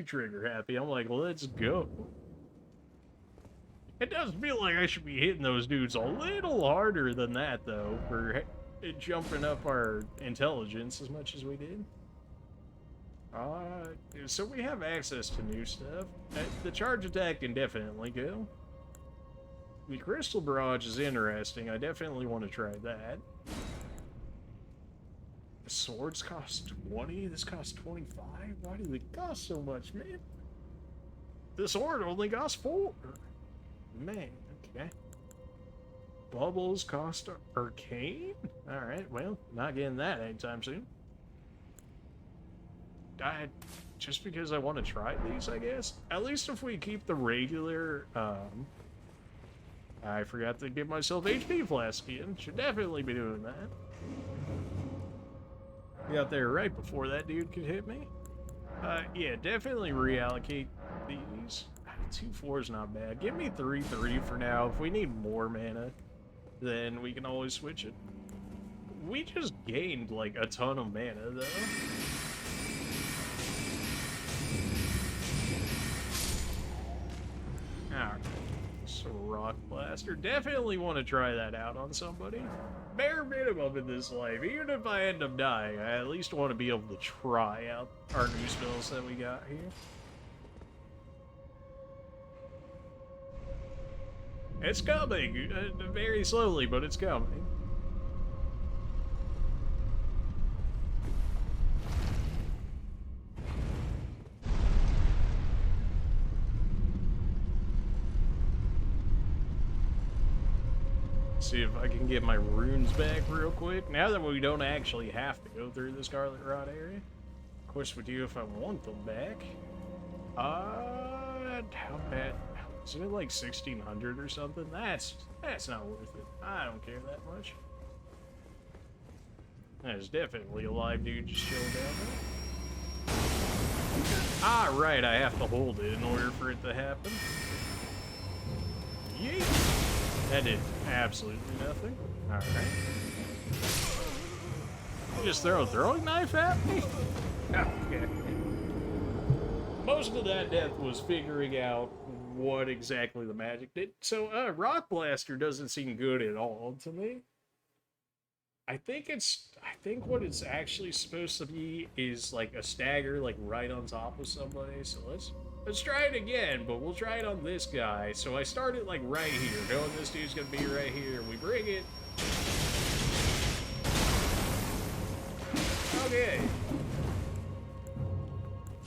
S1: trigger happy. I'm like, let's go. It does feel like I should be hitting those dudes a little harder than that though for jumping up our intelligence as much as we did. So we have access to new stuff. The charge attack can definitely go. The crystal barrage is interesting. I definitely want to try that. The swords cost 20. This costs 25. Why do they cost so much, man? The sword only costs 4. Man, okay. Bubbles cost arcane? Alright, well, not getting that anytime soon. Just because I want to try these, I guess. At least if we keep the regular, I forgot to give myself HP Flask in. Should definitely be doing that. Be out there right before that dude could hit me. Yeah, definitely reallocate these. 2-4 is not bad. Give me 3-3 for now. If we need more mana, then we can always switch it. We just gained, like, a ton of mana, though. Alright. So, Rock Blaster. Definitely want to try that out on somebody. Bare minimum in this life. Even if I end up dying, I at least want to be able to try out our new spells that we got here. It's coming, very slowly, but it's coming. See if I can get my runes back real quick. Now that we don't actually have to go through the Scarlet Rot area. Of course we do if I want them back. How bad? Isn't it like 1600 or something? That's not worth it. I don't care that much. There's definitely a live dude just chilling down there. Ah, right, I have to hold it in order for it to happen. Yeet! That did absolutely nothing. Alright. You just throw a throwing knife at me? Okay. Most of that death was figuring out what exactly the magic did. So, Rock Blaster doesn't seem good at all to me. I think what it's actually supposed to be is like a stagger, like right on top of somebody. So let's try it again, but we'll try it on this guy. So I started like right here, knowing this dude's gonna be right here. We bring it. Okay.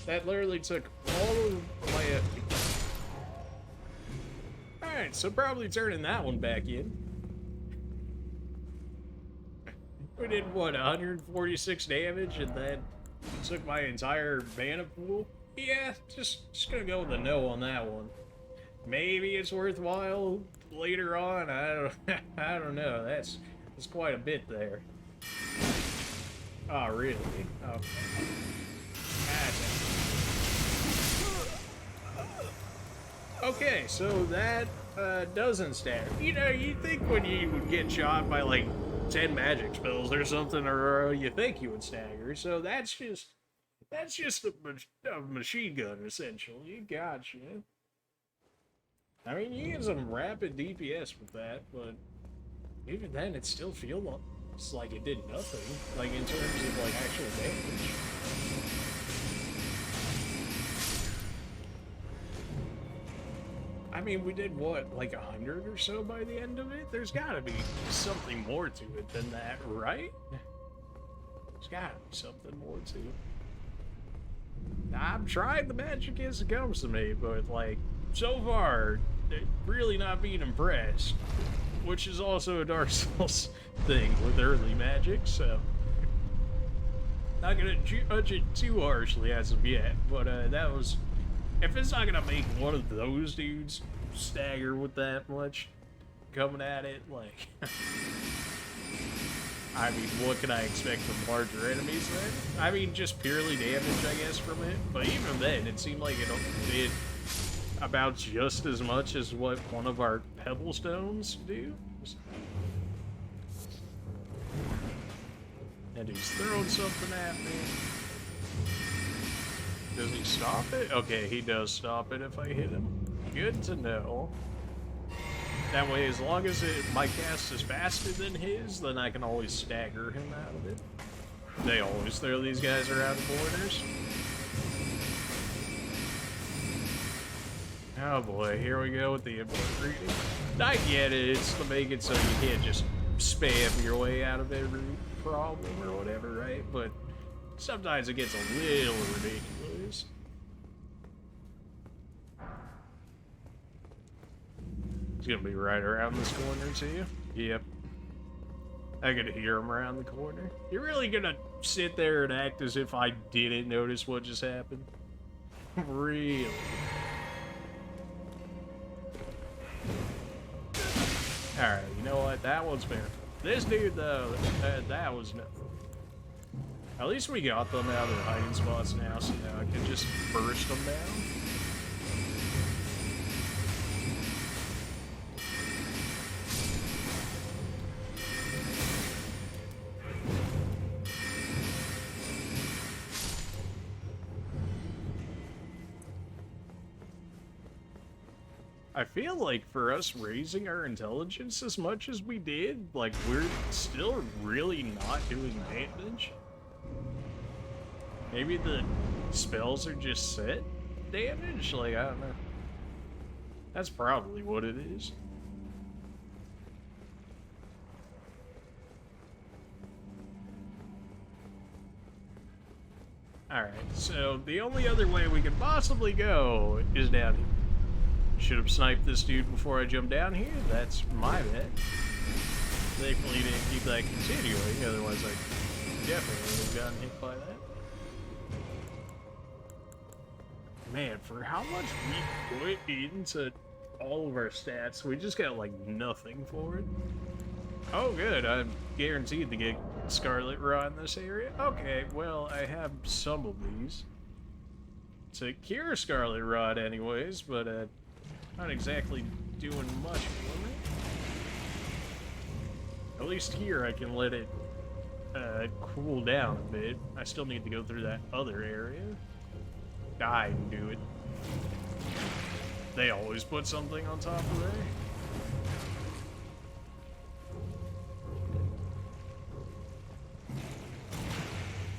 S1: That literally took all of my FP. Alright, so probably turning that one back in. We did, what, 146 damage, and then took my entire mana pool? Yeah, just gonna go with a no on that one. Maybe it's worthwhile later on, I don't know, that's quite a bit there. Oh, really? Okay. Okay, so that doesn't stagger. You know, you think when you would get shot by like 10 magic spells or something, or you think you would stagger. So that's just a machine gun essentially. Gotcha. I mean, you get some rapid DPS with that, but even then, it still feels like it did nothing. Like in terms of like actual damage. I mean, we did what, like 100 or so by the end of it? There's gotta be something more to it than that, right? There's gotta be something more to it. I'm trying the magic as it comes to me, but like, so far, really not being impressed. Which is also a Dark Souls thing with early magic, so... Not gonna judge it too harshly as of yet, but that was... If it's not gonna make one of those dudes stagger with that much coming at it, like... I mean, what can I expect from larger enemies then? I mean, just purely damage, I guess, from it. But even then, it seemed like it did about just as much as what one of our pebble stones do. And he's throwing something at me. Does he stop it? Okay, he does stop it if I hit him. Good to know. That way, as long as my cast is faster than his, then I can always stagger him out of it. They always throw these guys around the borders. Oh boy, here we go with the input reading. I get it, it's to make it so you can't just spam your way out of every problem or whatever, right? But sometimes it gets a little ridiculous. He's gonna be right around this corner too. Yep. I could hear him around the corner. You're really gonna sit there and act as if I didn't notice what just happened? Really? Alright, you know what? That one's fair. This dude, though, that was nothing. At least we got them out of their hiding spots now, so now I can just burst them down. I feel like for us raising our intelligence as much as we did, like, we're still really not doing damage. Maybe the spells are just set damage? Like, I don't know. That's probably what it is. Alright, so the only other way we could possibly go is down here. Should have sniped this dude before I jumped down here. That's my bad. Thankfully, didn't keep that continuing. Otherwise, I definitely would have gotten hit by that. Man, for how much we put into all of our stats, we just got like nothing for it. Oh, good. I'm guaranteed to get Scarlet Raw in this area. Okay, well, I have some of these to cure Scarlet Rot, anyways, but not exactly doing much for me. At least here I can let it cool down a bit. I still need to go through that other area. Die and do it. They always put something on top of there.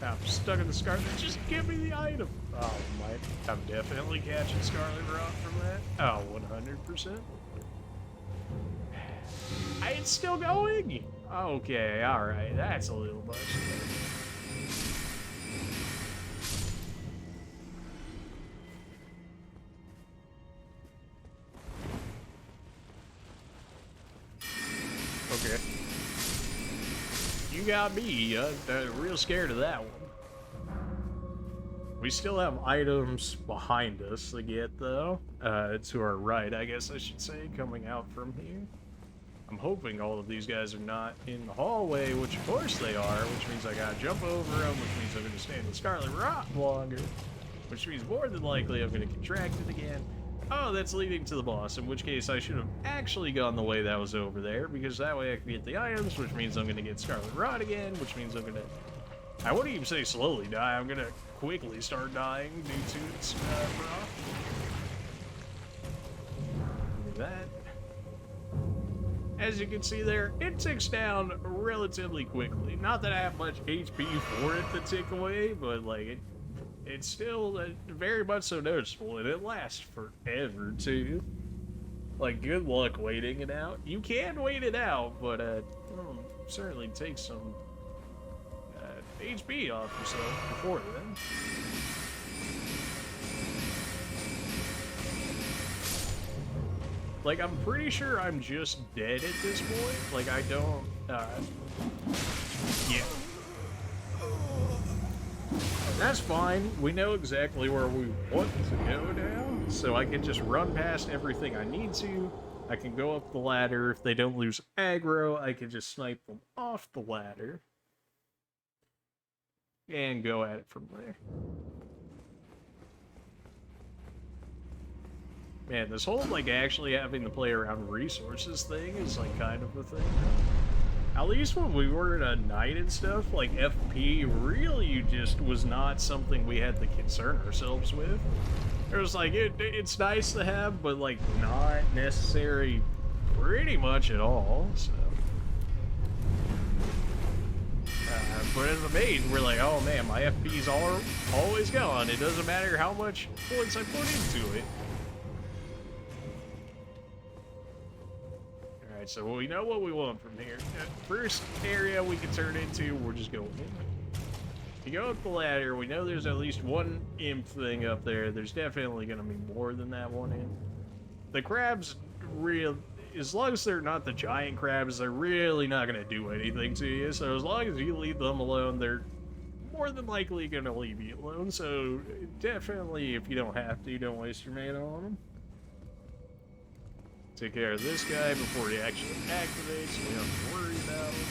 S1: I'm stuck in the Scarlet. Just give me the item. Oh, my. I'm definitely catching Scarlet Rot from that. Oh, 100%. It's still going. Okay, alright. That's a little much. Okay. You got me. I'm real scared of that one. We still have items behind us to get, though. To our right, I guess I should say, coming out from here. I'm hoping all of these guys are not in the hallway, which of course they are, which means I gotta jump over them, which means I'm gonna stay in the Scarlet Rot longer, which means more than likely I'm gonna contract it again. oh, that's leading to the boss, in which case I should have actually gone the way that was over there, because that way I can get the items, which means I'm going to get Scarlet Rot again, which means I'm going to... I wouldn't even say slowly die, I'm going to quickly start dying due to its Rot. Look at that. As you can see there, it ticks down relatively quickly. Not that I have much HP for it to tick away, but like it's still very much so noticeable, and it lasts forever too. Like, good luck waiting it out. You can wait it out, but certainly take some HP off yourself before then. Like, I'm pretty sure I'm just dead at this point. Like, I don't, yeah. That's fine. We know exactly where we want to go now, so I can just run past everything I need to. I can go up the ladder. If they don't lose aggro, I can just snipe them off the ladder. And go at it from there. Man, this whole, like, actually having to play around resources thing is, like, kind of a thing. At least when we were at a night and stuff, like, FP really just was not something we had to concern ourselves with. It was like, it's nice to have, but, like, not necessary pretty much at all, so. But as a mage, we're like, oh man, my FP's always gone. It doesn't matter how much points I put into it. Alright, so we know what we want from here. First area we can turn into, we're just going in. If you go up the ladder, we know there's at least one imp thing up there. There's definitely going to be more than that one imp. The crabs, as long as they're not the giant crabs, they're really not going to do anything to you. So as long as you leave them alone, they're more than likely going to leave you alone. So definitely, if you don't have to, don't waste your mana on them. Take care of this guy before he actually activates, so we don't have to worry about him.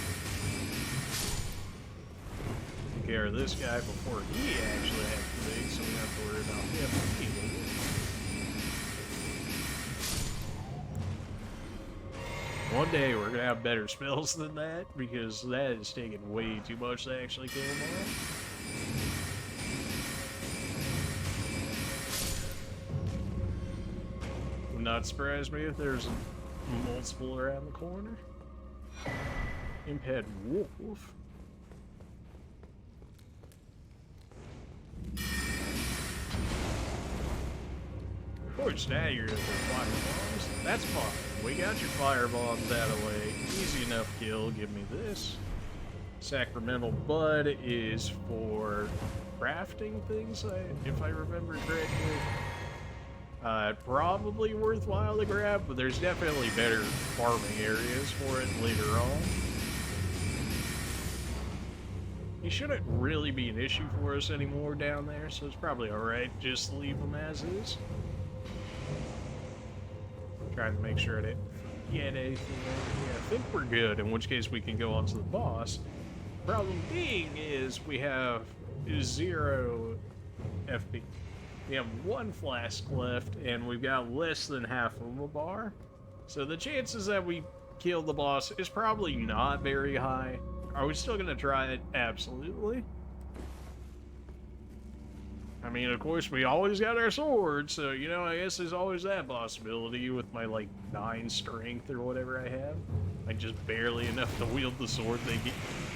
S1: Take care of this guy before he actually activates, so we don't have to worry about him either. One day we're gonna have better spells than that, because that is taking way too much to actually kill him off. Would not surprise me if there's multiple around the corner. Imp had wolf. Of course, now you're at the firebombs. That's fine. We got your firebombs out of the way. Easy enough kill. Give me this. Sacramental Bud is for crafting things, if I remember correctly. Probably worthwhile to grab, but there's definitely better farming areas for it later on. He shouldn't really be an issue for us anymore down there, so it's probably alright. Just leave him as is. Trying to make sure I didn't forget anything over here. I think we're good, in which case we can go on to the boss. Problem being is we have 0 FP. We have 1 flask left, and we've got less than half of a bar. So the chances that we kill the boss is probably not very high. Are we still going to try it? Absolutely. I mean, of course, we always got our sword, so, you know, I guess there's always that possibility with my, like, 9 strength or whatever I have. Like, just barely enough to wield the sword they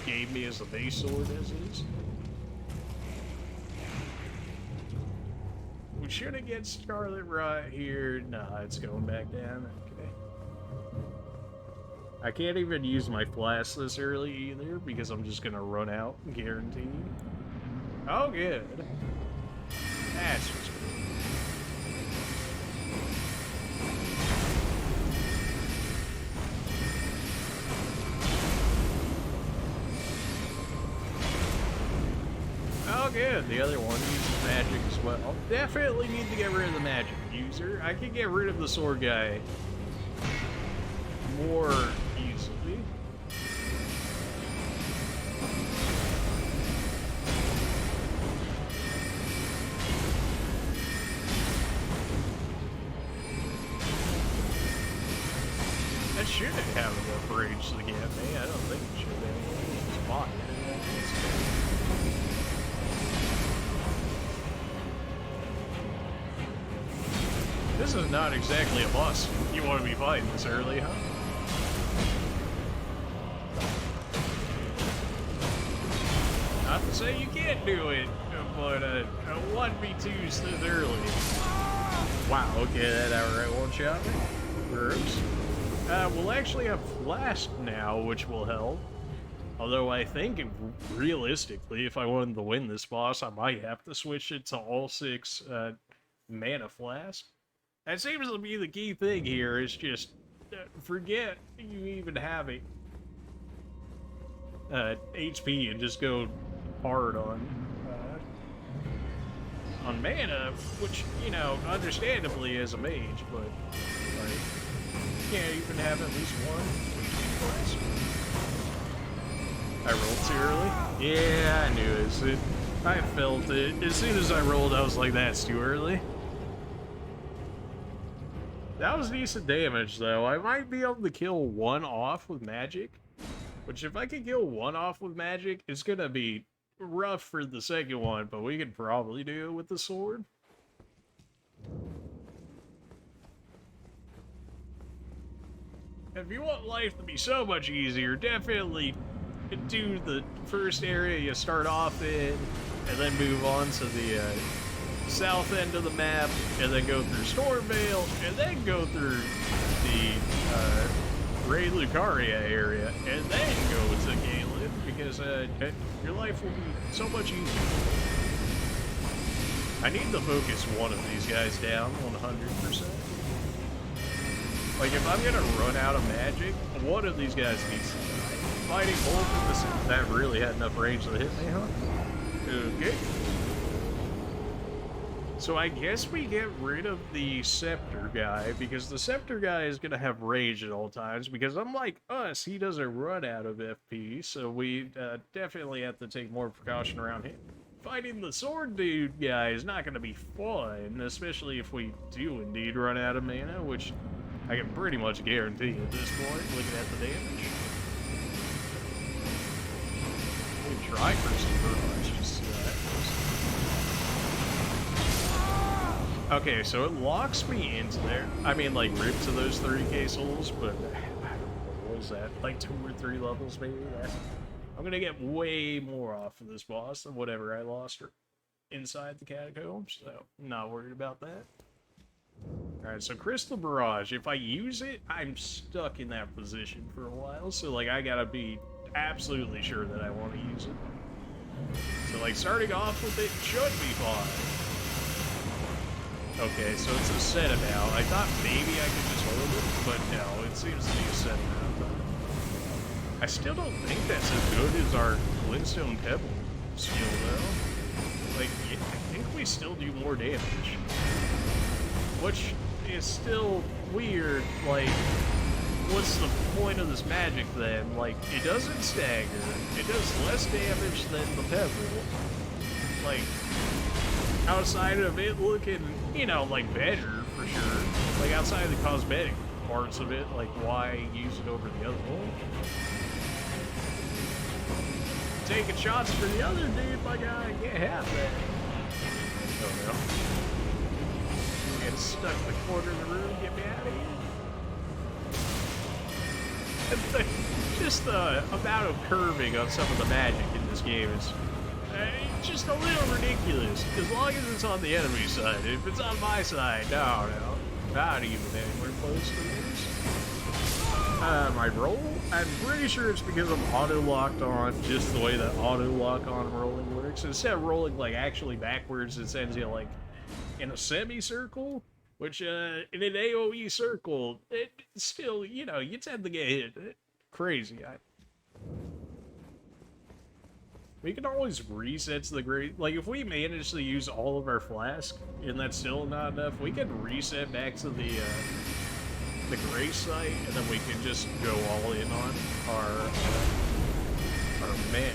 S1: gave me as a base sword as is. We shouldn't get Scarlet Rot here. Nah, it's going back down. Okay. I can't even use my flask this early either, because I'm just gonna run out, guaranteed. Oh, good. That's what's good. Oh, good. The other one uses magic as well. Definitely need to get rid of the magic user. I can get rid of the sword guy more easily. That shouldn't have enough range to get me. I don't think it should anyway. It's fine. This is not exactly a boss. You want to be fighting this early, huh? Not to say you can't do it, but a 1v2's this early. Wow, okay, that outright one-shot me. Gross. We'll actually have Flask now, which will help. Although I think, realistically, if I wanted to win this boss, I might have to switch it to all 6 mana Flask. That seems to be the key thing here, is just forget you even have a HP and just go hard on mana, which, you know, understandably as a mage, but like, you can't even have at least one. I rolled too early? Yeah, I knew it. I felt it. As soon as I rolled, I was like, that's too early. That was decent damage, though. I might be able to kill one off with magic. Which, if I can kill one off with magic, it's gonna be rough for the second one, but we could probably do it with the sword. If you want life to be so much easier, definitely do the first area you start off in, and then move on to the south end of the map, and then go through Stormvale, and then go through the Ray Lucaria area, and then go to Galen, because your life will be so much easier. I need to focus one of these guys down 100%. Like, if I'm gonna run out of magic, one of these guys needs to die. Fighting both of this, that really had enough range to hit me, huh? Okay. So I guess we get rid of the Scepter guy, because the Scepter guy is gonna have range at all times, because unlike us, he doesn't run out of FP, so we definitely have to take more precaution around him. Fighting the sword dude guy is not gonna be fun, especially if we do indeed run out of mana, which I can pretty much guarantee at this point, looking at the damage. We can try for some barrage, just see how that goes. Okay, so it locks me into there. I mean, like, rip to those 30k souls, but I don't know, what was that? Like 2 or 3 levels, maybe? I'm gonna get way more off of this boss than whatever I lost inside the catacombs, so I'm not worried about that. Alright, so Crystal Barrage, if I use it, I'm stuck in that position for a while, so, like, I gotta be absolutely sure that I want to use it. So, like, starting off with it should be fine. Okay, so it's a set amount. I thought maybe I could just hold it, but no, it seems to be a set amount. I still don't think that's as good as our Glintstone Pebble skill, though. Like, I think we still do more damage. Which is still weird, like, what's the point of this magic then? Like, it doesn't stagger, it does less damage than the Pebble. Like, outside of it looking, you know, like, better, for sure. Like, outside of the cosmetic parts of it, like, why use it over the other one? Taking shots for the other dude, my guy, I can't have that. Oh, no. Get stuck in the corner of the room, get me out of here. Just the amount of curving of some of the magic in this game is just a little ridiculous. As long as it's on the enemy side. If it's on my side, no, not even anywhere close to this. My roll? I'm pretty sure it's because I'm auto-locked on, just the way that auto-lock on rolling works. Instead of rolling, like, actually backwards, it sends you, like, in a semicircle, which, in an AoE circle, it still, you know, you tend to get hit. Crazy. We can always reset to the great, like, if we manage to use all of our flask, and that's still not enough, we can reset back to the grace site, and then we can just go all in on our mana.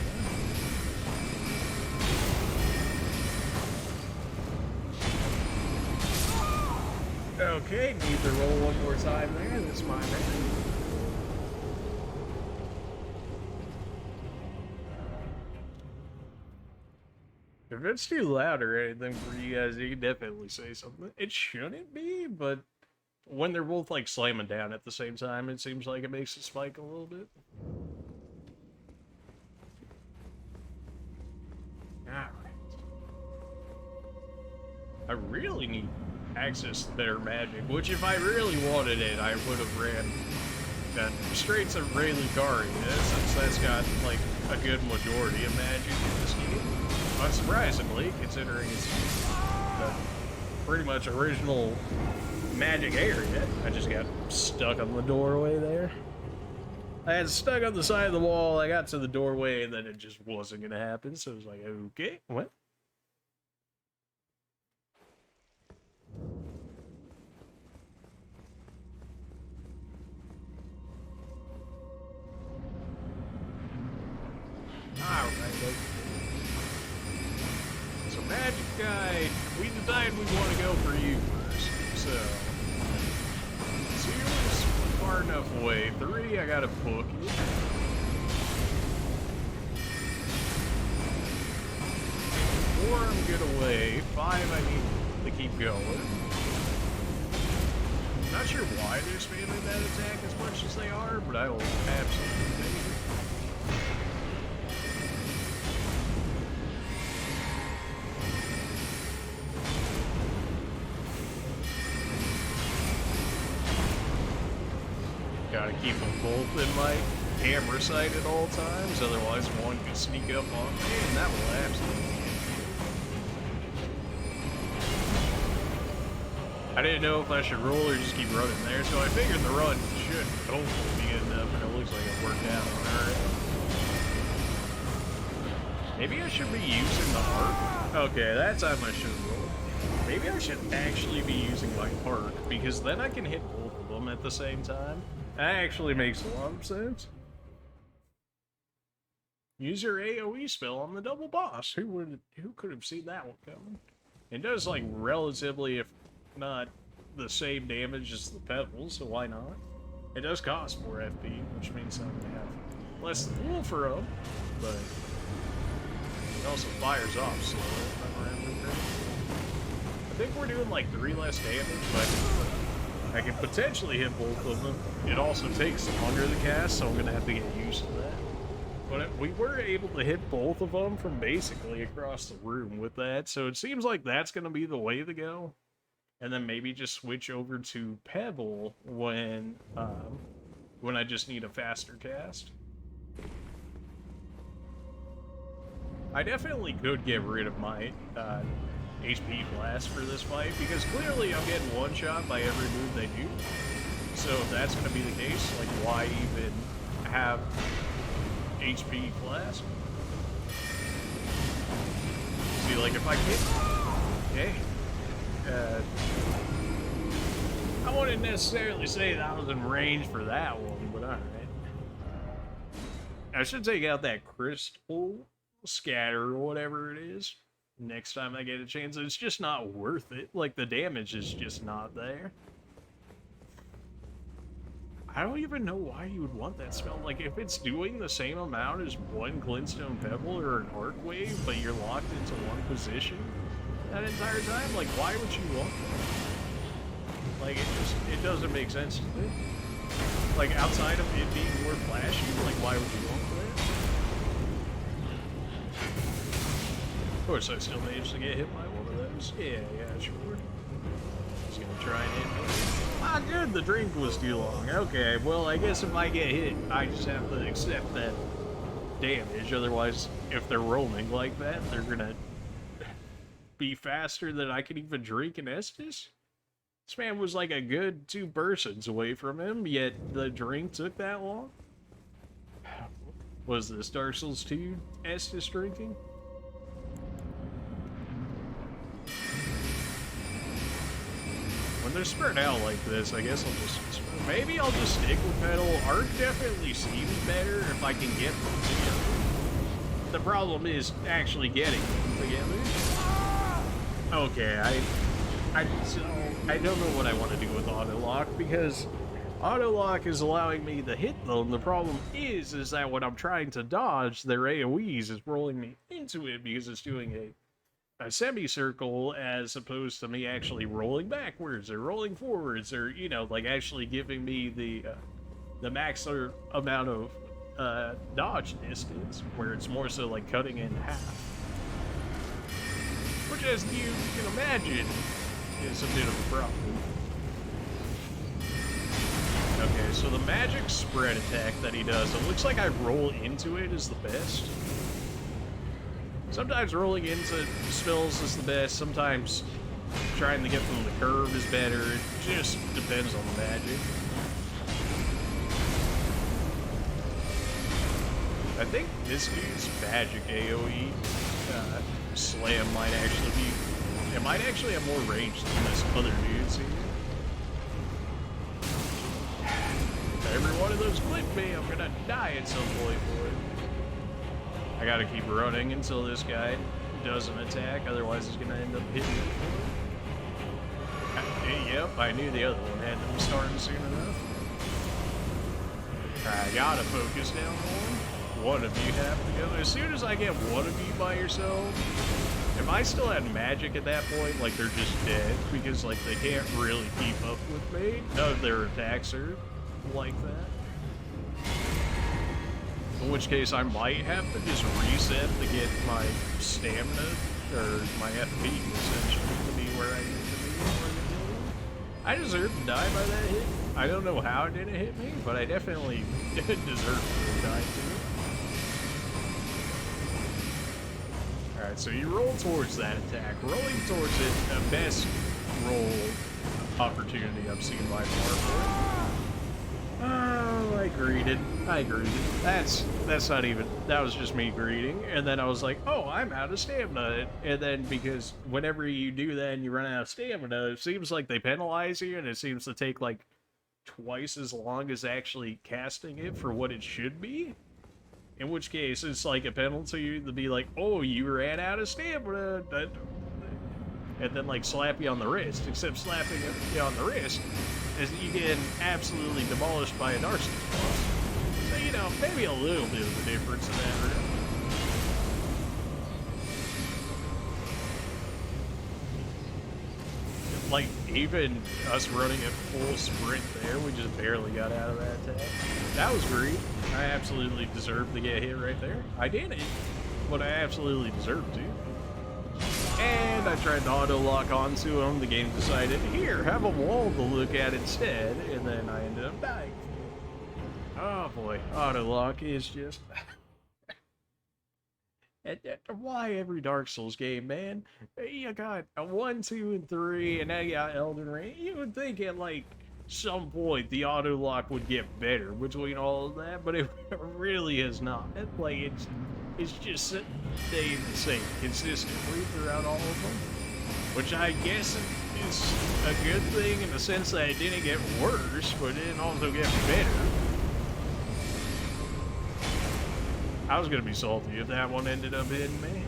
S1: Okay, need to roll one more time there. That's my man. If it's too loud or anything for you guys, you can definitely say something. It shouldn't be, but when they're both like slamming down at the same time, it seems like it makes it spike a little bit. Alright. I really need access to better magic, which if I really wanted it, I would have ran that straight to Rayleigh, since that's got like a good majority of magic in this game. Unsurprisingly, considering it's the pretty much original magic area. I just got stuck on the doorway there. I had stuck on the side of the wall, I got to the doorway, and then it just wasn't gonna happen, so I was like, okay, what? Alright, so magic guy, we decided we want to go for you first, so 2 is far enough away, 3 I gotta book it. 4 I'm good away, 5 I need to keep going. Not sure why they're spamming that attack as much as they are, but I will absolutely take it. Gotta keep them both in my camera sight at all times, otherwise one can sneak up on me, and that will absolutely get me. I didn't know if I should roll or just keep running there, so I figured the run should hopefully be good enough, and it looks like it worked out alright. Maybe I should be using the arc. Okay, that time I should roll. Maybe I should actually be using my arc, because then I can hit both of them at the same time. That actually makes a lot of sense. Use your AoE spell on the double boss. Who could have seen that one coming? It does like relatively, if not the same damage as the pebbles, so why not? It does cost more FP, which means I'm gonna have less than Wolfer up, but it also fires off slow if I'm remembering correctly. I think we're doing like 3 less damage, but I can potentially hit both of them. It also takes longer to cast, so I'm gonna have to get used to that. But we were able to hit both of them from basically across the room with that, so it seems like that's gonna be the way to go. And then maybe just switch over to Pebble when I just need a faster cast. I definitely could get rid of my HP flask for this fight, because clearly I'm getting one-shot by every move they do. So if that's going to be the case, like, why even have HP flask? See, like, if I get... Okay. I wouldn't necessarily say that I was in range for that one, but alright. I should take out that crystal scatter or whatever it is next time I get a chance. It's just not worth it. Like, the damage is just not there. I don't even know why you would want that spell. Like, if it's doing the same amount as one Glintstone Pebble or an Arc Wave, but you're locked into one position that entire time, like, why would you want that? Like, it doesn't make sense to me. Like, outside of it being more flashy, like, why would you want that? Of course, I still managed to get hit by one of those. Yeah, sure. Just gonna try and hit me. Ah, good, the drink was too long. Okay, well, I guess if I get hit, I just have to accept that damage. Otherwise, if they're rolling like that, they're gonna be faster than I can even drink an Estus. This man was like a good 2 persons away from him, yet the drink took that long. Was this Dark Souls 2 Estus drinking? When they're spread out like this, I guess maybe I'll just stick with Metal. Arc definitely seems better if I can get them together. The problem is actually getting them together. Okay, I don't know what I want to do with auto lock, because auto lock is allowing me to hit them. The problem is that when I'm trying to dodge, their AoEs is rolling me into it because it's doing a a semicircle as opposed to me actually rolling backwards or rolling forwards or, you know, like actually giving me the maximum amount of dodge distance, where it's more so like cutting in half. Which, as you can imagine, is a bit of a problem. Okay, so the magic spread attack that he does, it looks like I roll into it is the best. Sometimes rolling into spells is the best, sometimes trying to get from the curve is better. It just depends on the magic. I think this dude's magic AoE slam might actually be... It might actually have more range than this other dude's here. Every one of those clip me, I'm gonna die at some point for it. I gotta keep running until this guy doesn't attack, otherwise he's gonna end up hitting me for it. Yep, I knew the other one had to be starting soon enough. I gotta focus down one of you have to go. As soon as I get one of you by yourself, if I still had magic at that point, like they're just dead, because like they can't really keep up with me. None of their attacks are like that. In which case I might have to just reset to get my stamina, or my FP essentially, to be where I need to be. I deserve to die by that hit. I don't know how it didn't hit me, but I definitely deserve to die too. Alright, so you roll towards that attack. Rolling towards it, the best roll opportunity I've seen by far for it. Oh, I greeted. That's not even, that was just me greeting. And then I was like, oh, I'm out of stamina. And then because whenever you do that and you run out of stamina, it seems like they penalize you, and it seems to take like twice as long as actually casting it for what it should be. In which case, it's like a penalty to be like, oh, you ran out of stamina. And then like slap you on the wrist. Except slapping you on the wrist is you get absolutely demolished by a Darcy boss. So, you know, maybe a little bit of a difference in that regard. Like, even us running at full sprint there, we just barely got out of that attack. That was great. I absolutely deserved to get hit right there. I did it, but I absolutely deserved to. And I tried to auto-lock onto him. The game decided, here, have a wall to look at instead, and then I ended up dying. Oh boy, auto-lock is just... Why every Dark Souls game, man? You got a 1, 2, and 3, and now you got Elden Ring. You would think at, like, some point the auto-lock would get better between all of that, but it really has not. Like, it's just staying the same consistently throughout all of them. Which I guess is a good thing in the sense that it didn't get worse, but it didn't also get better. I was gonna be salty if that one ended up hitting me.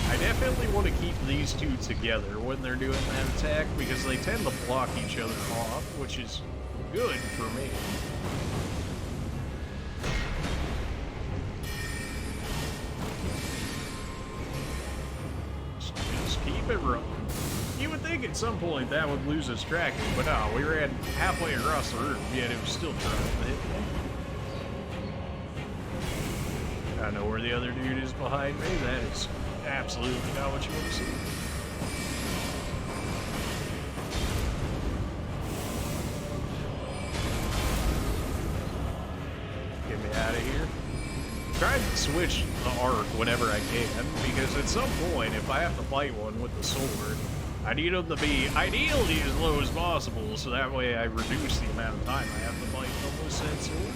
S1: I definitely want to keep these two together when they're doing that attack, because they tend to block each other off, which is good for me. Just keep it running. You would think at some point that would lose its tracking, but no, we ran halfway across the room, yet it was still trying to hit me. I know where the other dude is behind me. That is absolutely not what you want to see. Get me out of here. Try to switch the arc whenever I can, because at some point, if I have to fight one with the sword, I need them to be ideally as low as possible, so that way I reduce the amount of time I have to fight them with said sword.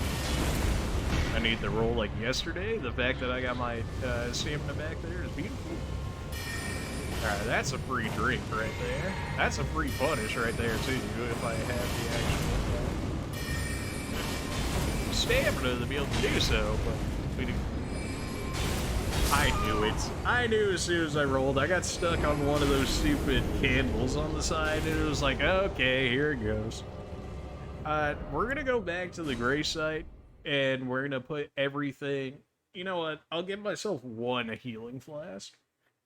S1: I need to roll like yesterday. The fact that I got my stamina back there is beautiful. Alright, that's a free drink right there. That's a free punish right there too, if I have the actual stamina to be able to do so, but we do. I knew it. I knew as soon as I rolled. I got stuck on one of those stupid candles on the side, and it was like, okay, here it goes. We're gonna go back to the gray site and we're gonna put everything. You know what? I'll give myself one healing flask,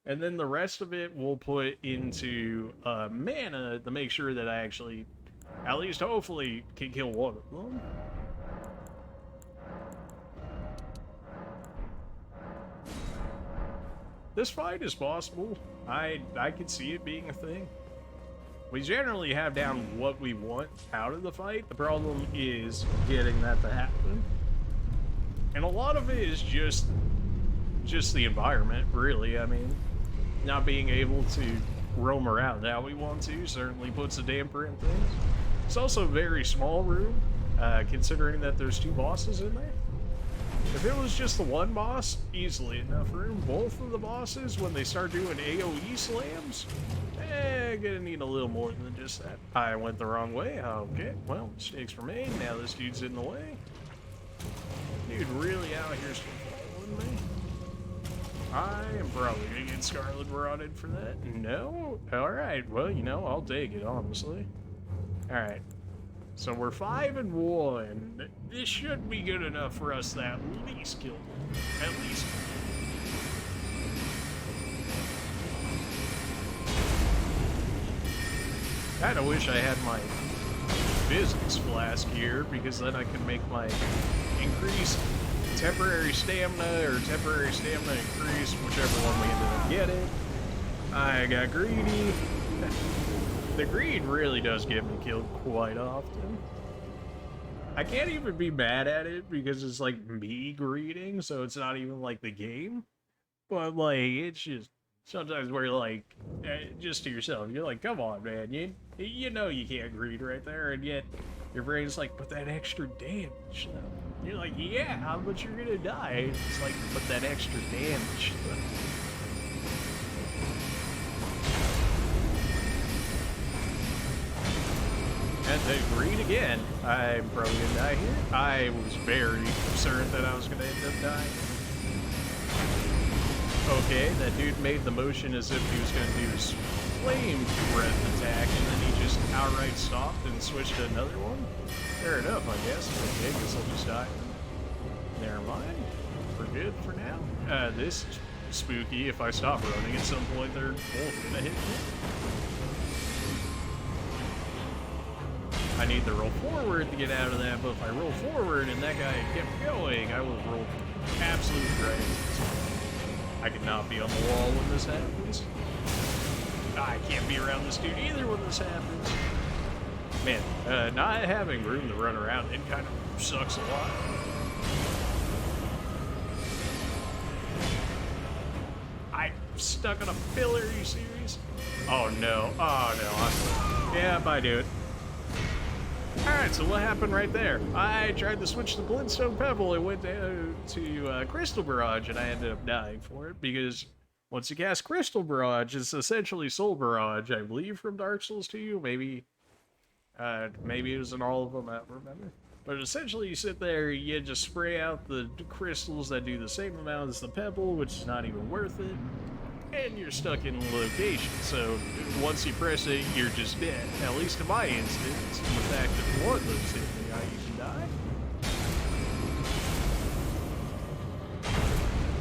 S1: and then the rest of it we'll put into mana to make sure that I actually, at least hopefully, can kill one of them. This fight is possible. I can see it being a thing. We generally have down what we want out of the fight. The problem is getting that to happen. And a lot of it is just the environment, really. I mean, not being able to roam around how we want to certainly puts a damper in things. It's also a very small room, considering that there's 2 bosses in there. If it was just the one boss, easily enough room. Both of the bosses, when they start doing AoE slams, gonna need a little more than just that. I went the wrong way. Okay, well, mistakes were made. Now this dude's in the way. Dude really out here still following me. I am probably gonna get Scarlet Marauded for that. No? Alright, well, you know, I'll take it, honestly. Alright. So we're 5-1. This should be good enough for us to at least kill them. At least. Kinda wish I had my physics flask here, because then I can make my increased temporary stamina or temporary stamina increase, whichever one we ended up getting. I got greedy. The greed really does get me killed quite often. I can't even be mad at it because it's like me greeting, so it's not even like the game. But like, it's just sometimes where you're like, just to yourself, you're like, come on, man, you know you can't greed right there, and yet your brain's like, but that extra damage though. You're like, yeah, but you're gonna die. It's like, but that extra damage though. And to greed again. I'm probably gonna die here. I was very concerned that I was gonna end up dying. Okay, that dude made the motion as if he was gonna do his flame breath attack, and then he just outright stopped and switched to another one. Fair enough, I guess. Okay, guess I'll just die. Never mind. We're good for now. This is spooky. If I stop running at some point, they're both gonna hit me. I need to roll forward to get out of that, but if I roll forward and that guy kept going, I would have rolled absolute right. I cannot be on the wall when this happens. I can't be around this dude either when this happens. Man, not having room to run around, it kind of sucks a lot. I'm stuck on a pillar, are you serious? Oh no, oh no. Yeah, bye dude. Alright, so what happened right there? I tried to switch the Glintstone Pebble and went to Crystal Barrage, and I ended up dying for it, because once you cast Crystal Barrage, it's essentially Soul Barrage, I believe, from Dark Souls 2, maybe it was in all of them, I don't remember. But essentially you sit there, you just spray out the crystals that do the same amount as the Pebble, which is not even worth it. And you're stuck in location, so once you press it, you're just dead. At least in my instance, in the fact that one of those hit me, you can die.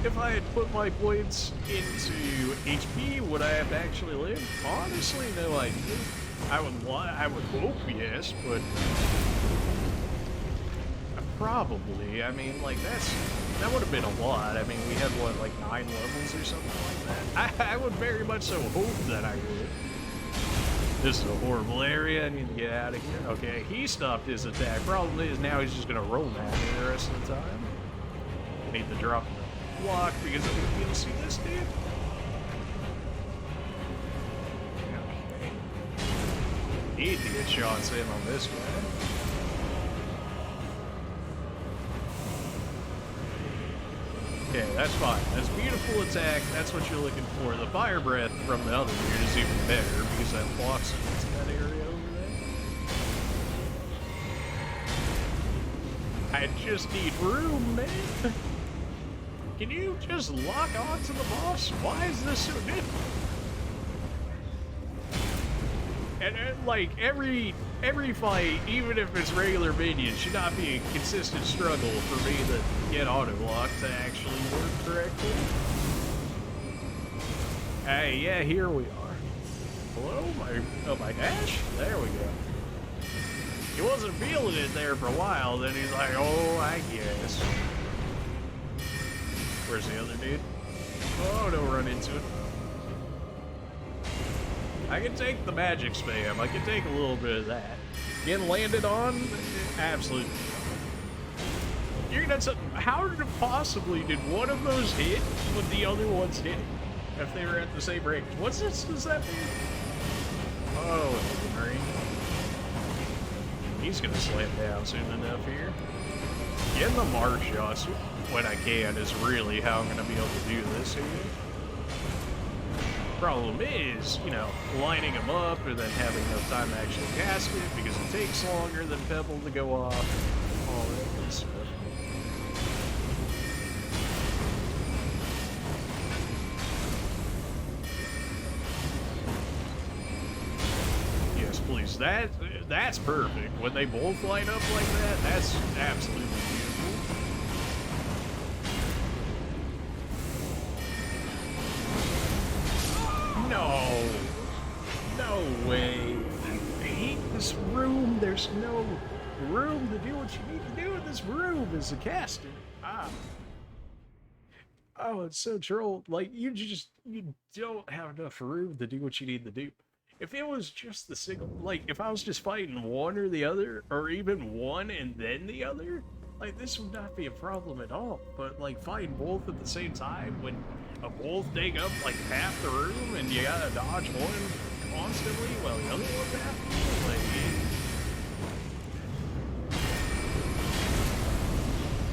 S1: If I had put my points into HP, would I have actually lived? Honestly, no idea. I would hope yes, but probably. I mean, like, that would have been a lot. I mean, we had, what, like 9 levels or something like that? I would very much so hope that I would. This is a horrible area. I need to get out of here. Okay, he stopped his attack. Problem is, now he's just going to roll at me the rest of the time. I need to drop the block because I need to see this dude. Okay. Need to get shots in on this guy. Okay, that's fine. That's a beautiful attack. That's what you're looking for. The fire breath from the other dude is even better because that blocks into that area over there. I just need room, man. Can you just lock on to the boss? Why is this so difficult? And like every fight, even if it's regular minions, should not be a consistent struggle for me to get auto lock to actually work correctly. Hey, yeah, here we are. Hello, my dash? There we go. He wasn't feeling it there for a while, then he's like, oh, I guess. Where's the other dude? Oh, don't run into it. I can take the magic spam. I can take a little bit of that. Getting landed on? Absolutely. You're nuts. How possibly did one of those hit when the other ones hit? If they were at the same range. What's this? Does that mean? Oh, Elden Ring. He's gonna slam down soon enough here. Getting the mark shots when I can is really how I'm gonna be able to do this here. Problem is, you know, lining them up and then having enough time to actually cast it because it takes longer than Pebble to go off. All that good stuff. Yes, please. That's perfect. When they both line up like that, that's absolutely beautiful. No. No way. I hate this room. There's no room to do what you need to do in this room as a caster. Ah. Oh, it's so troll. Like, you don't have enough room to do what you need to do. If it was just the single, like, if I was just fighting one or the other, or even one and then the other, like, this would not be a problem at all. But, like, fighting both at the same time when both take up, like, half the room and you gotta dodge one constantly while the other one's after you, like,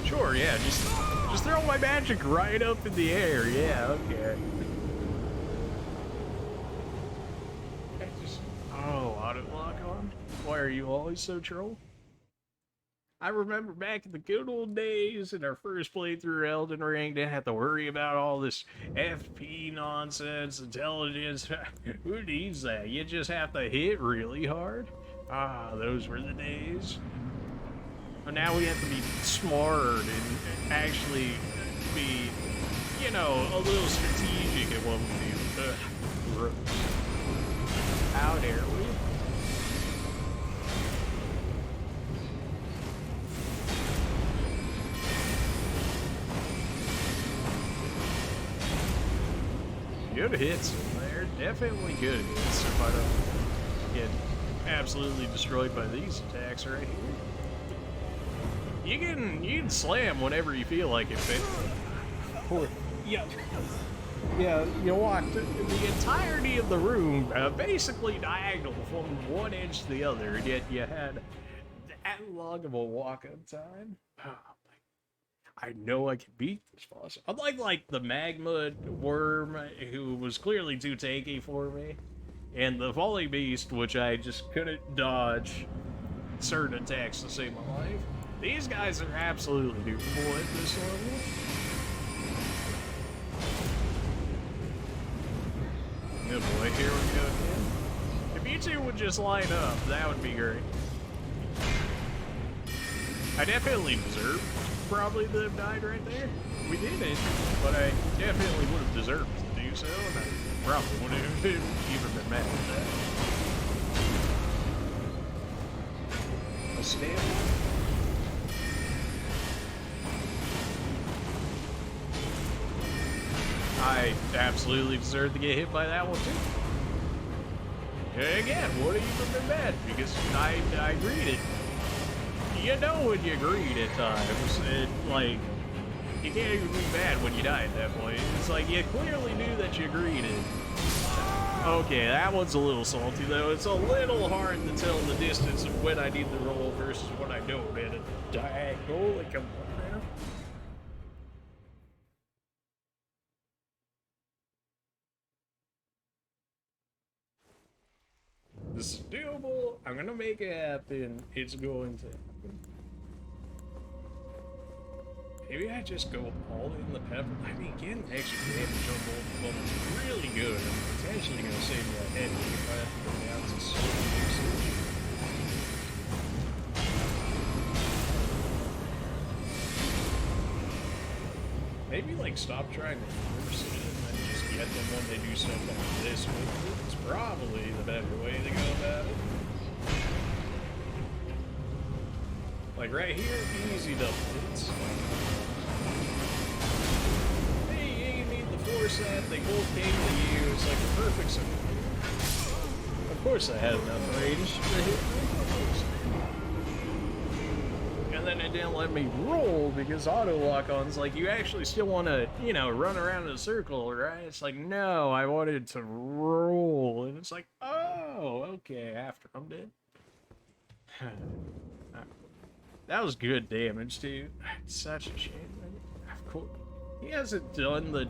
S1: sure, yeah, just throw my magic right up in the air, yeah, okay. Oh, auto lock on? Why are you always so troll? I remember back in the good old days in our first playthrough Elden Ring, didn't have to worry about all this FP nonsense, intelligence. Who needs that? You just have to hit really hard. Ah, those were the days. But now we have to be smart and actually be, you know, a little strategic at what we do. How dare we? Good hits in there, definitely good hits if I don't get absolutely destroyed by these attacks right here. You can slam whenever you feel like it, but yeah, you walked the entirety of the room basically diagonal from one edge to the other, and yet you had that long of a walk-up time. I know I can beat this boss. Unlike, like, the magma wyrm, who was clearly too tanky for me, and the volley beast, which I just couldn't dodge certain attacks to save my life. These guys are absolutely doable at this level. Good boy, here we go again. If you two would just line up, that would be great. I definitely deserve probably to have died right there. We did it, but I definitely would have deserved to do so, and I probably wouldn't have even been mad at that. A stamp. I absolutely deserve to get hit by that one too. Again, would have even been mad because I agreed it. You know when you agreed at times, like, you can't even be mad when you die at that point. It's like, you clearly knew that you agreed it. Okay, that one's a little salty, though. It's a little hard to tell the distance of when I need to roll versus when I don't at a diagonal. Like, come on, man. This is doable. I'm gonna make it happen. It's going to happen. Maybe I just go all in the pepper. I mean, getting extra damage on both of them is really good. I'm potentially going to save me a headache if I have to go down to sword usage. Maybe, like, stop trying to force it and then just get them when they do stuff like this with it. It's probably the better way to go about it. Like, right here, easy double hits. Hey, you ain't need the force that. They both came to you. It's like the perfect scenario. Of course I had enough range to hit me. And then it didn't let me roll because auto lock-on's like, you actually still want to, you know, run around in a circle, right? It's like, no, I wanted to roll. And it's like, oh, okay, after I'm dead. That was good damage, too. It's such a shame. Of course, he hasn't done the...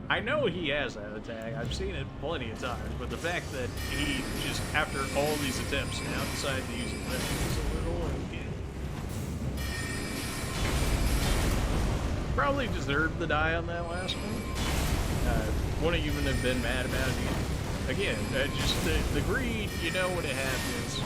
S1: I know he has that attack. I've seen it plenty of times, but the fact that he just, after all these attempts, now decided to use it is a little uncanny. Probably deserved the die on that last one. Wouldn't even have been mad about it either. Again, just the greed, you know what it happens.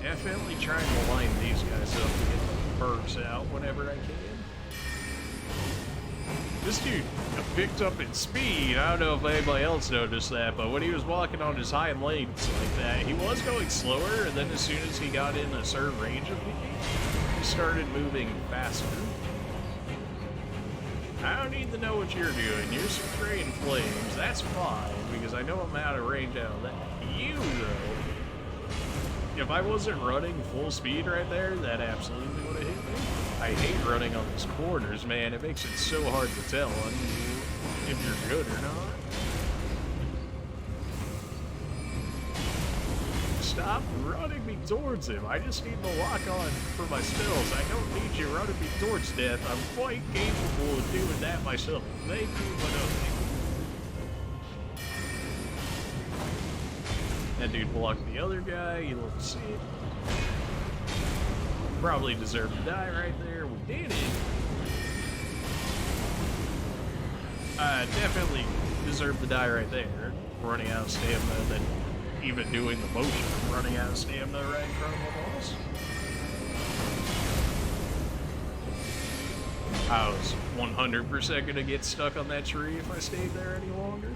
S1: Definitely trying to line these guys up to get the perks out whenever I can. This dude picked up in speed. I don't know if anybody else noticed that, but when he was walking on his hind legs like that, he was going slower, and then as soon as he got in a certain range of me, he started moving faster. I don't need to know what you're doing. You're spraying flames. That's fine, because I know I'm out of range out of that. You, though... If I wasn't running full speed right there, that absolutely would have hit me. I hate running on these corners, man. It makes it so hard to tell if you're good or not. Stop running me towards him. I just need to lock on for my spells. I don't need you running me towards death. I'm quite capable of doing that myself. Thank you, but no thank you. That dude blocked the other guy, you little shit. Probably deserved to die right there. We did it. Definitely deserved to die right there. Running out of stamina, and then even doing the motion of running out of stamina right in front of the boss. I was 100% gonna get stuck on that tree if I stayed there any longer.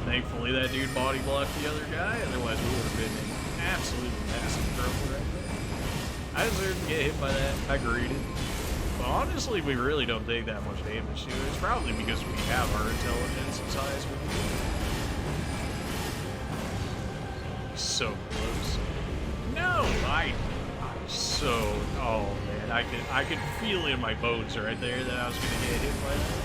S1: Thankfully, that dude body blocked the other guy, otherwise we would have been in absolutely massive trouble right there. I deserve to get hit by that. I agreed it. But honestly, we really don't take that much damage to it. It's probably because we have our intelligence as high as we do. So close. No! Oh man, I could feel in my bones right there that I was gonna get hit by that.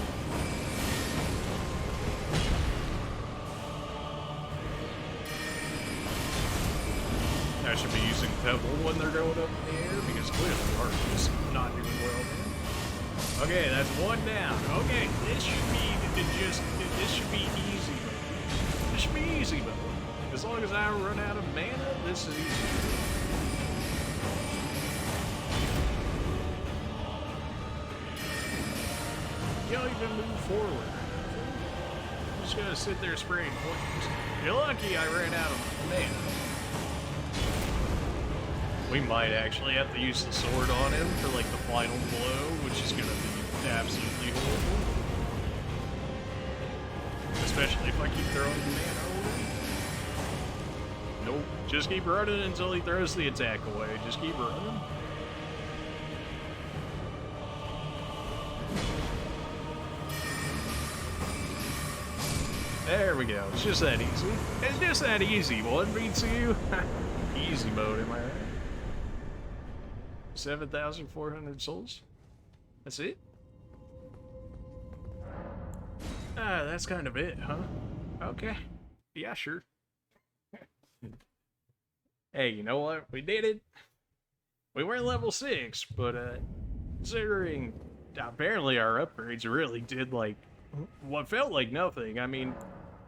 S1: I should be using Pebble when they're going up in the air, because clearly Art is not doing well there. Okay, that's one down. Okay, this should be easy mode. This should be easy mode. As long as I run out of mana, this is easy. You don't even move forward. I'm just gonna sit there spraying flames. You're lucky I ran out of mana. We might actually have to use the sword on him for like the final blow, which is gonna be absolutely horrible. Especially if I keep throwing the mana away. Nope. Just keep running until he throws the attack away. Just keep running. There we go. It's just that easy. It's just that easy. 1v2. Easy mode, am I right? 7,400 souls? That's it? Ah, that's kind of it, huh? Okay. Yeah, sure. Hey, you know what? We did it. We weren't level 6, but considering apparently our upgrades really did like what felt like nothing. I mean,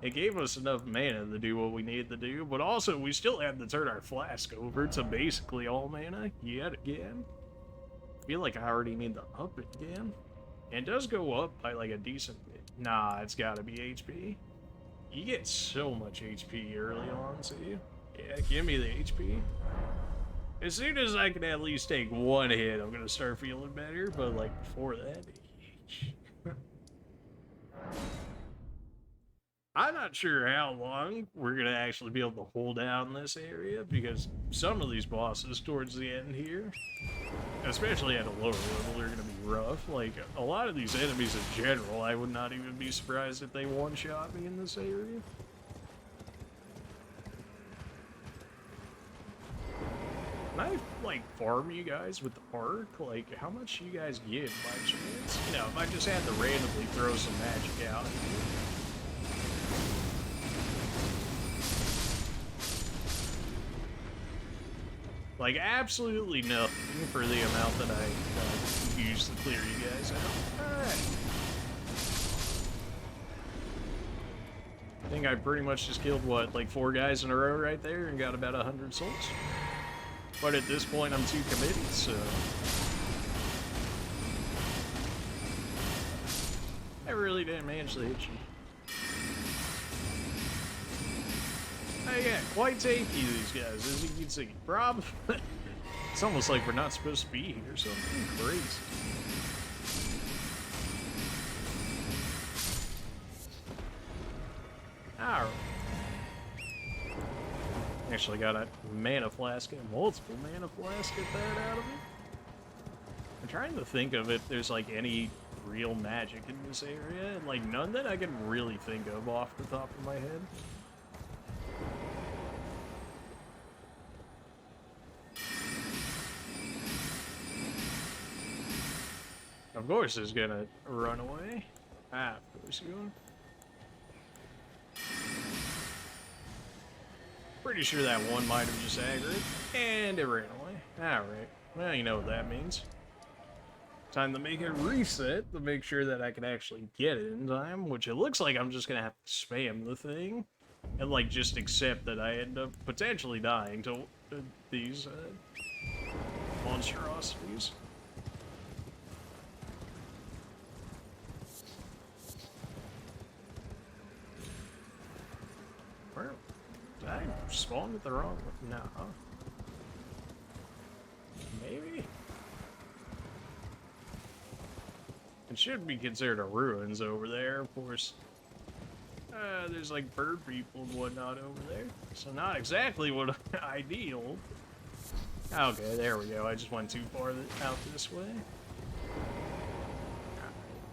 S1: it gave us enough mana to do what we needed to do, but also we still had to turn our flask over to basically all mana yet again. I feel like I already need to up it again. And it does go up by like a decent bit. Nah, it's gotta be HP. You get so much HP early on, see? Yeah, give me the HP. As soon as I can at least take one hit, I'm gonna start feeling better, but like before that, I'm not sure how long we're gonna actually be able to hold down this area, because some of these bosses towards the end here, especially at a lower level, are gonna be rough. Like, a lot of these enemies in general, I would not even be surprised if they one-shot me in this area. Can I, like, farm you guys with the park? Like, how much you guys give by chance? You know, if I just had to randomly throw some magic out. Like, absolutely nothing for the amount that I use to clear you guys out. Alright. I think I pretty much just killed, what, like 4 guys in a row right there and got about 100 souls. But at this point, I'm too committed, so... I really didn't manage to hit you. I got quite tanky, these guys, as you can see. Rob, it's almost like we're not supposed to be here, something crazy. Alright. Actually got a mana flask and multiple mana flask, get that out of it. I'm trying to think of if there's like any real magic in this area, and like none that I can really think of off the top of my head. Of course he's gonna run away. Ah, of course he's going. Pretty sure that one might have just aggroed, and it ran away. Alright, well, you know what that means. Time to make a reset to make sure that I can actually get it in time, which it looks like I'm just gonna have to spam the thing, and like just accept that I end up potentially dying to these monstrosities. Where? Did I spawn at the wrong one? No. Maybe? It should be considered a ruins over there, of course. There's like bird people and whatnot over there. So not exactly what ideal. Okay, there we go. I just went too far out this way.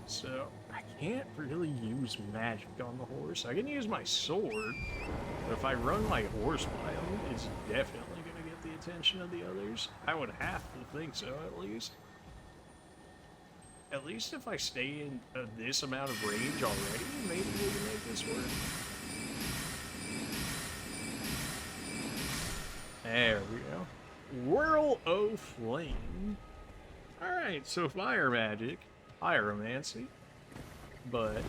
S1: So, I can't really use magic on the horse. I can use my sword, but if I run my horse by him, it's definitely going to get the attention of the others. I would have to think so, at least. At least if I stay in this amount of range already, maybe we can make this work. There we go. Whirl o' Flame. Alright, so fire magic. Pyromancy, but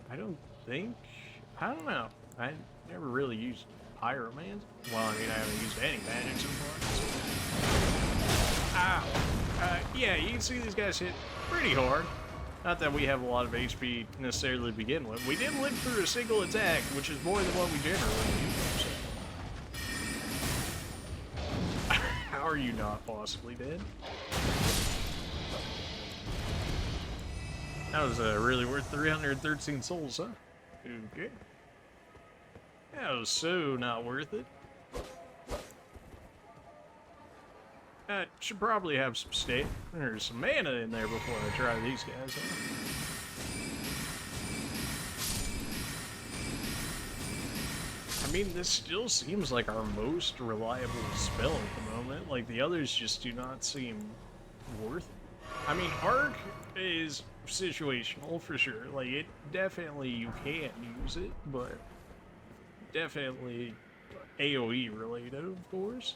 S1: I don't know. I never really used pyromancy. Well, I mean, I haven't used any magic so far. Ow. Yeah, you can see these guys hit pretty hard. Not that we have a lot of HP necessarily to begin with. We did live through a single attack, which is more than what we generally do. So. How are you not possibly dead? That was really worth 313 souls, huh? Okay. That was so not worth it. Should probably have some or some mana in there before I try these guys, huh? I mean, this still seems like our most reliable spell at the moment. Like, the others just do not seem worth it. I mean, Arc is situational for sure. Like, it definitely, you can use it, but definitely AoE related, of course.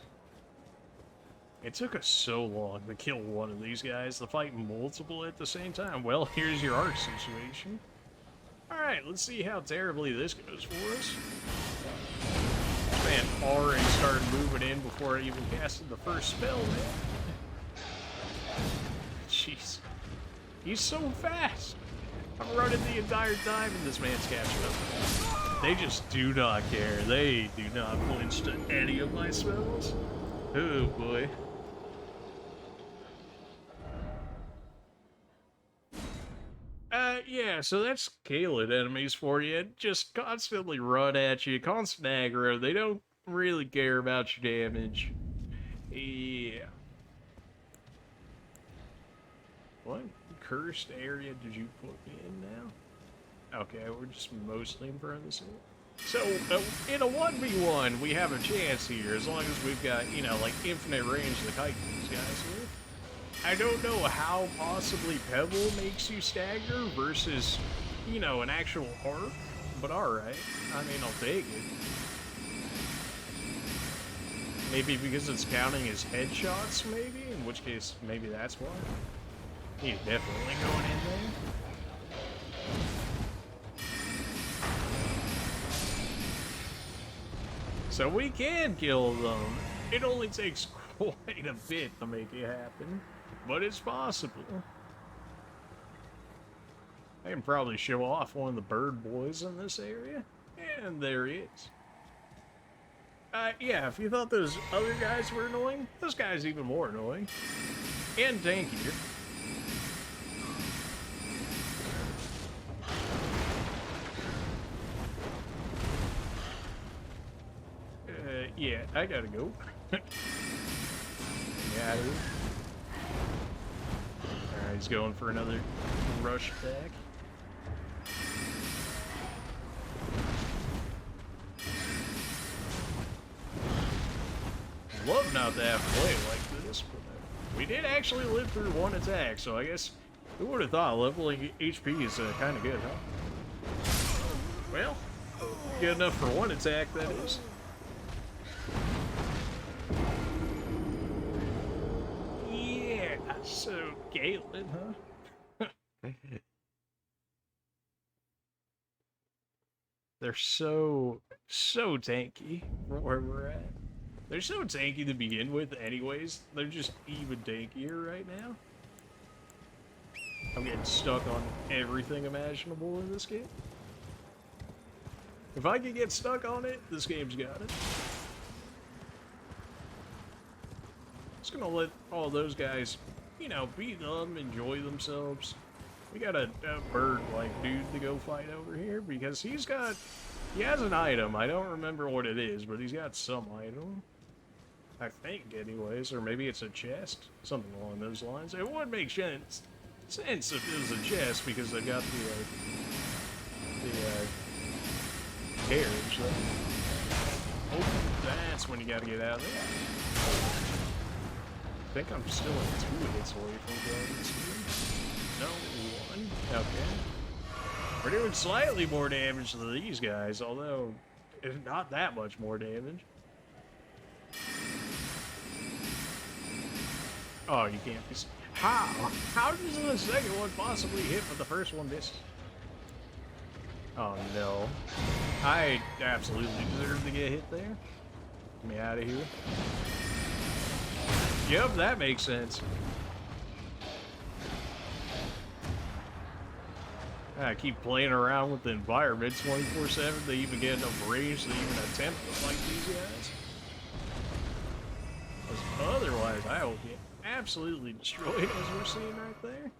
S1: It took us so long to kill one of these guys, to fight multiple at the same time. Well, here's your Arc situation. Alright, let's see how terribly this goes for us. Man, already started moving in before I even casted the first spell, man. Jeez. He's so fast. I'm running the entire time and this man's catching up. They just do not care. They do not flinch to any of my spells. Oh boy. Yeah, so that's Kaled enemies for you. Just constantly run at you, constant aggro. They don't really care about your damage. Yeah. What cursed area did you put me in now? Okay, we're just mostly in front of the city. So, in a 1v1, we have a chance here, as long as we've got, you know, like, infinite range to kite these guys with. I don't know how possibly Pebble makes you stagger versus, you know, an actual arc, but alright. I mean, I'll take it. Maybe because it's counting as headshots, maybe? In which case, maybe that's why. He's definitely going in there. So we can kill them. It only takes quite a bit to make it happen. But it's possible. I can probably show off one of the bird boys in this area. And there he is. Yeah, if you thought those other guys were annoying, this guy's even more annoying. And tankier. Yeah, I gotta go. Yeah, alright, he's going for another rush attack. Love not to have to play like this, but we did actually live through one attack, so I guess who would have thought leveling HP is kind of good, huh? Well, good enough for one attack, that is. Yeah, so Galen, huh? They're so tanky from where we're at. They're so tanky to begin with anyways. They're just even tankier right now. I'm getting stuck on everything imaginable in this game. If I can get stuck on it, this game's got it. Just gonna let all those guys, you know, beat them, enjoy themselves. We got a bird-like dude to go fight over here because he has an item. I don't remember what it is, but he's got some item. I think, anyways, or maybe it's a chest, something along those lines. It would make sense if it was a chest because they've got the carriage. Oh, that's when you gotta get out of there. I think I'm still 2 hits away from going this game. No, 1. Okay. We're doing slightly more damage than these guys, although not that much more damage. Oh, you can't be... How? How does the second one possibly hit but the first one misses? Oh, no. I absolutely deserve to get hit there. Get me out of here. Yep, that makes sense. I keep playing around with the environment 24/7 to even get enough range to even attempt to fight these guys. Because otherwise, I will get absolutely destroyed, as we're seeing right there.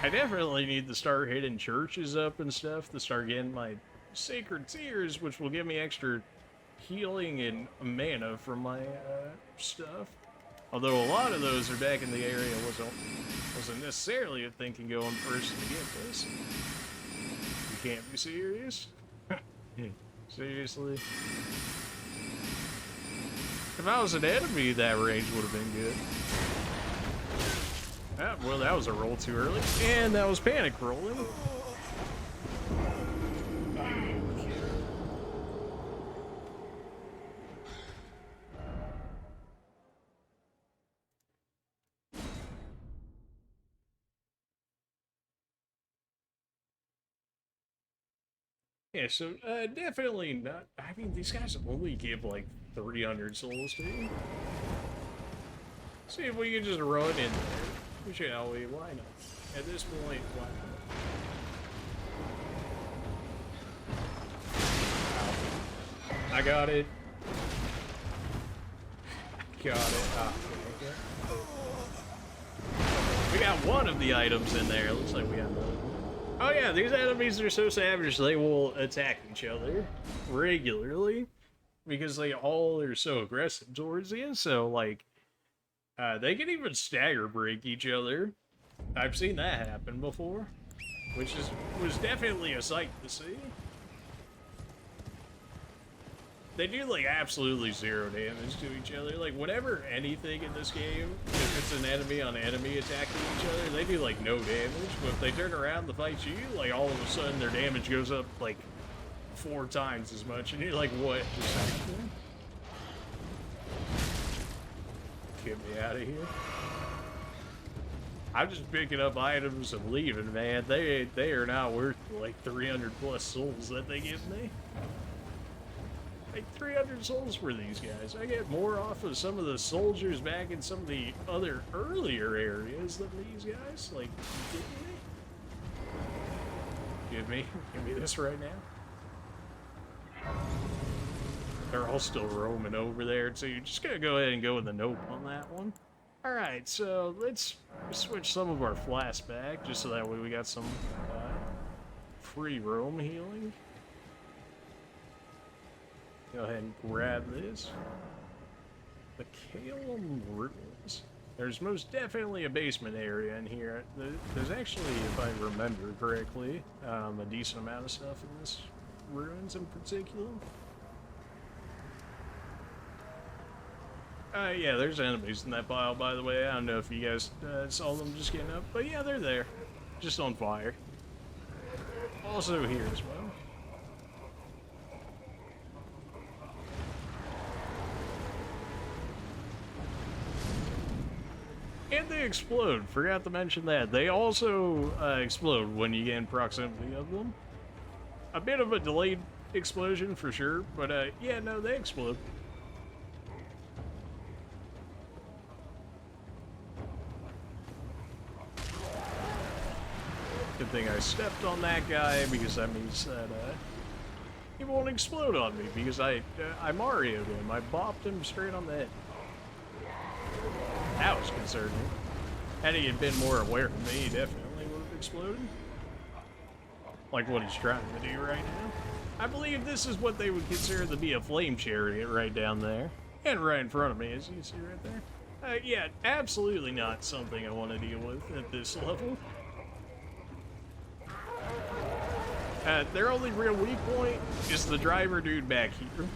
S1: I definitely need to start hitting churches up and stuff to start getting my sacred tears, which will give me extra healing and mana from my stuff. Although a lot of those are back in the area wasn't necessarily a thinking going first to get this. You can't be serious. Seriously? If I was an enemy, that range would have been good. Ah, well, that was a roll too early. And that was panic rolling. Yeah, so definitely not. I mean, these guys only give like 300 souls to you. See if we can just run in there. Shall we? Why not? At this point, why not? I got it. Got it. Ah, okay. We got one of the items in there. Looks like we got another one. Oh yeah, these enemies are so savage they will attack each other regularly because they all are so aggressive towards you. So like, they can even stagger break each other. I've seen that happen before, which was definitely a sight to see. They do like absolutely 0 damage to each other. Like whenever anything in this game, if it's an enemy on enemy attacking each other, they do like no damage. But if they turn around to fight you, like all of a sudden their damage goes up like 4 times as much, and you're like, what just happened? Get me out of here. I'm just picking up items and leaving, man. They are not worth like 300 plus souls that they give me. Like 300 souls for these guys. I get more off of some of the soldiers back in some of the other earlier areas than these guys. Like, you kidding me? Give me this right now. They're all still roaming over there, so you're just gonna go ahead and go with the nope on that one. Alright, so let's switch some of our flasks back, just so that way we got some free roam healing. Go ahead and grab this. The Calum Ruins. There's most definitely a basement area in here. There's actually, if I remember correctly, a decent amount of stuff in this ruins in particular. Yeah, there's enemies in that pile, by the way. I don't know if you guys saw them just getting up, but yeah, they're there. Just on fire. Also here as well. And they explode. Forgot to mention that. They also explode when you get in proximity of them. A bit of a delayed explosion for sure, but yeah, no, they explode. Good thing I stepped on that guy, because that means that he won't explode on me, because I Mario'd him. I bopped him straight on the head. That was concerning. Had he been more aware of me, he definitely would have exploded. Like what he's trying to do right now. I believe this is what they would consider to be a flame chariot right down there. And right in front of me, as you can see right there. Yeah, absolutely not something I want to deal with at this level. Their only real weak point is the driver dude back here.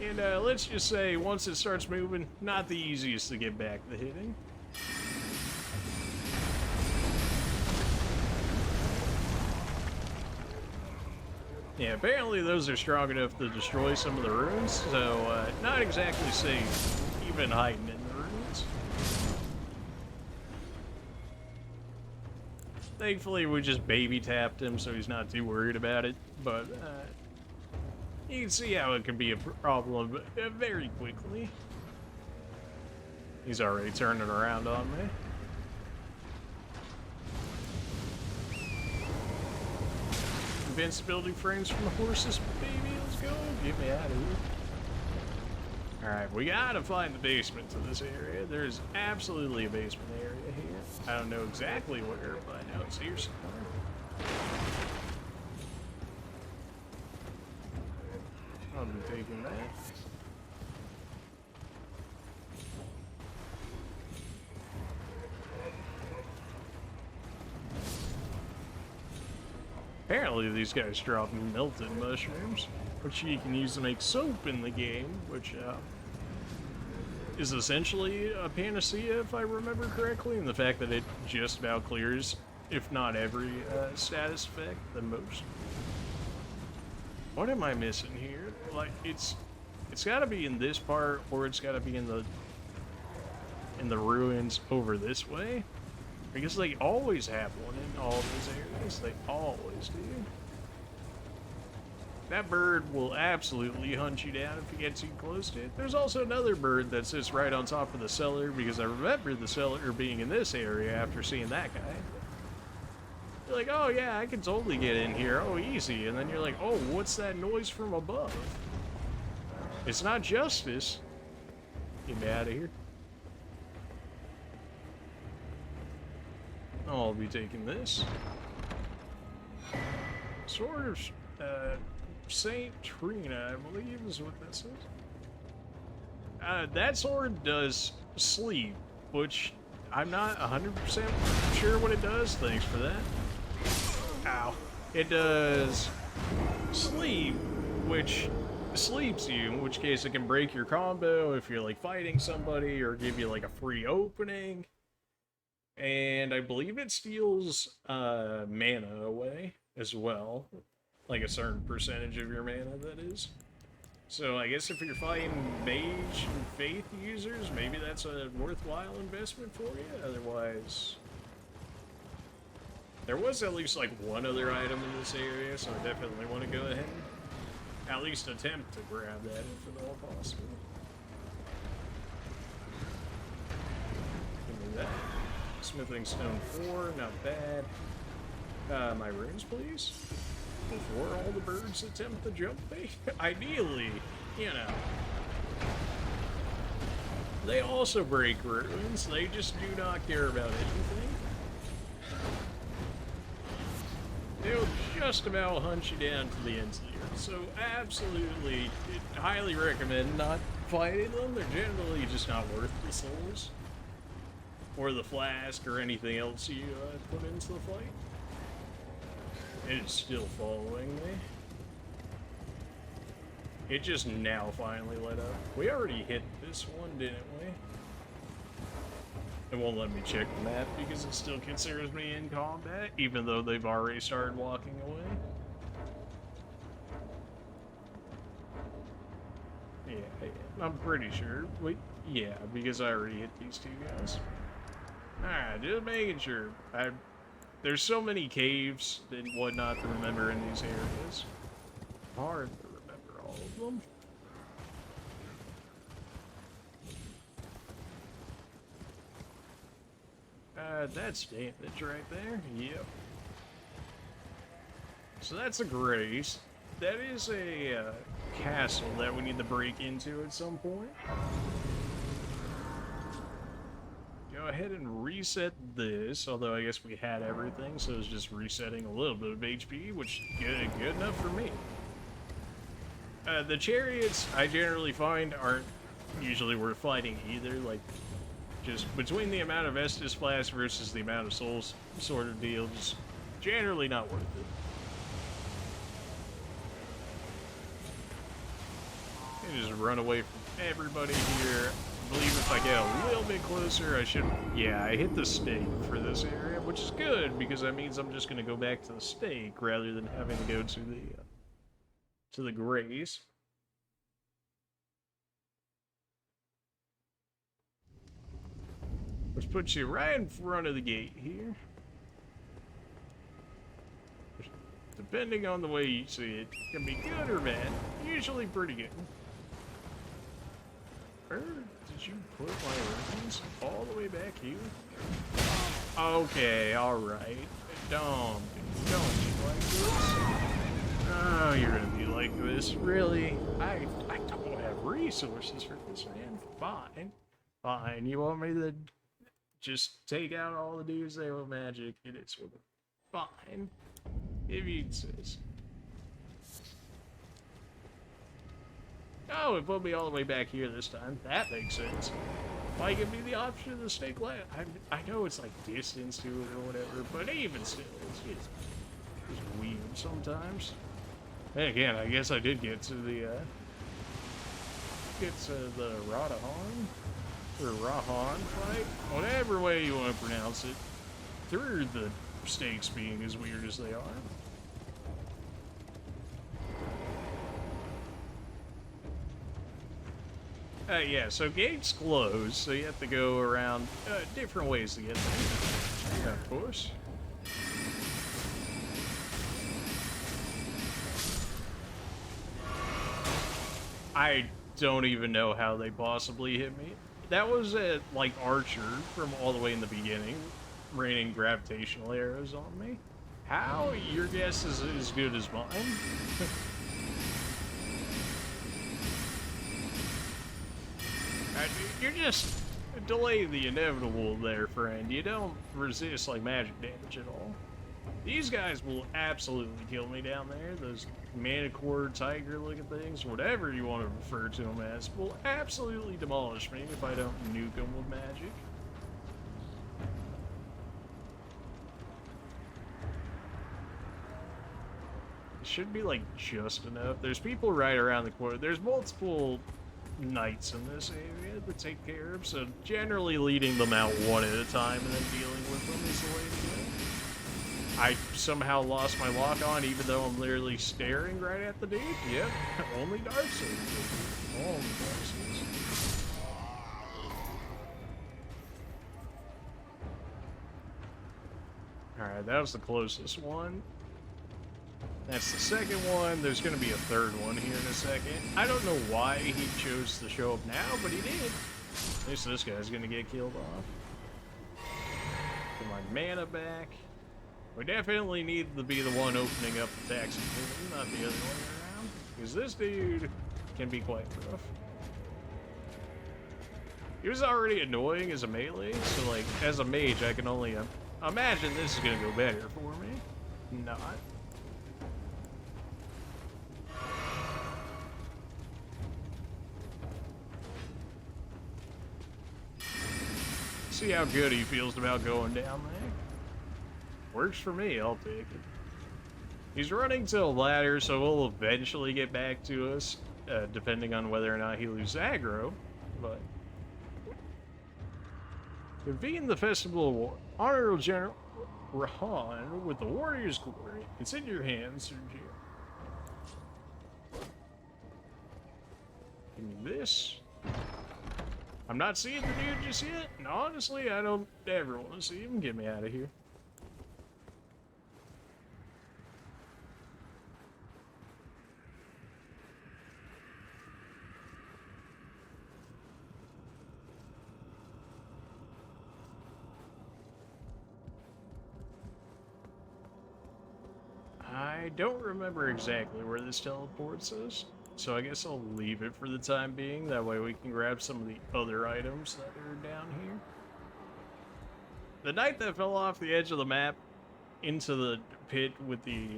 S1: And let's just say, once it starts moving, not the easiest to get back to hitting. Yeah, apparently those are strong enough to destroy some of the ruins, so not exactly safe, even hiding in the ruins. Thankfully, we just baby tapped him, so he's not too worried about it, but you can see how it can be a problem very quickly. He's already turning around on me. Invincibility frames from the horses, baby, let's go. Get me out of here. Alright, we gotta find the basement to this area. There's absolutely a basement area here. I don't know exactly where, but I know it's here somewhere. I'll be taking that. Apparently these guys drop melted mushrooms, which you can use to make soap in the game, which is essentially a panacea if I remember correctly, and the fact that it just about clears, if not every status effect, the most. What am I missing here? Like, it's gotta be in this part, or it's gotta be in the ruins over this way. Because they always have one in all these areas. They always do. That bird will absolutely hunt you down if you get too close to it. There's also another bird that sits right on top of the cellar, because I remember the cellar being in this area after seeing that guy. You're like, oh yeah, I can totally get in here. Oh, easy. And then you're like, oh, what's that noise from above? It's not justice. Get me out of here. I'll be taking this. Sword of Saint Trina, I believe is what this is. That sword does sleep, which I'm not 100% sure what it does. Thanks for that. Ow. It does sleep, which sleeps you, in which case it can break your combo if you're like fighting somebody or give you like a free opening. And I believe it steals mana away as well. Like a certain percentage of your mana, that is. So I guess if you're fighting Mage and Faith users, maybe that's a worthwhile investment for you. Otherwise, there was at least like one other item in this area, so I definitely want to go ahead and at least attempt to grab that if at all possible. Give me that. Smithing Stone 4, not bad. My runes, please. Before all the birds attempt to jump me. Ideally, you know. They also break runes, they just do not care about anything. They'll just about hunt you down to the ends of the earth. So absolutely, highly recommend not fighting them. They're generally just not worth the souls. Or the flask, or anything else you put into the fight. It's still following me. It just now finally let up. We already hit this one, didn't we? It won't let me check the map because it still considers me in combat, even though they've already started walking away. Yeah, I'm pretty sure. Wait, yeah, because I already hit these two guys. Alright, just making sure. There's so many caves and whatnot to remember in these areas. Hard to remember all of them. That's damage right there. Yep. So that's a grace. That is a castle that we need to break into at some point. Go ahead and reset this, although I guess we had everything, so it's just resetting a little bit of HP, which is good enough for me. The chariots, I generally find, aren't usually worth fighting either, like, just between the amount of Estus Blast versus the amount of souls sort of deal, just generally not worth it. And just run away from everybody here. I believe if I get a little bit closer, I should... Yeah, I hit the stake for this area, which is good, because that means I'm just going to go back to the stake rather than having to go to the grace. Which puts you right in front of the gate here. Depending on the way you see it, can be good or bad. Usually pretty good. Where did you put my runes? All the way back here? Okay, alright. Don't be like this. Oh, you're gonna be like this. Really? I don't have resources for this, man. Fine. Fine. You want me to just take out all the dudes there with magic? It is with it. Fine. If you insist. Oh, it put me all the way back here this time. That makes sense. Why give me the option of the stake land? I know it's like distance to it or whatever, but even still, it's weird. sometimes. And again, I guess I did get to the Radahan or Rahan fight, whatever way you want to pronounce it, through the stakes being as weird as they are. Yeah, so gates close, so you have to go around different ways to get there. Yeah, of course. I don't even know how they possibly hit me. That was like Archer from all the way in the beginning, raining gravitational arrows on me. How? Your guess is as good as mine. You're just delay the inevitable there, friend. You don't resist like magic damage at all. These guys will absolutely kill me down there. Those manicore tiger looking things, whatever you want to refer to them as, will absolutely demolish me if I don't nuke them with magic. It should be like just enough. There's people right around the corner. There's multiple knights in this area to take care of, so generally leading them out one at a time and then dealing with them is the way to go. I somehow lost my lock on even though I'm literally staring right at the dude. Yep, only Dark Souls. Only Dark Souls. Alright, that was the closest one. That's the second one. There's going to be a third one here in a second. I don't know why he chose to show up now, but he did. At least this guy's going to get killed off. Get my mana back. We definitely need to be the one opening up the taxi room, not the other way around. Because this dude can be quite rough. He was already annoying as a melee, so like, as a mage, I can only imagine this is going to go better for me. Not. See how good he feels about going down there. Works for me, I'll take it. He's running to a ladder, so he'll eventually get back to us, depending on whether or not he loses aggro, but... Convene the Festival of War. Honorable General Rahan with the Warrior's Glory. It's in your hands, Sergio. Give me this. I'm not seeing the dude just yet, and honestly, I don't ever want to see him. Get me out of here. I don't remember exactly where this teleports us. So I guess I'll leave it for the time being. That way we can grab some of the other items that are down here. The knight that fell off the edge of the map into the pit with the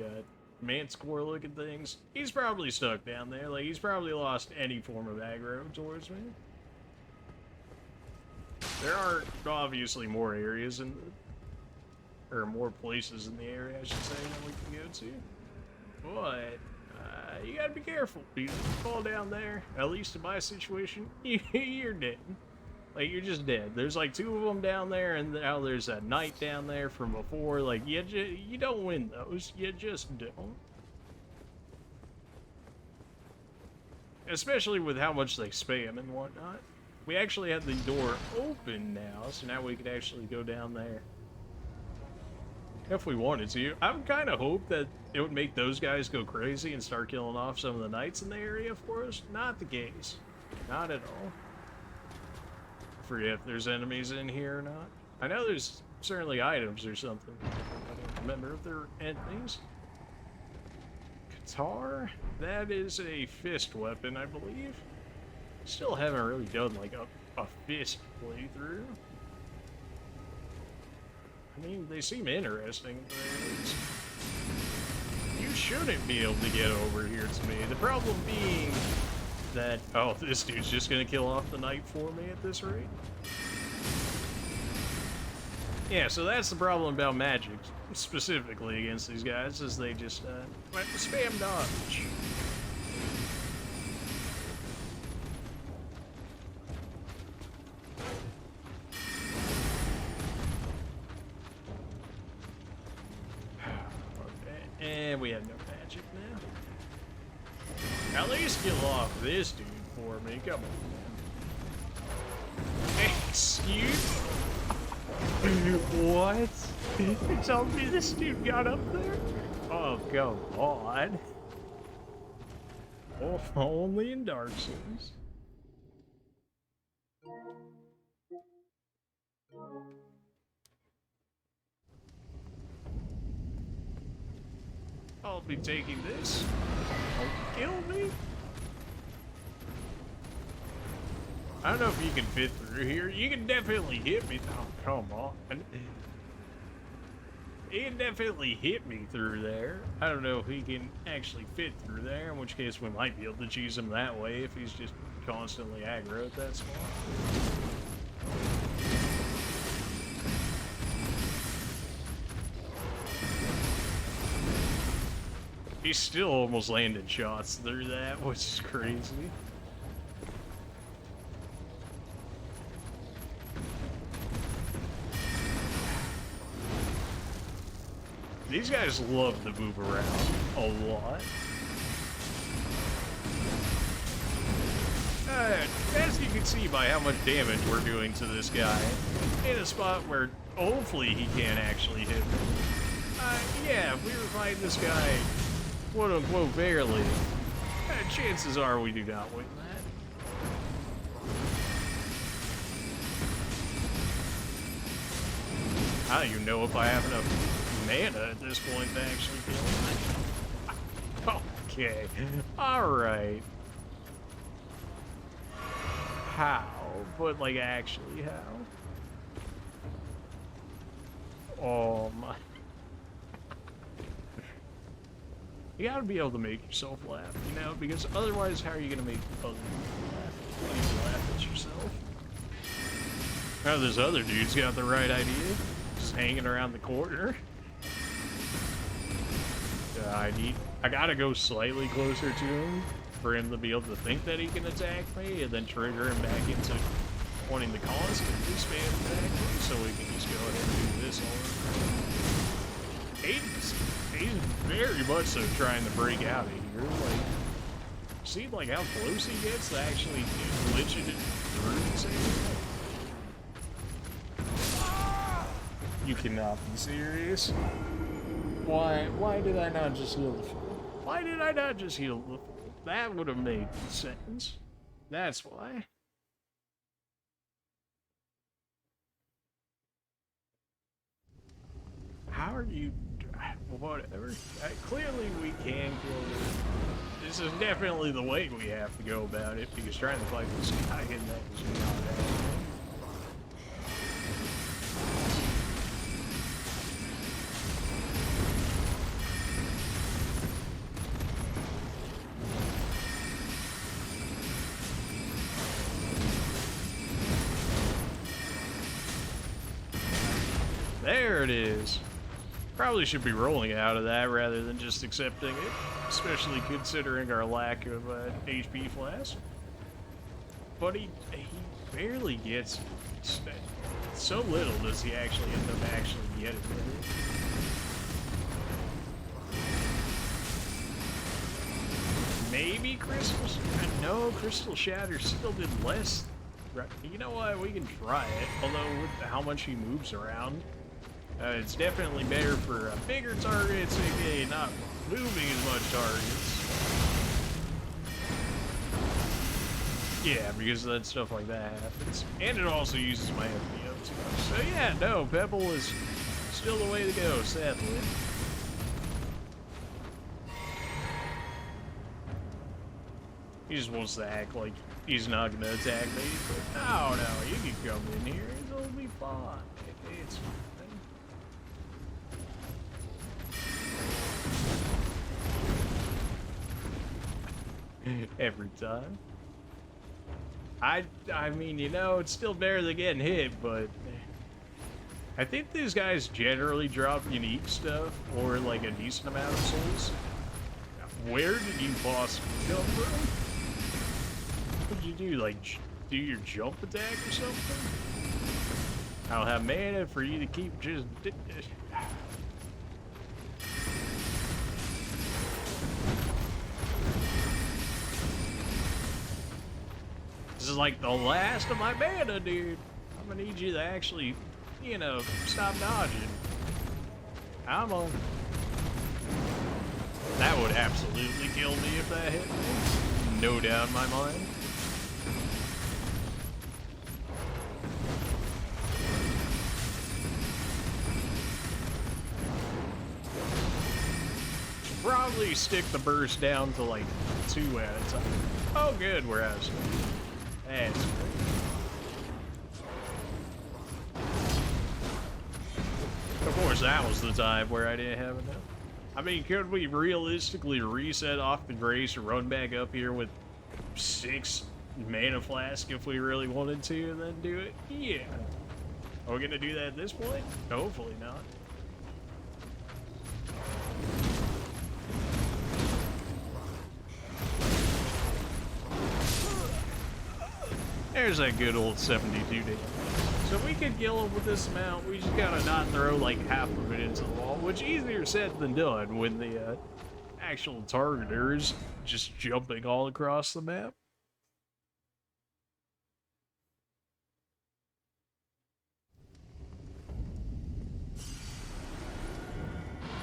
S1: manticore looking things, he's probably stuck down there. Like, he's probably lost any form of aggro towards me. There are obviously more areas in the, or more places in the area, I should say, that we can go to. But you gotta be careful, because if you fall down there, at least in my situation, you're dead. Like, you're just dead. There's like 2 of them down there, and now there's a knight down there from before. Like, you don't win those. You just don't. Especially with how much they spam and whatnot. We actually have the door open now, so now we could actually go down there. If we wanted to. I would kind of hope that it would make those guys go crazy and start killing off some of the knights in the area for us. Not the case. Not at all. I forget if there's enemies in here or not. I know there's certainly items or something. I don't remember if there are enemies. Qatar? That is a fist weapon, I believe. Still haven't really done like a fist playthrough. I mean, they seem interesting, but you shouldn't be able to get over here to me. The problem being that, oh, this dude's just gonna kill off the knight for me at this rate. Yeah, so that's the problem about magic, specifically against these guys, is they just spam dodge. Okay, and we have no magic now. At least kill off this dude for me. Come on. Excuse? What? You told me this dude got up there? Oh, come on. Oh, only in Dark Souls. I'll be taking this. Don't kill me. I don't know if you can fit through here. You can definitely hit me. Oh, come on. He can definitely hit me through there. I don't know if he can actually fit through there, in which case we might be able to cheese him that way if he's just constantly aggro at that spot. He's still almost landing shots through that, which is crazy. These guys love to move around a lot. As you can see by how much damage we're doing to this guy, in a spot where hopefully he can't actually hit me. Yeah, if we were fighting this guy, quote-unquote, fairly, chances are we do not win that. I don't even know if I have enough mana at this point to actually kill him. Okay, alright. How? But, like, actually how? Oh my. You gotta be able to make yourself laugh, you know? Because otherwise, how are you gonna make other people laugh? Please laugh at yourself. Now this other dude's got the right idea. Just hanging around the corner. I gotta go slightly closer to him for him to be able to think that he can attack me, and then trigger him back into wanting to constantly spam attack me, so we can just go ahead and do this all. He's very much so trying to break out of here. Like, see like how close he gets to actually glitching it through this area? You cannot be serious. Why did I not just heal the fool? Why did I not just heal the fool? That would have made sense. That's why. How are you... Whatever. Clearly we can kill this. This is definitely the way we have to go about it, because trying to fight this guy in that was not happening. There it is. Probably should be rolling out of that rather than just accepting it, especially considering our lack of HP flask. But he barely gets it. So little does he actually end up actually getting it. Maybe Crystal... No, Crystal Shatter still did less. You know what? We can try it. Although with how much he moves around, it's definitely better for bigger targets, aka not moving as much targets. Yeah, because then stuff like that happens. And it also uses my FPO too much. So yeah, no, Pebble is still the way to go, sadly. He just wants to act like he's not gonna attack me. But no, you can come in here, it'll be fine. It's fine. Every time. I mean, you know, it's still better than getting hit, but I think these guys generally drop unique stuff or like a decent amount of souls. Where did you possibly come from? What did you do? Like, do your jump attack or something? I don't have mana for you to keep just. This is like the last of my mana, dude. I'm gonna need you to actually, you know, stop dodging. I'm on. That would absolutely kill me if that hit me. No doubt in my mind. Probably stick the burst down to like 2 at a time. Oh good, we're out of space. That's great. Of course, that was the time where I didn't have enough. I mean, could we realistically reset off the grace and run back up here with 6 mana flask if we really wanted to and then do it? Yeah. Are we gonna do that at this point? Hopefully not. There's that good old 72 damage. So we could kill him with this amount, we just gotta not throw like half of it into the wall, which easier said than done when the actual targeter is just jumping all across the map.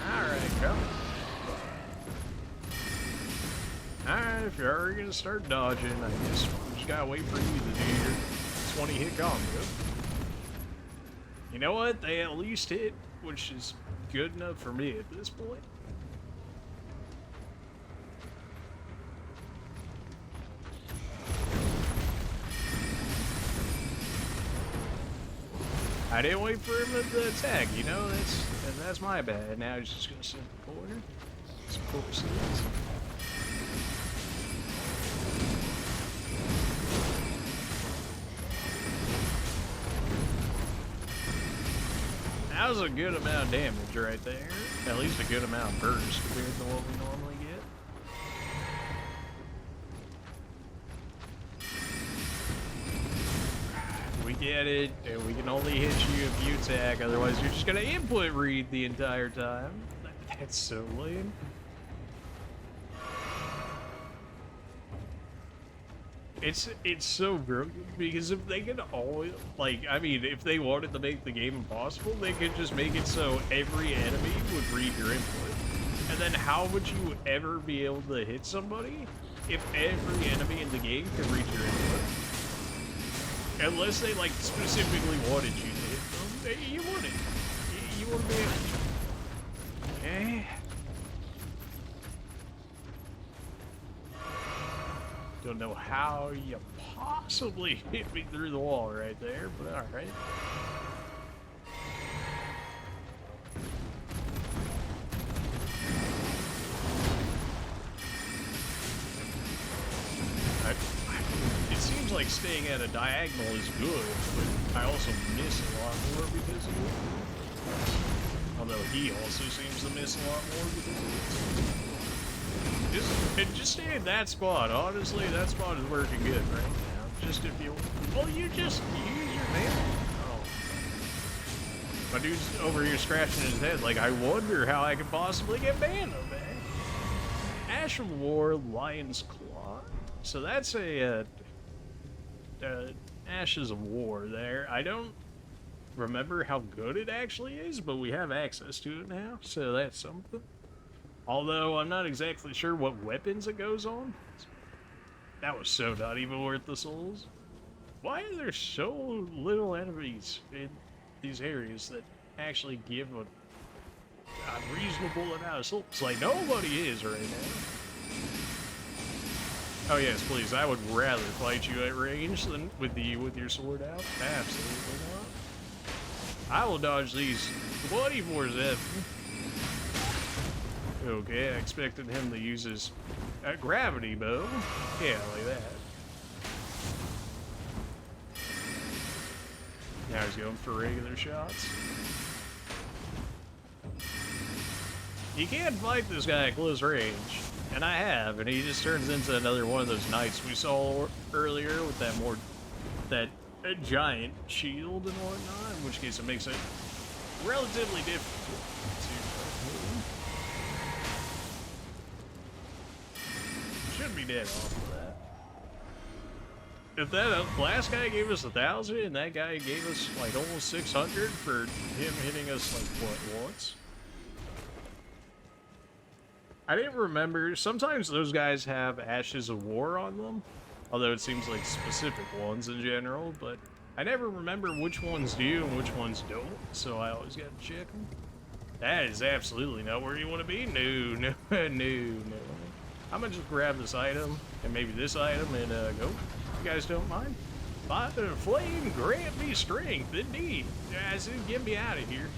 S1: Alright, come. Alright, if you're already gonna start dodging, I guess we just gotta wait for you to do your 20 hit combo. You know what? They at least hit, which is good enough for me at this point. I didn't wait for him to attack, you know, that's my bad. Now he's just gonna sit in the corner. Of course he is. That was a good amount of damage right there. At least a good amount of burst compared to what we normally get. We get it, and we can only hit you if you attack, otherwise you're just gonna input read the entire time. That's so lame. It's so broken, because if they could always, like, I mean, if they wanted to make the game impossible, they could just make it so every enemy would read your input. And then how would you ever be able to hit somebody if every enemy in the game could read your input? Unless they, like, specifically wanted you to hit them, you wouldn't. You wouldn't be able to. Okay. Don't know how you possibly hit me through the wall right there, but alright. It seems like staying at a diagonal is good, but I also miss a lot more because of it. Although he also seems to miss a lot more because of it. Just stay in that spot. Honestly, that spot is working good right now. Just if you... Well, you just use your mana. Oh. My dude's over here scratching his head like, I wonder how I could possibly get mana back. Ash of War, Lion's Claw. So that's a... Ashes of War there. I don't remember how good it actually is, but we have access to it now, so that's something. Although, I'm not exactly sure what weapons it goes on. That was so not even worth the souls. Why are there so little enemies in these areas that actually give a reasonable amount of souls? Like, nobody is right now. Oh yes, please, I would rather fight you at range than with your sword out. Absolutely not. I will dodge these 24/7. Okay, I expected him to use his gravity bow. Yeah, like that. Now he's going for regular shots. you can't fight this guy at close range. And I have, and he just turns into another one of those knights we saw earlier with that giant shield and whatnot, in which case it makes it relatively difficult to... Should be dead off of that. If that last guy gave us 1,000 and that guy gave us like almost 600 for him hitting us like what, once? I didn't remember. Sometimes those guys have Ashes of War on them, although it seems like specific ones in general, but I never remember which ones do and which ones don't, so I always gotta check them. That is absolutely not where you want to be. No. I'm gonna just grab this item and maybe this item and go. You guys don't mind? By the flame, grant me strength, indeed. As in, get me out of here.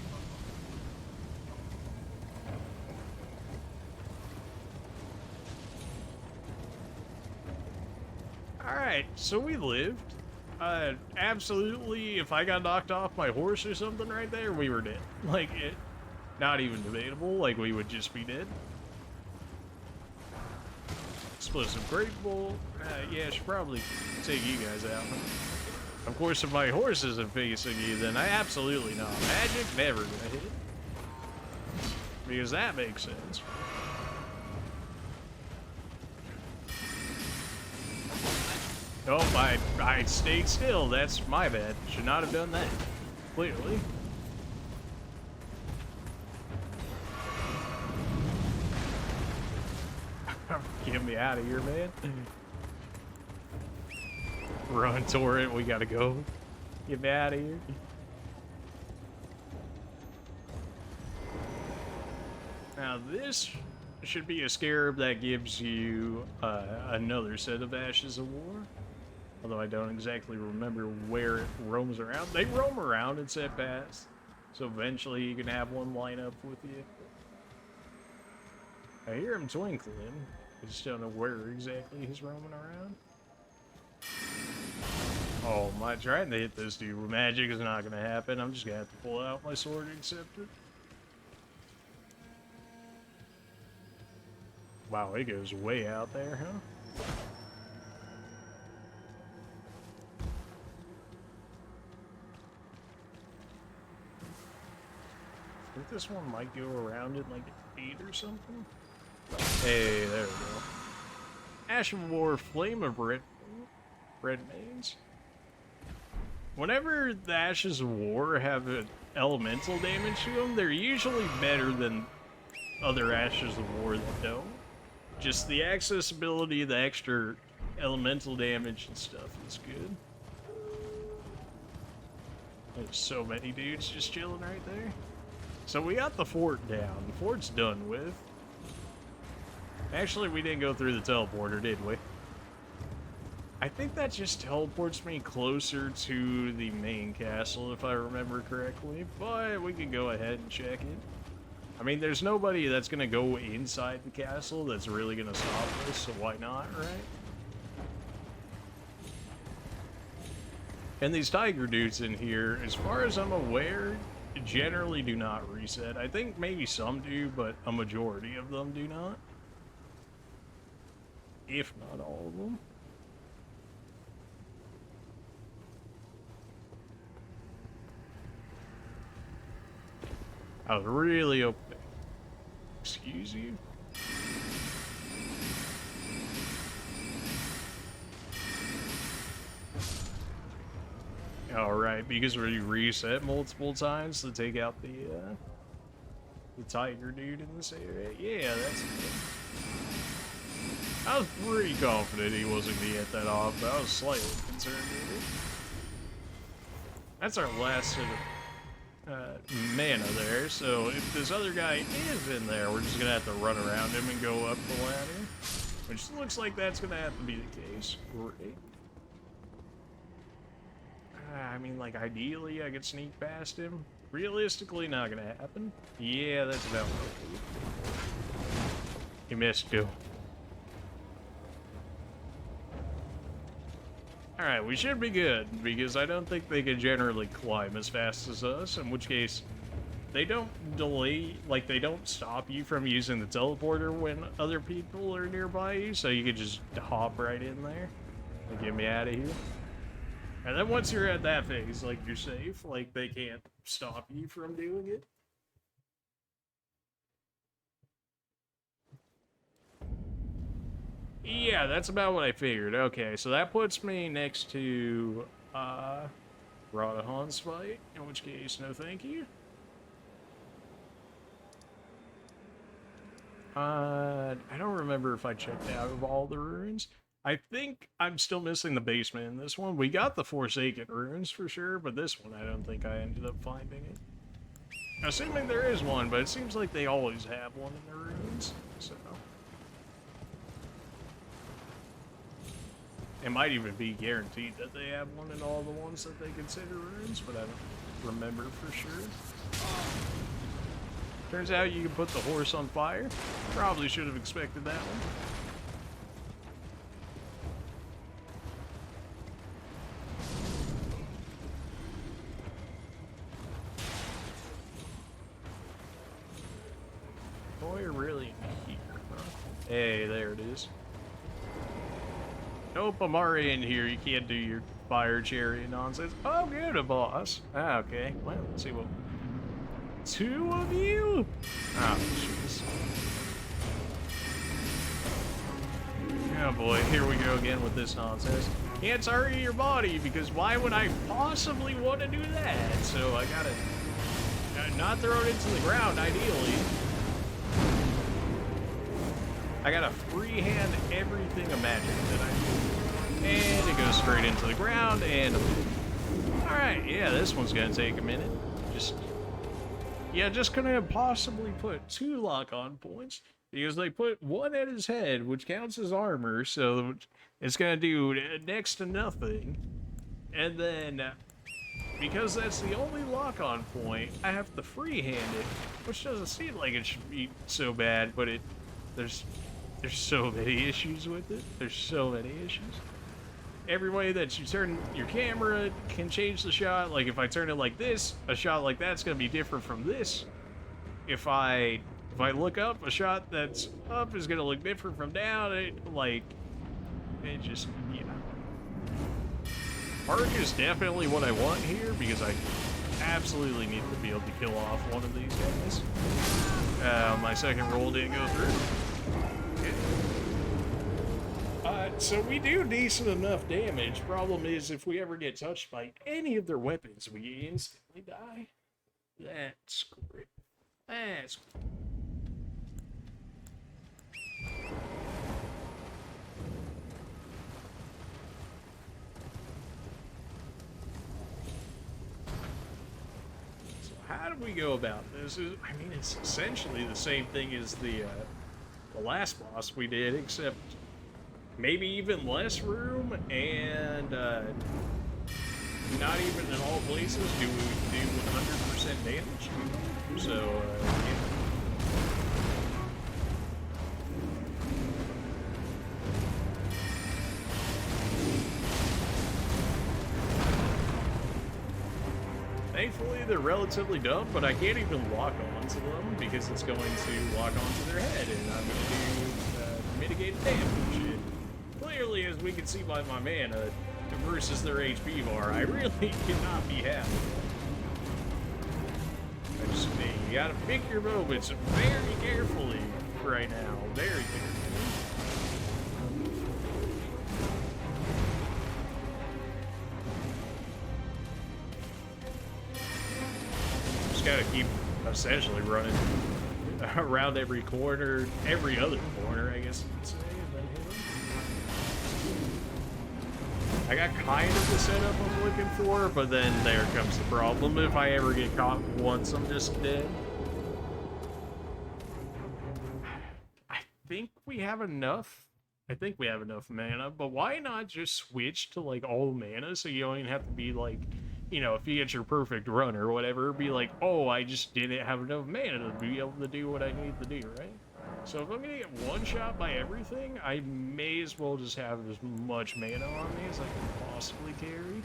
S1: Alright, so we lived. Absolutely, if I got knocked off my horse or something right there, we were dead. Like, not even debatable, like we would just be dead. Explosive Great Bolt. Yeah, I should probably take you guys out. Of course, if my horse isn't facing you, then I absolutely not. Magic, never gonna hit. Because that makes sense. Oh, I stayed still. That's my bad. Should not have done that. Clearly. Get me out of here, man. Run, Torrent. We gotta go. Get me out of here. Now, this should be a scarab that gives you another set of Ashes of War. Although I don't exactly remember where it roams around. They roam around in set paths, so eventually you can have one line up with you. I hear him twinkling. I just don't know where exactly he's roaming around. Oh, my, trying to hit this dude with magic is not going to happen. I'm just going to have to pull out my sword and accept it. Wow, it goes way out there, huh? I think this one might go around it like an 8 or something. Hey, there we go. Ash of War, Flame of Red Mains. Whenever the Ashes of War have elemental damage to them, they're usually better than other Ashes of War that don't. Just the accessibility, the extra elemental damage and stuff is good. There's so many dudes just chilling right there. So we got the fort down. The fort's done with. Actually, we didn't go through the teleporter, did we? I think that just teleports me closer to the main castle, if I remember correctly. But we can go ahead and check it. I mean, there's nobody that's going to go inside the castle that's really going to stop us, so why not, right? And these tiger dudes in here, as far as I'm aware, generally do not reset. I think maybe some do, but a majority of them do not. If not all of them. I was really open. Excuse you? Alright, because we reset multiple times to take out the tiger dude in this area. Yeah, that's good. I was pretty confident he wasn't going to get that off, but I was slightly concerned with it. That's our last set of mana there, so if this other guy is in there, we're just going to have to run around him and go up the ladder. Which looks like that's going to have to be the case. Great. I mean, like, ideally I could sneak past him. Realistically, not going to happen. Yeah, that's about right. He missed too. Alright, we should be good, because I don't think they can generally climb as fast as us, in which case, they don't delay, like, they don't stop you from using the teleporter when other people are nearby you, so you could just hop right in there and get me out of here. And then once you're at that phase, like, you're safe. Like, they can't stop you from doing it. Yeah, that's about what I figured. Okay, so that puts me next to, Radahan's fight, in which case, no thank you. I don't remember if I checked out of all the runes. I think I'm still missing the basement in this one. We got the Forsaken runes for sure, but this one I don't think I ended up finding it. Assuming there is one, but it seems like they always have one in the runes, so... It might even be guaranteed that they have one in all the ones that they consider runes, but I don't remember for sure. Turns out you can put the horse on fire. Probably should have expected that one. Boy, you're really here, huh? Hey, there it is. Nope, I'm already in here. You can't do your fire chariot nonsense. Oh, good, a boss. Ah, okay. Well, let's see what... 2 of you? Oh, jeez. Oh boy, here we go again with this nonsense. Can't target your body, because why would I possibly want to do that? So I gotta not throw it into the ground, ideally. I gotta freehand everything imagined that I do. And it goes straight into the ground, and... Alright, yeah, this one's gonna take a minute. Just gonna possibly put 2 lock-on points, because they put 1 at his head, which counts as armor, so it's gonna do next to nothing. And then, because that's the only lock-on point, I have to freehand it, which doesn't seem like it should be so bad, but there's so many issues with it. There's so many issues. Every way that you turn your camera can change the shot. Like, if I turn it like this, a shot like that's going to be different from this. If I look up, a shot that's up is going to look different from down. Yeah. Arc is definitely what I want here, because I absolutely need to be able to kill off one of these guys. My second roll didn't go through. So we do decent enough damage. Problem is, if we ever get touched by any of their weapons, we instantly die. That's great. That's great. So how do we go about this? I mean, it's essentially the same thing as the last boss we did, except maybe even less room, and not even in all places do we do 100% damage. So, yeah. Thankfully, they're relatively dumb, but I can't even lock onto them because it's going to lock onto their head, and I'm going to do mitigated damage. Clearly, as we can see by my mana versus their HP bar, I really cannot be happy. I just mean, you gotta pick your moments very carefully right now. Very carefully. Just gotta keep essentially running around every corner, every other corner, I guess you could say. I got kind of the setup I'm looking for, but then there comes the problem. If I ever get caught once, I'm just dead. I think we have enough. I think we have enough mana, but why not just switch to, like, all mana so you don't even have to be, like, you know, if you get your perfect run or whatever, be like, oh, I just didn't have enough mana to be able to do what I need to do, right? So if I'm gonna get one shot by everything, I may as well just have as much mana on me as I can possibly carry.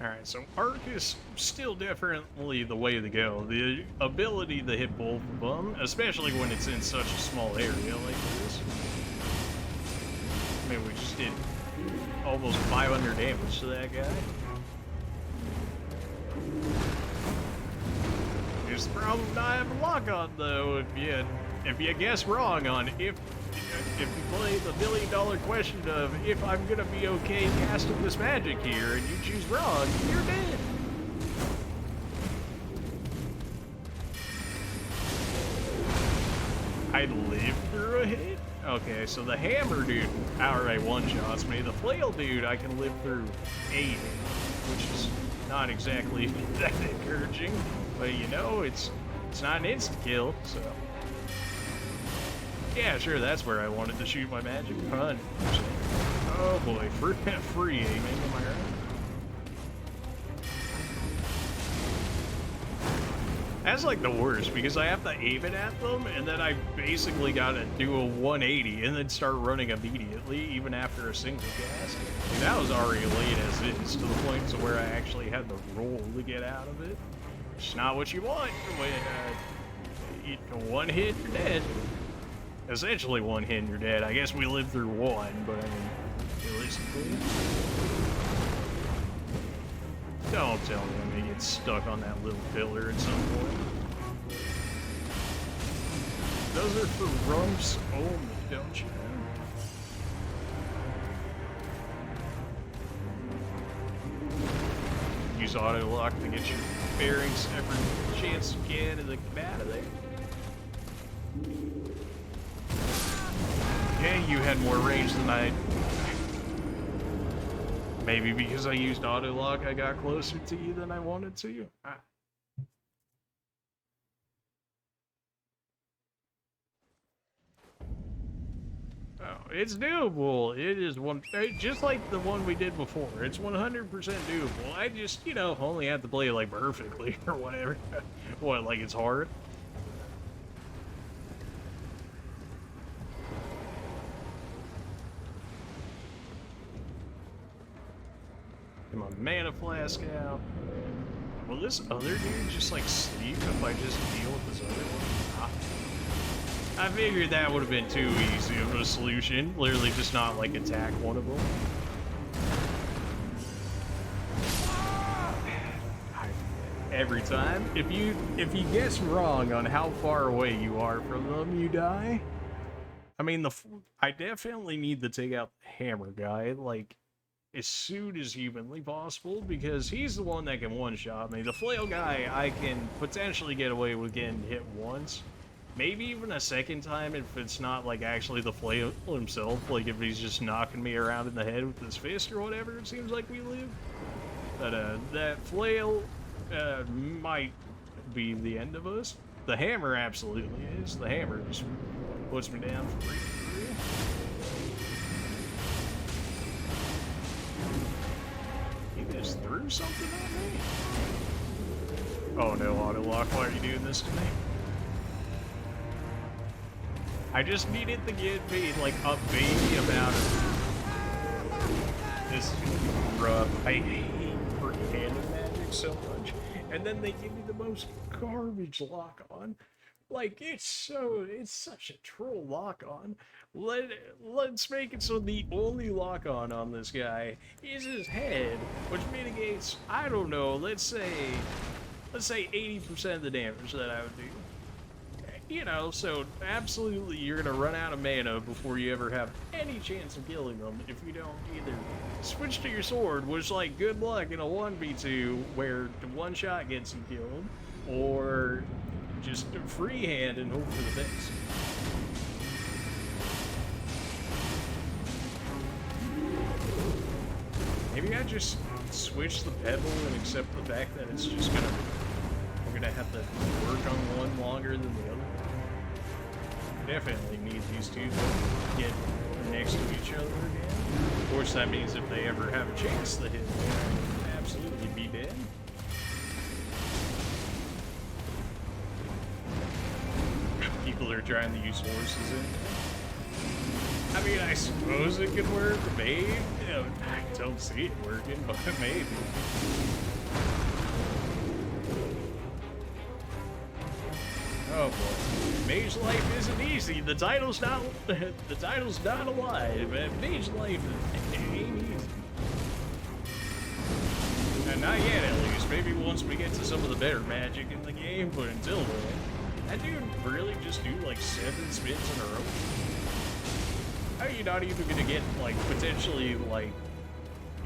S1: Alright, so arc is still definitely the way to go. The ability to hit both of them, especially when it's in such a small area like this. I mean, we just did almost 500 damage to that guy. Here's the problem I have a lock on, though. If you guess wrong on if you play the $1 million question of if I'm gonna be okay casting this magic here, and you choose wrong, you're dead. I lived through a hit? Okay, so the hammer dude outright one-shots me. The flail dude I can live through 8, which is not exactly that encouraging. But you know, it's not an instant kill, so... Yeah, sure, that's where I wanted to shoot my magic 100%. Oh boy, free aiming, am I right? That's like the worst, because I have to aim it at them, and then I basically gotta do a 180 and then start running immediately, even after a single cast. Like, that was already late as is, to the point to where I actually had to roll to get out of it. It's not what you want when one hit, you're dead. Essentially one hit and you're dead. I guess we lived through one, but I mean, realistically. Don't tell me I'm gonna get stuck on that little pillar at some point. Those are for rumps only, don't you know? Use auto lock to get your bearings every chance you can and then get out of there. Yeah, you had more range than I. Maybe because I used auto lock, I got closer to you than I wanted to. Oh, it's doable. It is just like the one we did before. It's 100% doable. I just, you know, only have to play it like perfectly or whatever. What, like it's hard? Get my mana flask out. Will this other dude just like sleep if I just deal with this other one? Ah. I figured that would have been too easy of a solution. Literally just not like attack one of them. Every time. If you guess wrong on how far away you are from them, you die. I mean, I definitely need to take out the hammer guy, like, as soon as humanly possible, because he's the one that can one-shot me. The flail guy, I can potentially get away with getting hit once. Maybe even a second time if it's not, like, actually the flail himself. Like, if he's just knocking me around in the head with his fist or whatever, it seems like we live. But, that flail, might be the end of us. The hammer absolutely is. The hammer just puts me down for free. He just threw something at me? Oh no, auto lock, why are you doing this to me? I just needed to get me, like, a baby amount of... This is gonna be rough. I hate free-handed magic so much. And then they give me the most garbage lock-on. Like, it's such a troll lock-on. Let's make it so the only lock-on on this guy is his head, which mitigates, I don't know, let's say 80% of the damage that I would do. You know, so absolutely you're gonna run out of mana before you ever have any chance of killing them if you don't either switch to your sword, which, like, good luck in a 1v2 where the one shot gets you killed, or just freehand and hope for the best. Maybe I just switch the pebble and accept the fact that it's just gonna... We're gonna have to work on one longer than the other. Definitely need these two to get next to each other again. Of course, that means if they ever have a chance to hit, they'll absolutely be dead. People are trying to use horses in. I mean, I suppose it could work, maybe. You know, I don't see it working, but maybe. Oh boy, Mage life isn't easy. The title's not a lie, but Mage life ain't easy. Not yet, at least. Maybe once we get to some of the better magic in the game, but until then, that dude really just do like 7 spins in a row. How are you not even gonna get like potentially like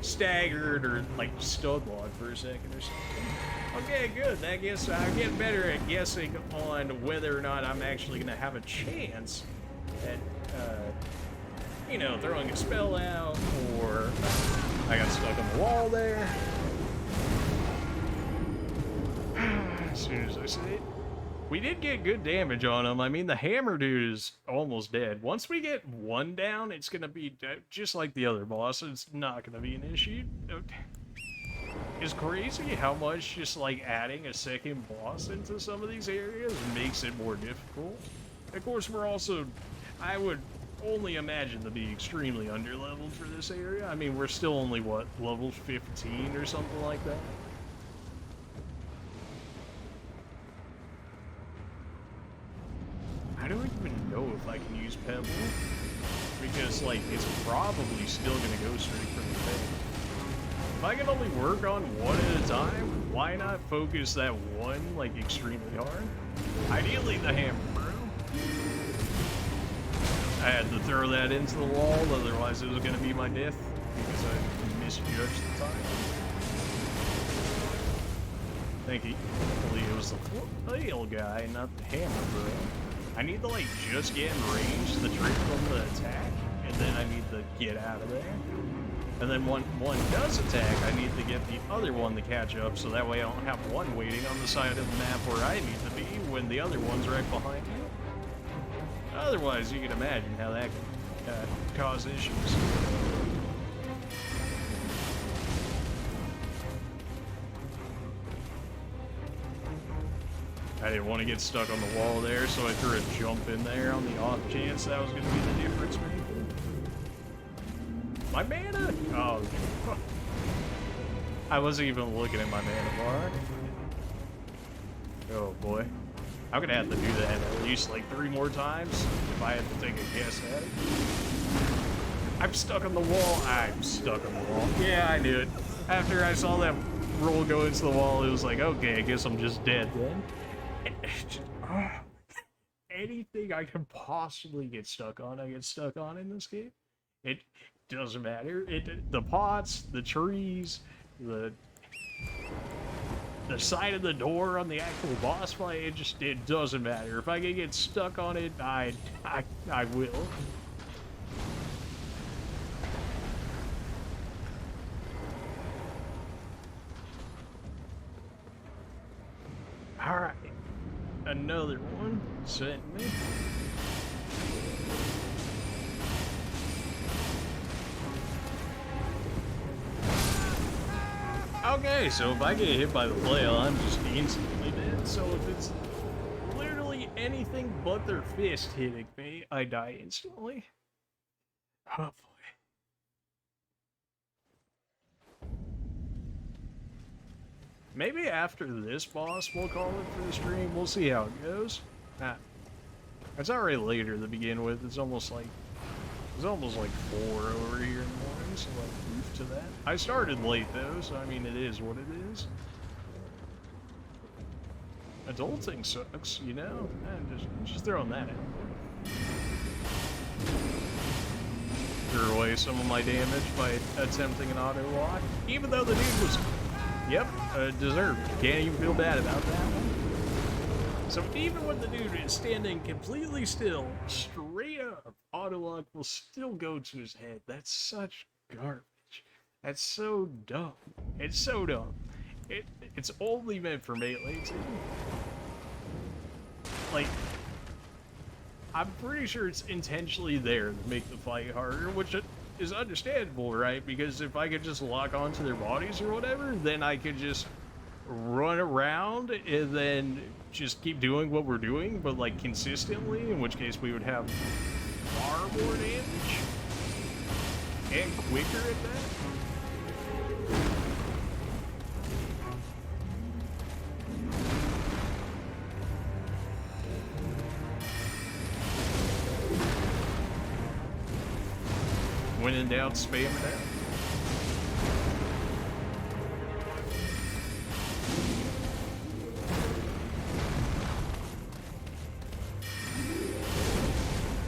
S1: staggered or like stun locked for a second or something? Okay, good. I guess I'm getting better at guessing on whether or not I'm actually gonna have a chance at, you know, throwing a spell out, or I got stuck on the wall there. As soon as I say it. We did get good damage on him. I mean, the hammer dude is almost dead. Once we get one down, it's gonna be just like the other boss. It's not gonna be an issue. It's crazy how much just like adding a second boss into some of these areas makes it more difficult. Of course, we're also, I would only imagine to be extremely underleveled for this area. I mean, we're still only, what, level 15 or something like that? I don't even know if I can use Pebble, because, like, it's probably still gonna go straight from the thing. If I can only work on one at a time, why not focus that one, like, extremely hard? Ideally, the hammer, bro. I had to throw that into the wall, otherwise it was gonna be my death, because I misjudged the time. Thank you. Hopefully it was the flail guy, not the hammer, bro. I need to, like, just get in range to trick from the attack, and then I need to get out of there. And then when one does attack, I need to get the other one to catch up, so that way I don't have one waiting on the side of the map where I need to be when the other one's right behind me. Otherwise, you can imagine how that can cause issues. I didn't want to get stuck on the wall there, so I threw a jump in there on the off chance that was going to be the difference maker. My mana? Oh, I wasn't even looking at my mana bar. Oh boy. I'm going to have to do that at least like 3 more times if I had to take a guess at it. I'm stuck on the wall. I'm stuck on the wall. Yeah, I knew it. After I saw that roll go into the wall, it was like, okay, I guess I'm just dead then. Anything I can possibly get stuck on, I get stuck on in this game. It doesn't matter. The pots, the trees, the side of the door on the actual boss fight, it doesn't matter. If I can get stuck on it, I will. All right. Another one sent me. Okay, so if I get hit by the flail, I'm just instantly dead. So if it's literally anything but their fist hitting me, I die instantly. Oh boy. Maybe after this boss, we'll call it for the stream. We'll see how it goes. It's already later to begin with. It's almost like 4 over here in the morning, so I'm used to that. I started late though, so I mean it is what it is. Adulting sucks, you know. Just throwing that in. Threw away some of my damage by attempting an auto lock, even though the dude was. Yep, deserved. Can't even feel bad about that one. So even when the dude is standing completely still, straight up, autolock will still go to his head. That's such garbage. That's so dumb. It's so dumb. It's only meant for melee too. Like, I'm pretty sure it's intentionally there to make the fight harder, which is understandable, right? Because if I could just lock onto their bodies or whatever, then I could just run around and then just keep doing what we're doing, but like consistently, in which case we would have far more damage. And quicker at that. When in doubt, spam it out.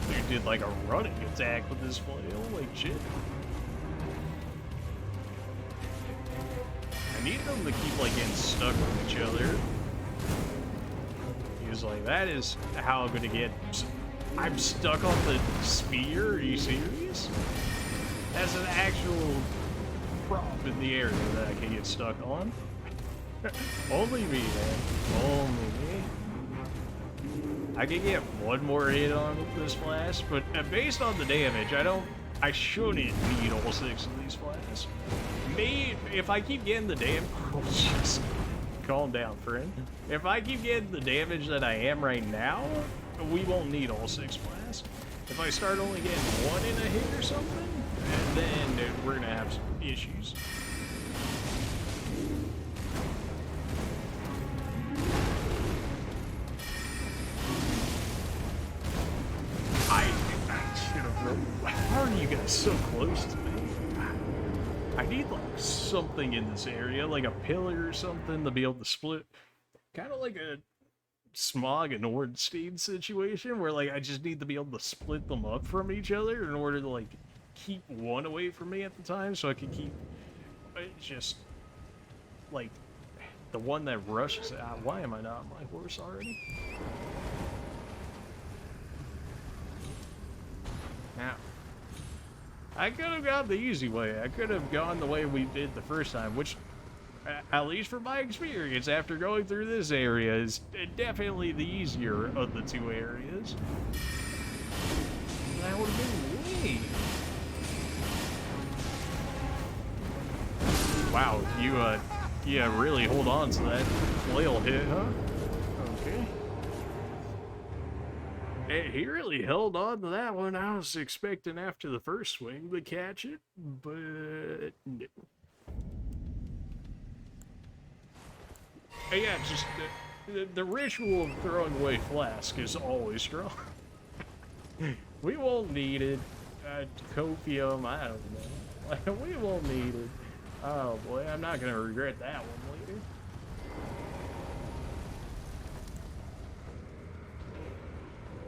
S1: Dude did like a running attack with his flail, like shit. I need them to keep like getting stuck with each other. He was like, that is how I'm gonna get. I'm stuck on the spear? Are you serious? That's an actual prop in the area that I can get stuck on. Only me, man. Only me. I can get one more hit on this flask, but based on the damage, I shouldn't need all 6 of these flasks. Maybe if I keep getting the damage, oh, just calm down, friend. If I keep getting the damage that I am right now, we won't need all 6 flasks. If I start only getting 1 in a hit or something, and then we're gonna have some issues. I should have. How are you guys so close to me? I need like something in this area, like a pillar or something, to be able to split. Kind of like a Smog and Ornstein situation, where like I just need to be able to split them up from each other in order to like keep one away from me at the time, so I can keep just like the one that rushes out. Why am I not on my horse already? Now, I could have gone the easy way. I could have gone the way we did the first time, which, at least from my experience, after going through this area, is definitely the easier of the 2 areas. That would have been me. Wow, you really hold on to that flail hit, huh? Okay. Hey, he really held on to that one. I was expecting after the first swing to catch it, but no. Yeah, just the ritual of throwing away flask is always strong. We won't need it. Copium, I don't know. We won't need it. Oh boy, I'm not gonna regret that one later.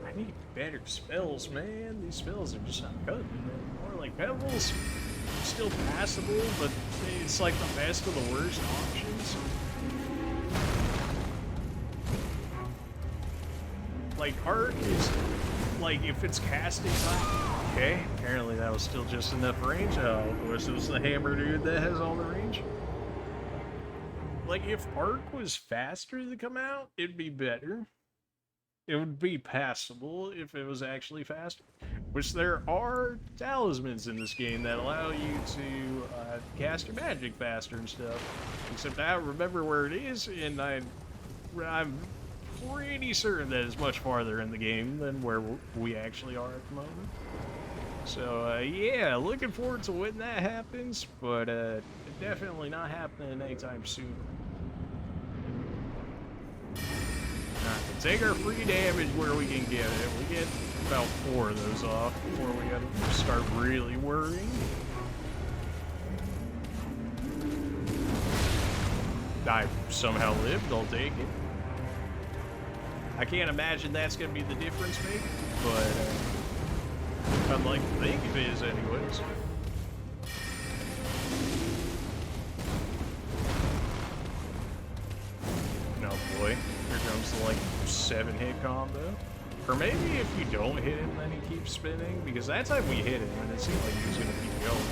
S1: I need better spells, man. These spells are just not good. More like Pebbles, still passable, but it's like the best of the worst options. Like, Arc is, like, if it's casting time... Okay, apparently that was still just enough range. Oh, of course it was the hammer dude that has all the range. Like, if Arc was faster to come out, it'd be better. It would be passable if it was actually faster. Which there are talismans in this game that allow you to cast your magic faster and stuff. Except I don't remember where it is, and I'm pretty certain that it's much farther in the game than where we actually are at the moment. So, yeah, looking forward to when that happens, but definitely not happening anytime soon. Alright, we'll take our free damage where we can get it. We get about 4 of those off before we gotta start really worrying. I somehow lived, I'll take it. I can't imagine that's gonna be the difference maker, but I'd like to think it is anyways. No boy, here comes the like 7-hit combo. Or maybe if you don't hit him, then he keeps spinning, because that time we hit him and it seemed like he was gonna keep going.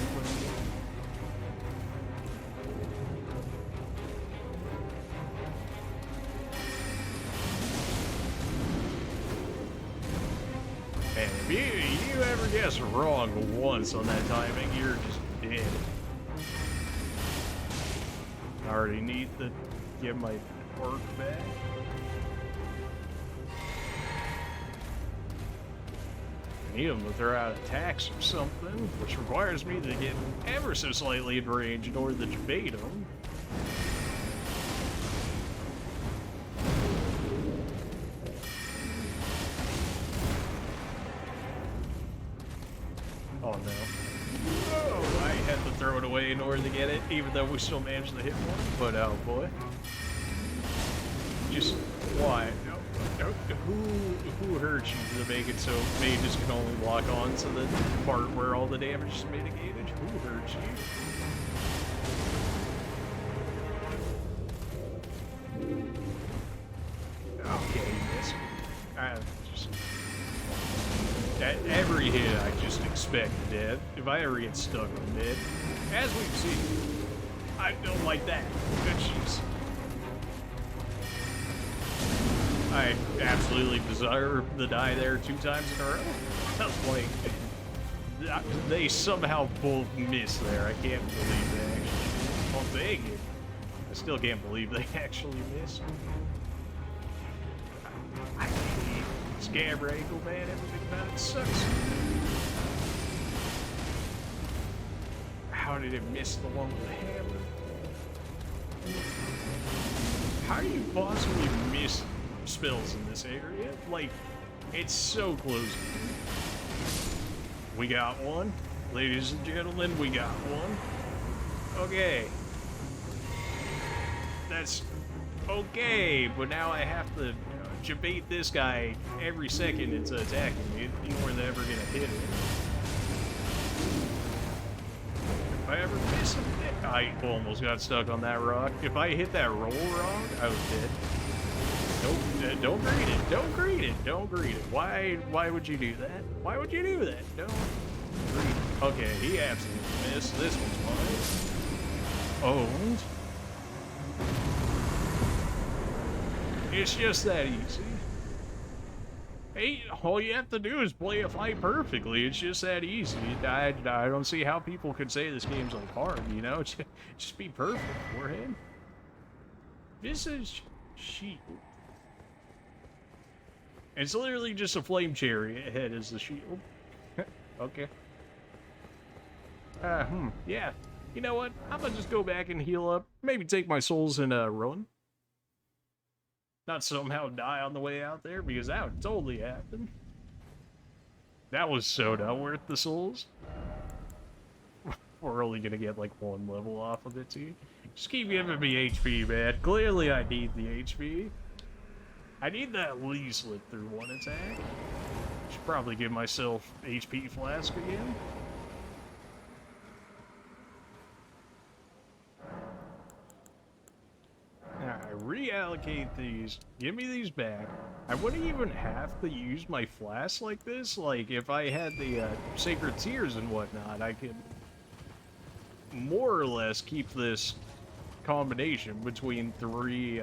S1: Man, if you ever guess wrong once on that timing, you're just dead. I already need to get my work back. need him to throw out attacks or something, which requires me to get ever so slightly in range in order to debate him. Oh no. Oh, I had to throw it away in order to get it, even though we still managed to hit one. But oh boy. Just why? Who hurt you to make it so mages can only lock on to the part where all the damage is mitigated? Who hurt you? Okay, yes. At every hit, I just expect death. If I ever get stuck on dead, as we've seen, I don't like that. Good jeez. I absolutely deserve to die there 2 times in a row. That's like, they somehow both missed there. I can't believe they actually. Well, dang it. I still can't believe they actually missed. I hate Scab Wrangle, man. Everything about it sucks. How did it miss the one with the hammer? How do you possibly miss spells in this area? Like, it's so close. We got one. Ladies and gentlemen, we got one. Okay. That's okay, but now I have to debate this guy every second it's attacking me in order to ever get a hit in. If I ever miss him, I almost got stuck on that rock. If I hit that roll wrong, I was dead. Nope, don't greet it. Don't greet it. Don't greet it. Why would you do that? Why would you do that? Don't greet it. Okay, he absolutely missed. This one's mine. Owned. It's just that easy. Hey, all you have to do is play a fight perfectly. It's just that easy. I don't see how people could say this game's like hard, you know? Just be perfect, warhead. This is shield. It's literally just a flame chariot head as the shield. Okay. Yeah. You know what? I'm gonna just go back and heal up. Maybe take my souls and run. Not somehow die on the way out there, because that would totally happen. That was so not worth the souls. We're only gonna get like 1 level off of it too. Just keep giving me HP, man. Clearly I need the HP. I need to at least live through 1 attack. Should probably give myself HP flask again. Alright, reallocate these. Give me these back. I wouldn't even have to use my flask like this. Like, if I had the Sacred Tears and whatnot, I could more or less keep this combination between 3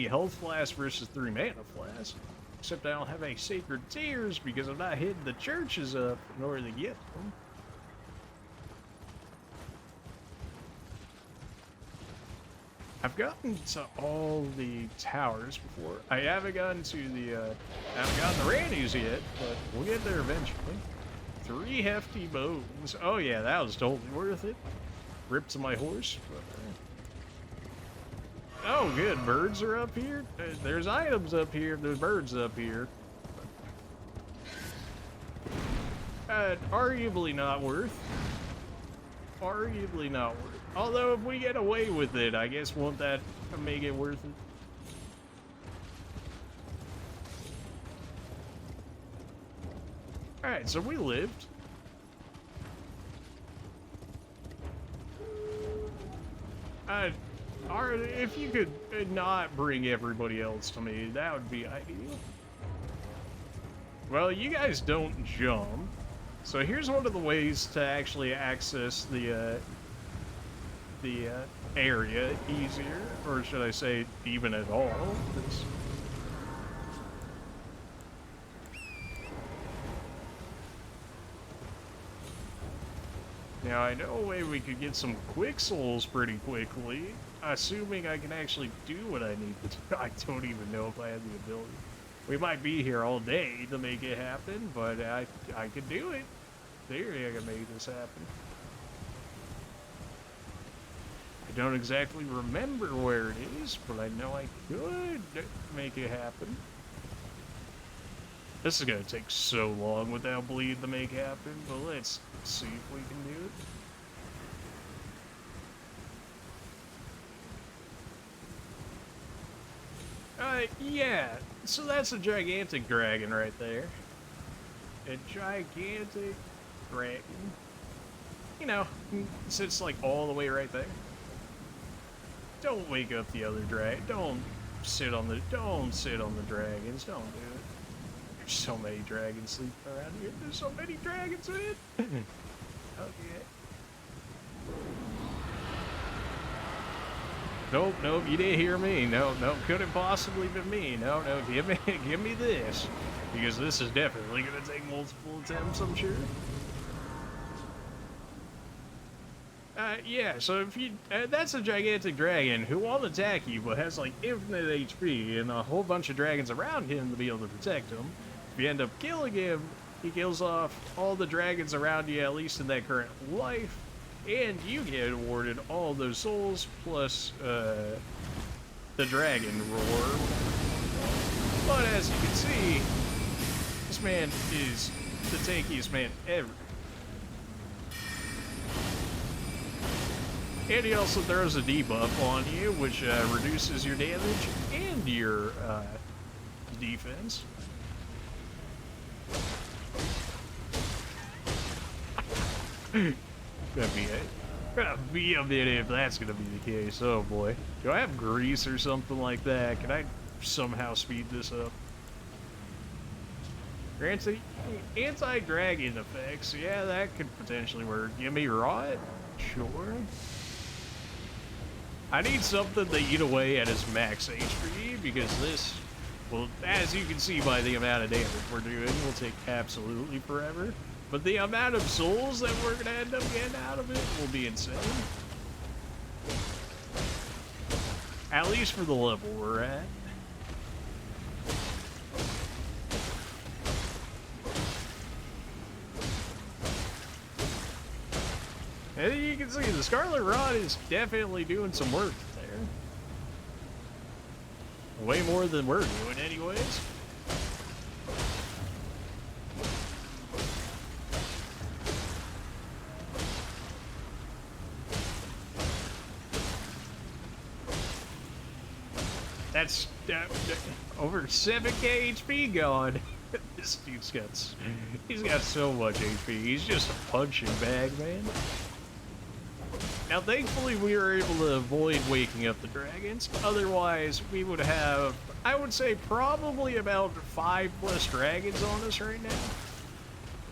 S1: health flasks versus 3 mana flasks. Except I don't have any Sacred Tears because I'm not hitting the churches up in order to get them. I've gotten to all the towers before. I haven't gotten to the, I haven't gotten the Rannies yet, but we'll get there eventually. 3 hefty bones. Oh yeah, that was totally worth it. Rip to my horse. Oh good, birds are up here. There's items up here, there's birds up here. Arguably not worth. Arguably not worth. Although if we get away with it, I guess won't that make it worth it? Alright, so we lived. If you could not bring everybody else to me, that would be ideal. Well, you guys don't jump. So here's one of the ways to actually access the area easier, or should I say even at all. Now I know a way we could get some quick souls pretty quickly, assuming I can actually do what I need to do. I don't even know if I have the ability. We might be here all day to make it happen, but I could do it. Theory, I could make this happen. I don't exactly remember where it is, but I know I could make it happen. This is gonna take so long without bleed to make happen, but let's see if we can do it. Yeah, so that's a gigantic dragon right there. A gigantic dragon. You know, sits like all the way right there. Don't wake up the other dragon. Don't sit on the dragons. Don't do it. There's so many dragons sleeping around here. There's so many dragons, man. Okay. Nope, you didn't hear me. No, couldn't possibly be me. No, give me this. Because this is definitely gonna take multiple attempts, I'm sure. Yeah, so if you, that's a gigantic dragon who won't attack you, but has like infinite HP and a whole bunch of dragons around him to be able to protect him. If you end up killing him, he kills off all the dragons around you, at least in that current life, and you get awarded all those souls, plus, the dragon roar. But as you can see, this man is the tankiest man ever. And he also throws a debuff on you, which reduces your damage and your defense. Gonna be a minute if that's gonna be the case. Oh boy. Do I have grease or something like that? Can I somehow speed this up? Anti-dragon effects. Yeah, that could potentially work. Give me rot? Sure. I need something to eat away at his max HP, because this, well, as you can see by the amount of damage we're doing, will take absolutely forever. But the amount of souls that we're going to end up getting out of it will be insane. At least for the level we're at. And you can see the Scarlet Rod is definitely doing some work there. Way more than we're doing anyways. That's over 7k HP gone. This dude's he's got so much HP. He's just a punching bag, man. Now, thankfully, we were able to avoid waking up the dragons. Otherwise, we would have, I would say, probably about 5+ dragons on us right now.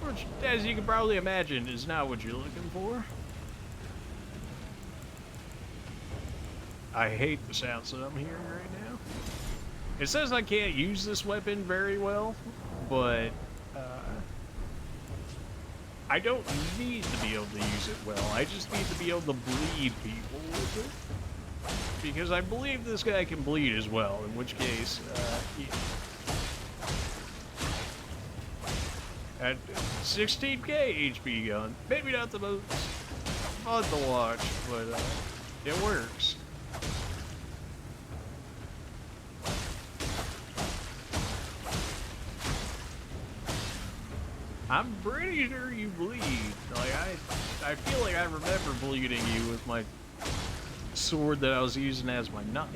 S1: Which, as you can probably imagine, is not what you're looking for. I hate the sounds that I'm hearing right now. It says I can't use this weapon very well, but I don't need to be able to use it well. I just need to be able to bleed people with it. Because I believe this guy can bleed as well, in which case, at 16k HP gun. Maybe not the most fun to watch, but it works. I'm pretty sure you bleed. Like, I feel like I remember bleeding you with my sword that I was using as my knife.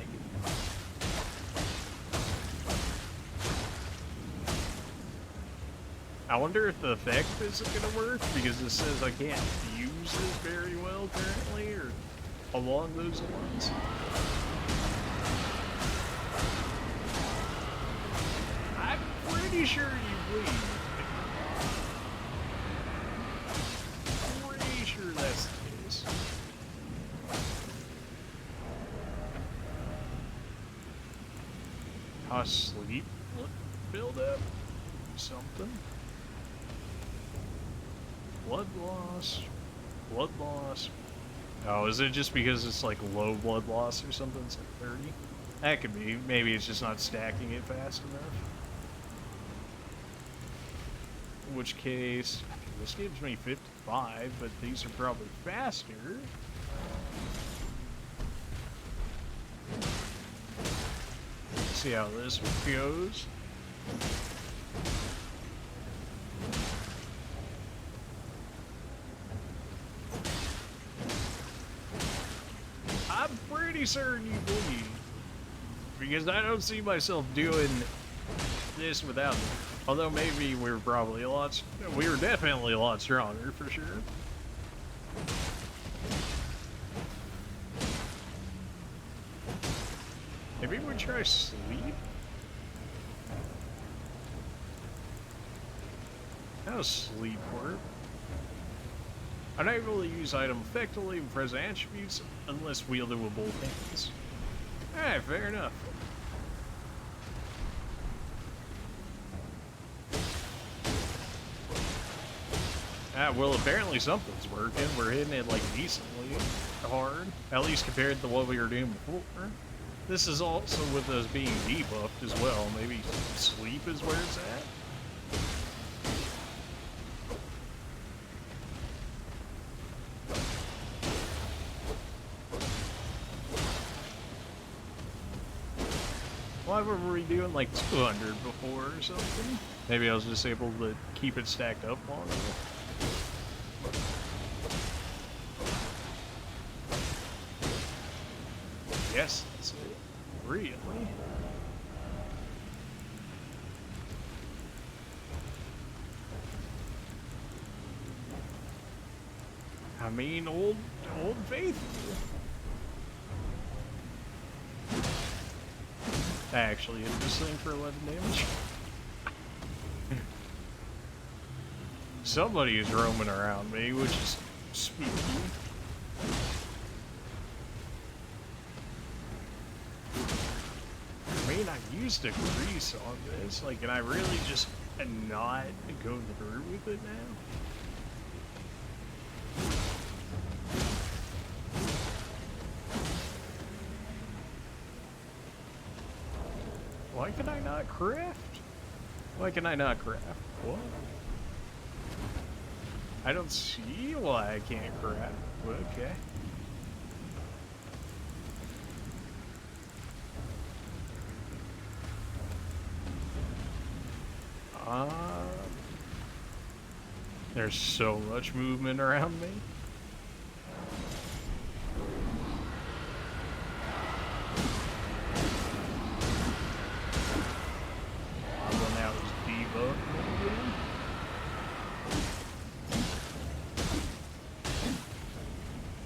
S1: I wonder if the effect isn't gonna work, because it says I can't use this very well currently, or along those lines. I'm pretty sure you bleed. That's the case. Sleep build up something. Blood loss. Oh, is it just because it's like low blood loss or something? It's like 30. That could be. Maybe it's just not stacking it fast enough. in which case, this gives me 55, but these are probably faster. Let's see how this goes. I'm pretty certain you bleed, because I don't see myself doing this without them. Although maybe we were definitely a lot stronger for sure. Maybe we try sleep? How does sleep work? Unable to use item effectively with present attributes unless wielded with both hands. Alright, fair enough. Well, apparently something's working. We're hitting it like decently hard, at least compared to what we were doing before. This is also with us being debuffed as well. Maybe sleep is where it's at? Why were we doing like 200 before or something? Maybe I was just able to keep it stacked up longer. Yes, that's it. Really? I mean, old faithful. I actually hit this thing for 11 damage. Somebody is roaming around me, which is spooky. I mean, I used a grease on this, like, can I really just not go through with it now? Why can I not craft? Why can I not craft? What? I don't see why I can't craft. Okay. There's so much movement around me.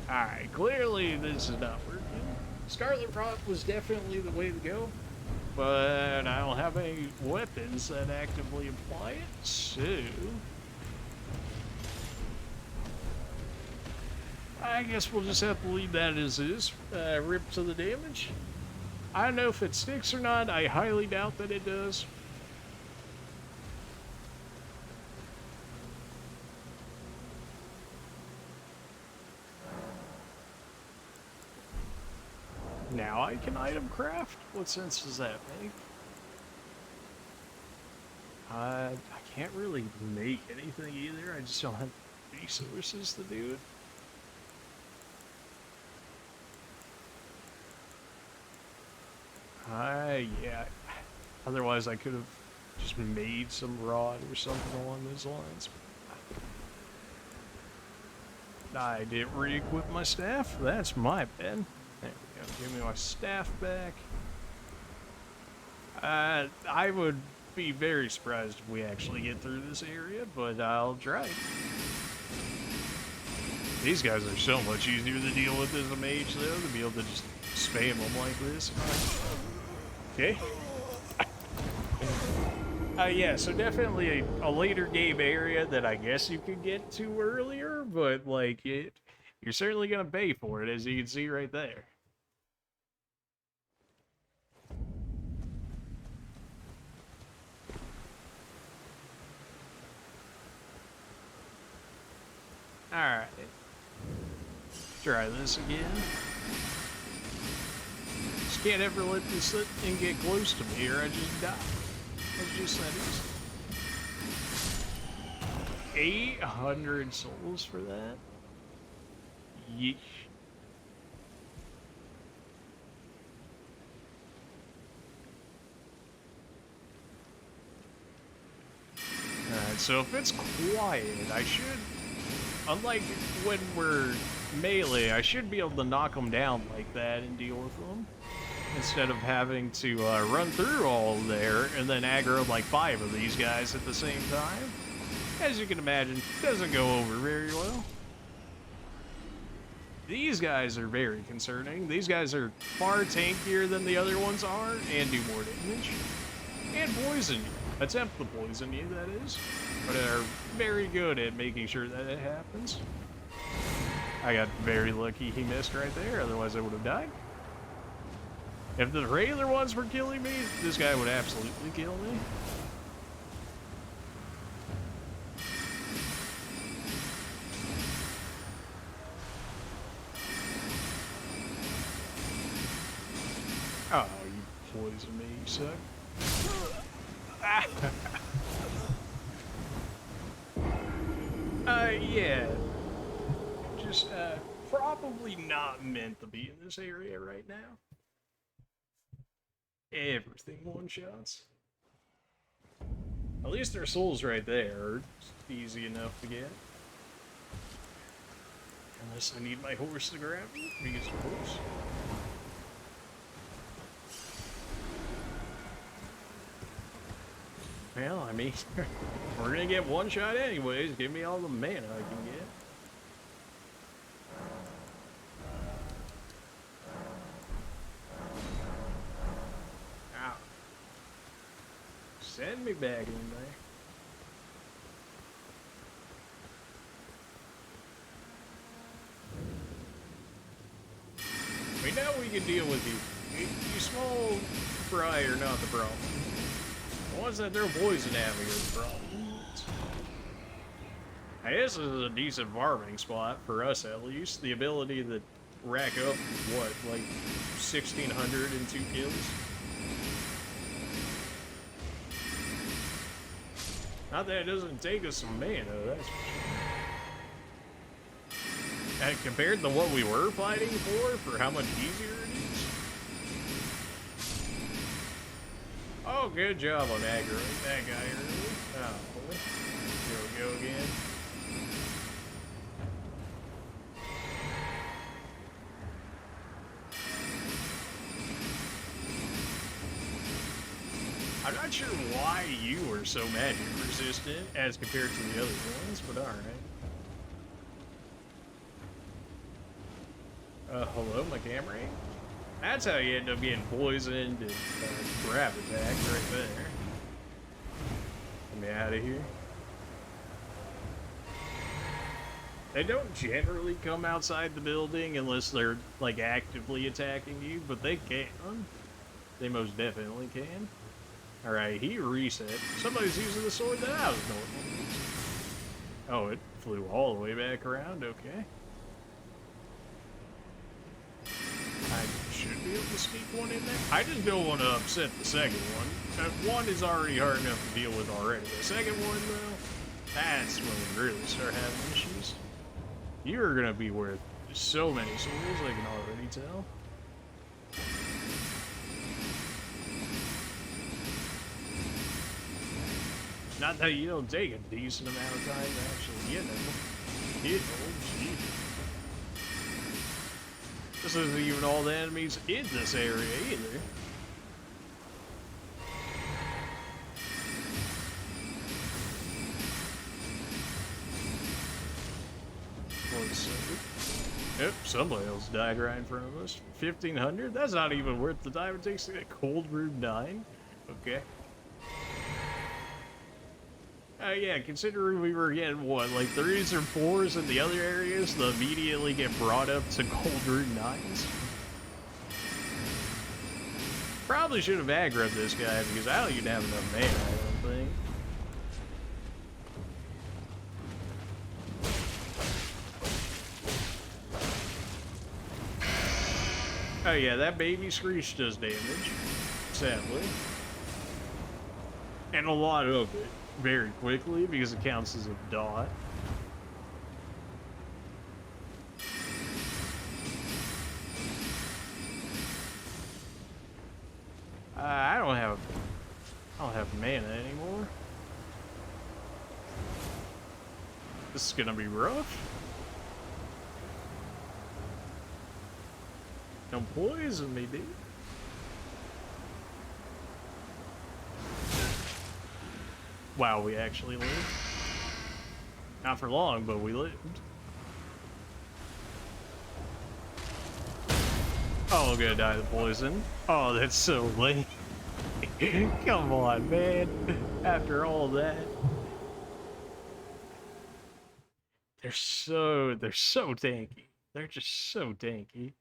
S1: Alright, clearly this is not working. Scarlet Prop was definitely the way to go, but I don't have any weapons that actively apply it, so I guess we'll just have to leave that as is. Rip to the damage. I don't know if it sticks or not. I highly doubt that it does. Now I can item craft? What sense does that make? I can't really make anything either. I just don't have resources to do it. Yeah. Otherwise I could have just made some rod or something along those lines. I didn't re-equip my staff. That's my bad. There we go. Give me my staff back. I would be very surprised if we actually get through this area, but I'll try. These guys are so much easier to deal with as a mage, though, to be able to just spam them like this. Okay. Yeah, so definitely a later game area that I guess you could get to earlier, but, like, you're certainly going to pay for it, as you can see right there. Alright. Try this again. Just can't ever let this thing get close to me or I just die. It's just that easy. 800 souls for that? Yeesh. Alright, so if it's quiet, I should... Unlike when we're melee, I should be able to knock them down like that in Diorthum. Instead of having to run through all there and then aggro like 5 of these guys at the same time. As you can imagine, doesn't go over very well. These guys are very concerning. These guys are far tankier than the other ones are and do more damage. And poison you. Attempt to poison you, that is. But are very good at making sure that it happens. I got very lucky he missed right there, otherwise I would have died. If the regular ones were killing me, this guy would absolutely kill me. Oh, you poison me, you suck. Yeah. Just, probably not meant to be in this area right now. Everything one-shots. At least their souls right there. It's easy enough to get. Unless I need my horse to grab me, because of course. Well, I mean, we're gonna get one shot anyways. Give me all the mana I can get. Ow. Send me back in there. We know we can deal with you. You small fry are not the problem. The ones that throw poison at me are the problem. I guess this is a decent farming spot for us at least. The ability to rack up, what, like 1,600 in 2 kills? Not that it doesn't take us some mana, that's for sure. And compared to what we were fighting for how much easier it is. Oh, good job on aggroing that guy early. Oh, boy. Here we go again. I'm not sure why you were so magic resistant as compared to the other ones, but alright. Hello, my camera? That's how you end up getting poisoned and grab attacked right there. Get me out of here. They don't generally come outside the building unless they're, like, actively attacking you, but they can. They most definitely can. Alright, he reset. Somebody's using the sword that I was normally using. Oh, it flew all the way back around? Okay. I should be able to sneak one in there. I just don't want to upset the second one. One is already hard enough to deal with already. The second one, though, that's when we really start having issues. You're going to be worth so many souls, I can already tell. Not that you don't take a decent amount of time to actually get them. Oh, geez. This isn't even all the enemies in this area either. Yep, somebody else died right in front of us. 1,500? That's not even worth the time it takes to get Cold Room 9. Okay. Yeah, considering we were getting, what, like 3s or 4s in the other areas to immediately get brought up to Cold Room 9s. Probably should have aggroed this guy because I don't even have enough mana, I don't think. Oh yeah, that baby screech does damage, sadly. And a lot of it. very quickly because it counts as a dot. I don't have mana anymore. This is gonna be rough. Don't poison me, dude. Wow, we actually lived. Not for long, but we lived. Oh, I'm gonna die of the poison. Oh, that's so lame. Come on, man. After all that. They're so tanky. They're just so tanky.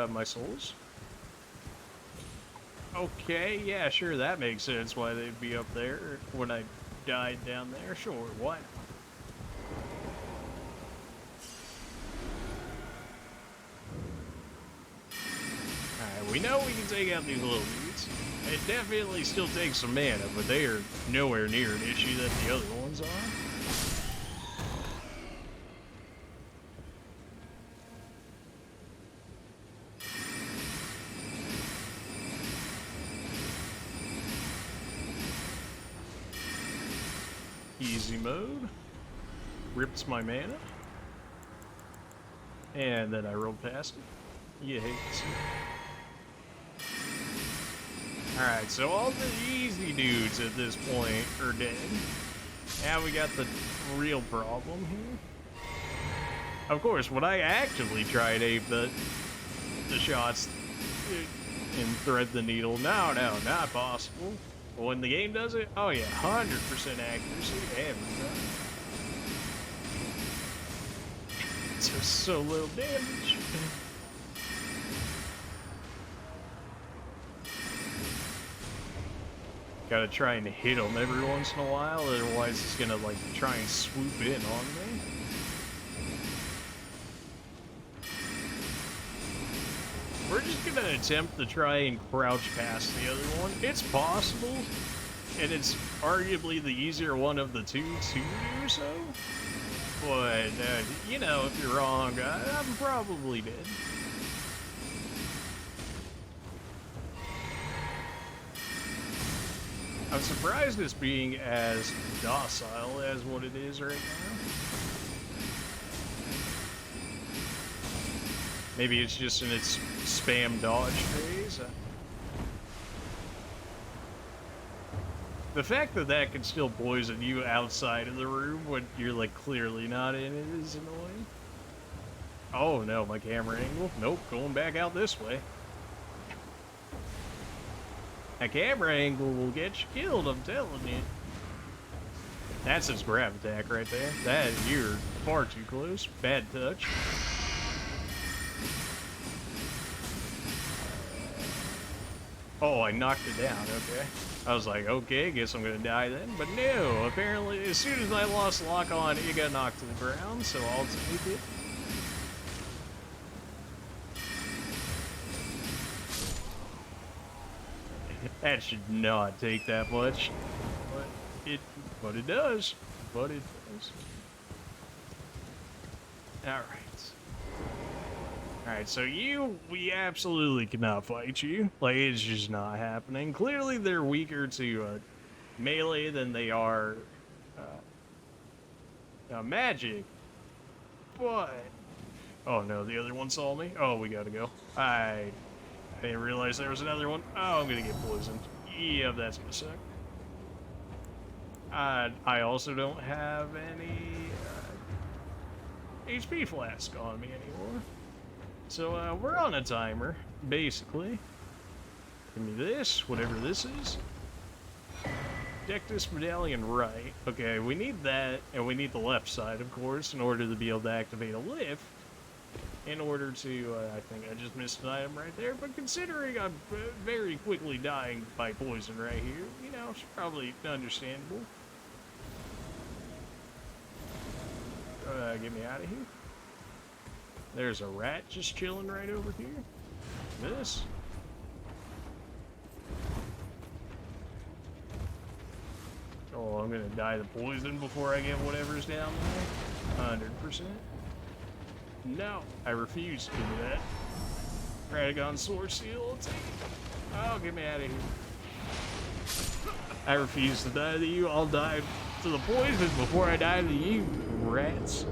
S1: My souls? Okay, yeah, sure, that makes sense why they'd be up there when I died down there. Sure, why not? Alright, we know we can take out these little dudes. It definitely still takes some mana, but they are nowhere near an issue that the other ones are. Easy mode. Rips my mana. And then I rolled past it. You hate to see it. Alright, so all the easy dudes at this point are dead. Now we got the real problem here. Of course, when I actively try to aim the shots and thread the needle, no, not possible. But when the game does it, oh yeah, 100% accuracy every time. It's just so little damage. Gotta try and hit them every once in a while, otherwise it's gonna like try and swoop in on me. We're just gonna attempt to try and crouch past the other one. It's possible, and it's arguably the easier one of the two to do so. But, you know, if you're wrong, I'm probably dead. I'm surprised it's being as docile as what it is right now. Maybe it's just in its spam dodge phase. The fact that that can still poison you outside of the room when you're like clearly not in it is annoying. Oh no, my camera angle. Nope, going back out this way. A camera angle will get you killed, I'm telling you. That's his grab attack right there. That, you're far too close. Bad touch. Oh, I knocked it down, okay. I was like, okay, guess I'm gonna die then. But no, apparently as soon as I lost lock on, it got knocked to the ground, so I'll take it. That should not take that much. But it does. But it does. Alright. Alright, so we absolutely cannot fight you. Like, it's just not happening. Clearly, they're weaker to melee than they are magic. But... oh no, the other one saw me. Oh, we gotta go. I didn't realize there was another one. Oh, I'm gonna get poisoned. Yeah, that's gonna suck. I also don't have any HP flask on me anymore. So, we're on a timer, basically. Give me this, whatever this is. Deck this medallion right. Okay, we need that, and we need the left side, of course, in order to be able to activate a lift. In order to, I think I just missed an item right there, but considering I'm very quickly dying by poison right here, you know, it's probably understandable. Get me out of here. There's a rat just chilling right over here. This. Oh, I'm gonna die the poison before I get whatever's down there. 100%. No, I refuse to do that. Radagon Sword Seal, take it. Oh, get me out of here. I refuse to die to you. I'll die to the poison before I die to you, rats.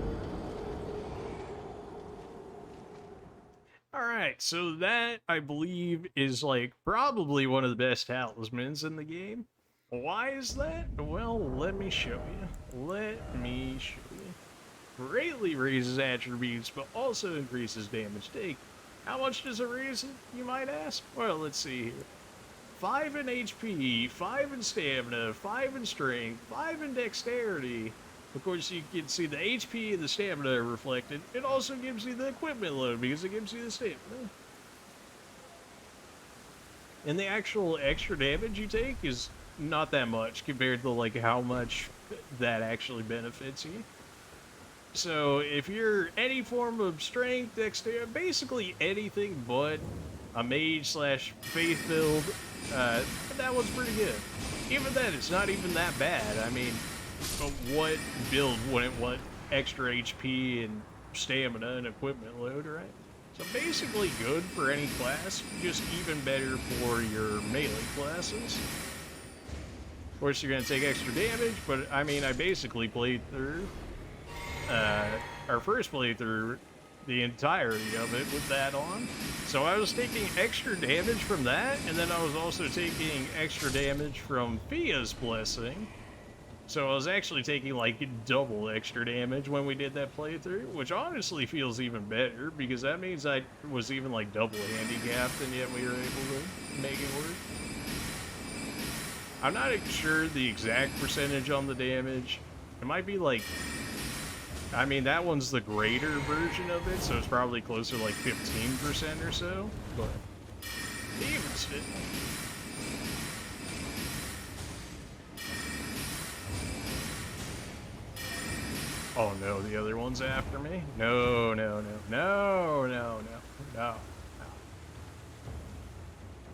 S1: Alright, so that, I believe, is, like, probably one of the best talismans in the game. Why is that? Well, let me show you. Let me show you. Greatly raises attributes, but also increases damage taken. How much does it raise it, you might ask? Well, let's see here. 5 in HP, 5 in stamina, 5 in strength, 5 in dexterity. Of course, you can see the HP and the stamina are reflected. It also gives you the equipment load because it gives you the stamina. And the actual extra damage you take is not that much compared to like how much that actually benefits you. So if you're any form of strength, dexterity, basically anything but a mage slash faith build, that one's pretty good. Even then, it's not even that bad. I mean, but what build wouldn't want extra HP and stamina and equipment load, right? So basically good for any class, just even better for your melee classes. Of course, you're going to take extra damage, but I mean, I basically played through our first playthrough, the entirety of it with that on. So I was taking extra damage from that, and then I was also taking extra damage from Fia's Blessing. So I was actually taking like double extra damage when we did that playthrough, which honestly feels even better because that means I was even like double handicapped and yet we were able to make it work. I'm not sure the exact percentage on the damage. It might be like, I mean, that one's the greater version of it, so it's probably closer to like 15% or so, but even still. Oh no, the other one's after me? No, no, no, no, no, no, no.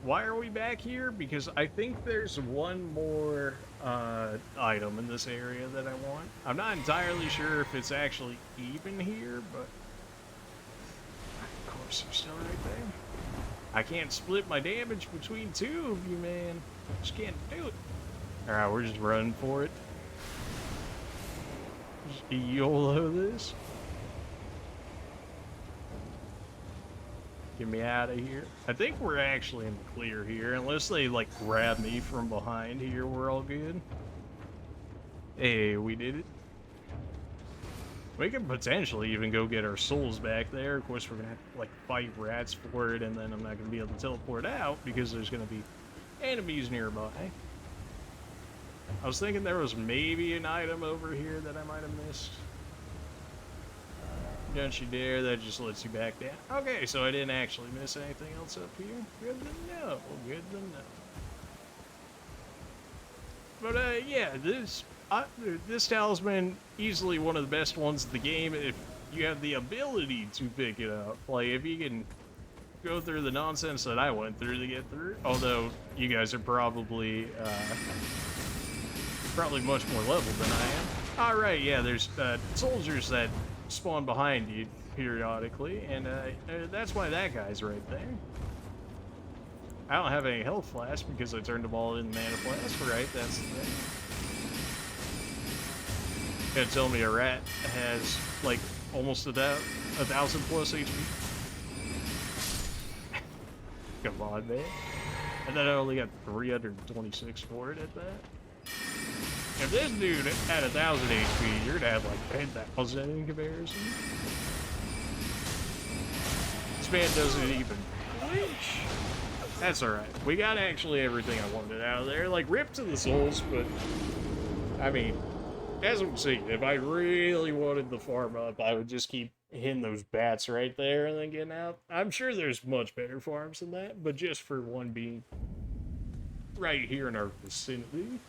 S1: Why are we back here? Because I think there's one more item in this area that I want. I'm not entirely sure if it's actually even here, but of course they're still right there. I can't split my damage between two of you, man. Just can't do it. Alright, we're just running for it. Just YOLO this. Get me out of here. I think we're actually in the clear here. Unless they, like, grab me from behind here, we're all good. Hey, we did it. We can potentially even go get our souls back there. Of course, we're gonna have to, like, fight rats for it, and then I'm not gonna be able to teleport out because there's gonna be enemies nearby. I was thinking there was maybe an item over here that I might have missed. Don't you dare, that just lets you back down. Okay, so I didn't actually miss anything else up here. Good to know, good to know. But yeah, this talisman, easily one of the best ones in the game if you have the ability to pick it up. Like, if you can go through the nonsense that I went through to get through, although you guys are probably much more level than I am. Alright, yeah, there's soldiers that spawn behind you periodically, and that's why that guy's right there. I don't have any health flash because I turned them all in mana flash, right? That's the thing. Gonna tell me a rat has like almost 1,000 plus HP. Come on, man. And then I only got 326 for it at that. If this dude had 1,000 HP, you're gonna have like 10,000 in comparison. This man doesn't even flinch. That's alright. We got actually everything I wanted out of there. Like, rip to the souls, but I mean, as we see, if I really wanted the farm up, I would just keep hitting those bats right there and then getting out. I'm sure there's much better farms than that, but just for one being right here in our vicinity.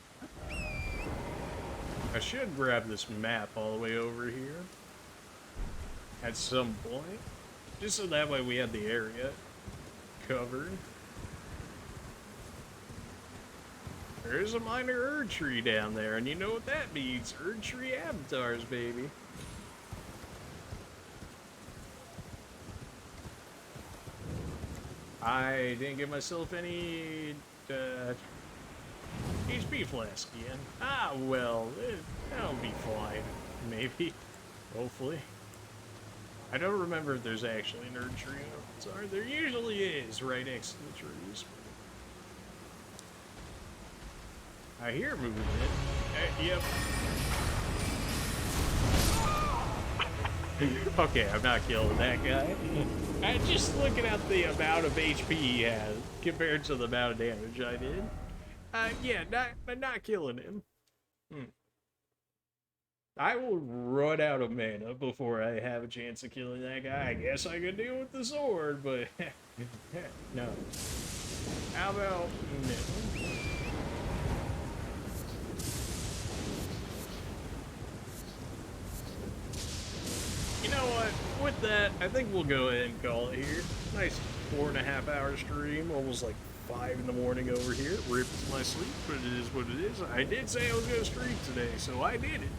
S1: I should grab this map all the way over here at some point. Just so that way we have the area covered. There's a minor Erdtree down there, and you know what that means. Erdtree Avatars, baby. I didn't give myself any HP flask again. Ah, well, that'll be fine. Maybe. Hopefully. I don't remember if there's actually an Erdtree Avatar. There usually is, right next to the trees. I hear movement. Yep. Okay, I'm not killing that guy. I'm just looking at the amount of HP he has compared to the amount of damage I did. Yeah, not killing him. I will run out of mana before I have a chance of killing that guy. I guess I could deal with the sword, but no. How about no? You know what? With that, I think we'll go ahead and call it here. Nice 4.5 hour stream, almost like 5 in the morning over here. Rips my sleep, but it is what it is. I did say I was going to stream today, so I did it.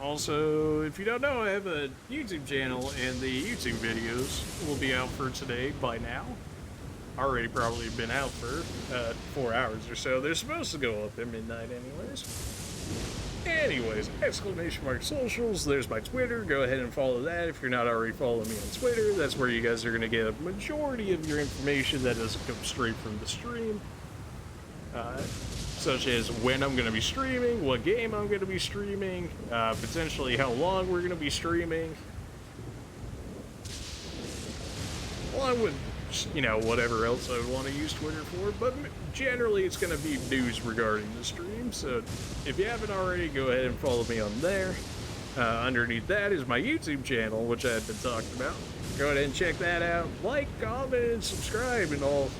S1: Also, if you don't know, I have a YouTube channel, and the YouTube videos will be out for today by now. Already probably been out for 4 hours or so. They're supposed to go up at midnight anyways, exclamation mark socials, there's my Twitter, go ahead and follow that if you're not already following me on Twitter. That's where you guys are going to get a majority of your information that doesn't come straight from the stream. Such as when I'm going to be streaming, what game I'm going to be streaming, potentially how long we're going to be streaming. Along with, you know, whatever else I would want to use Twitter for, but generally it's going to be news regarding the stream, so if you haven't already, go ahead and follow me on there. Underneath that is my YouTube channel, which I had been talking about. Go ahead and check that out. Like, comment, and subscribe, and all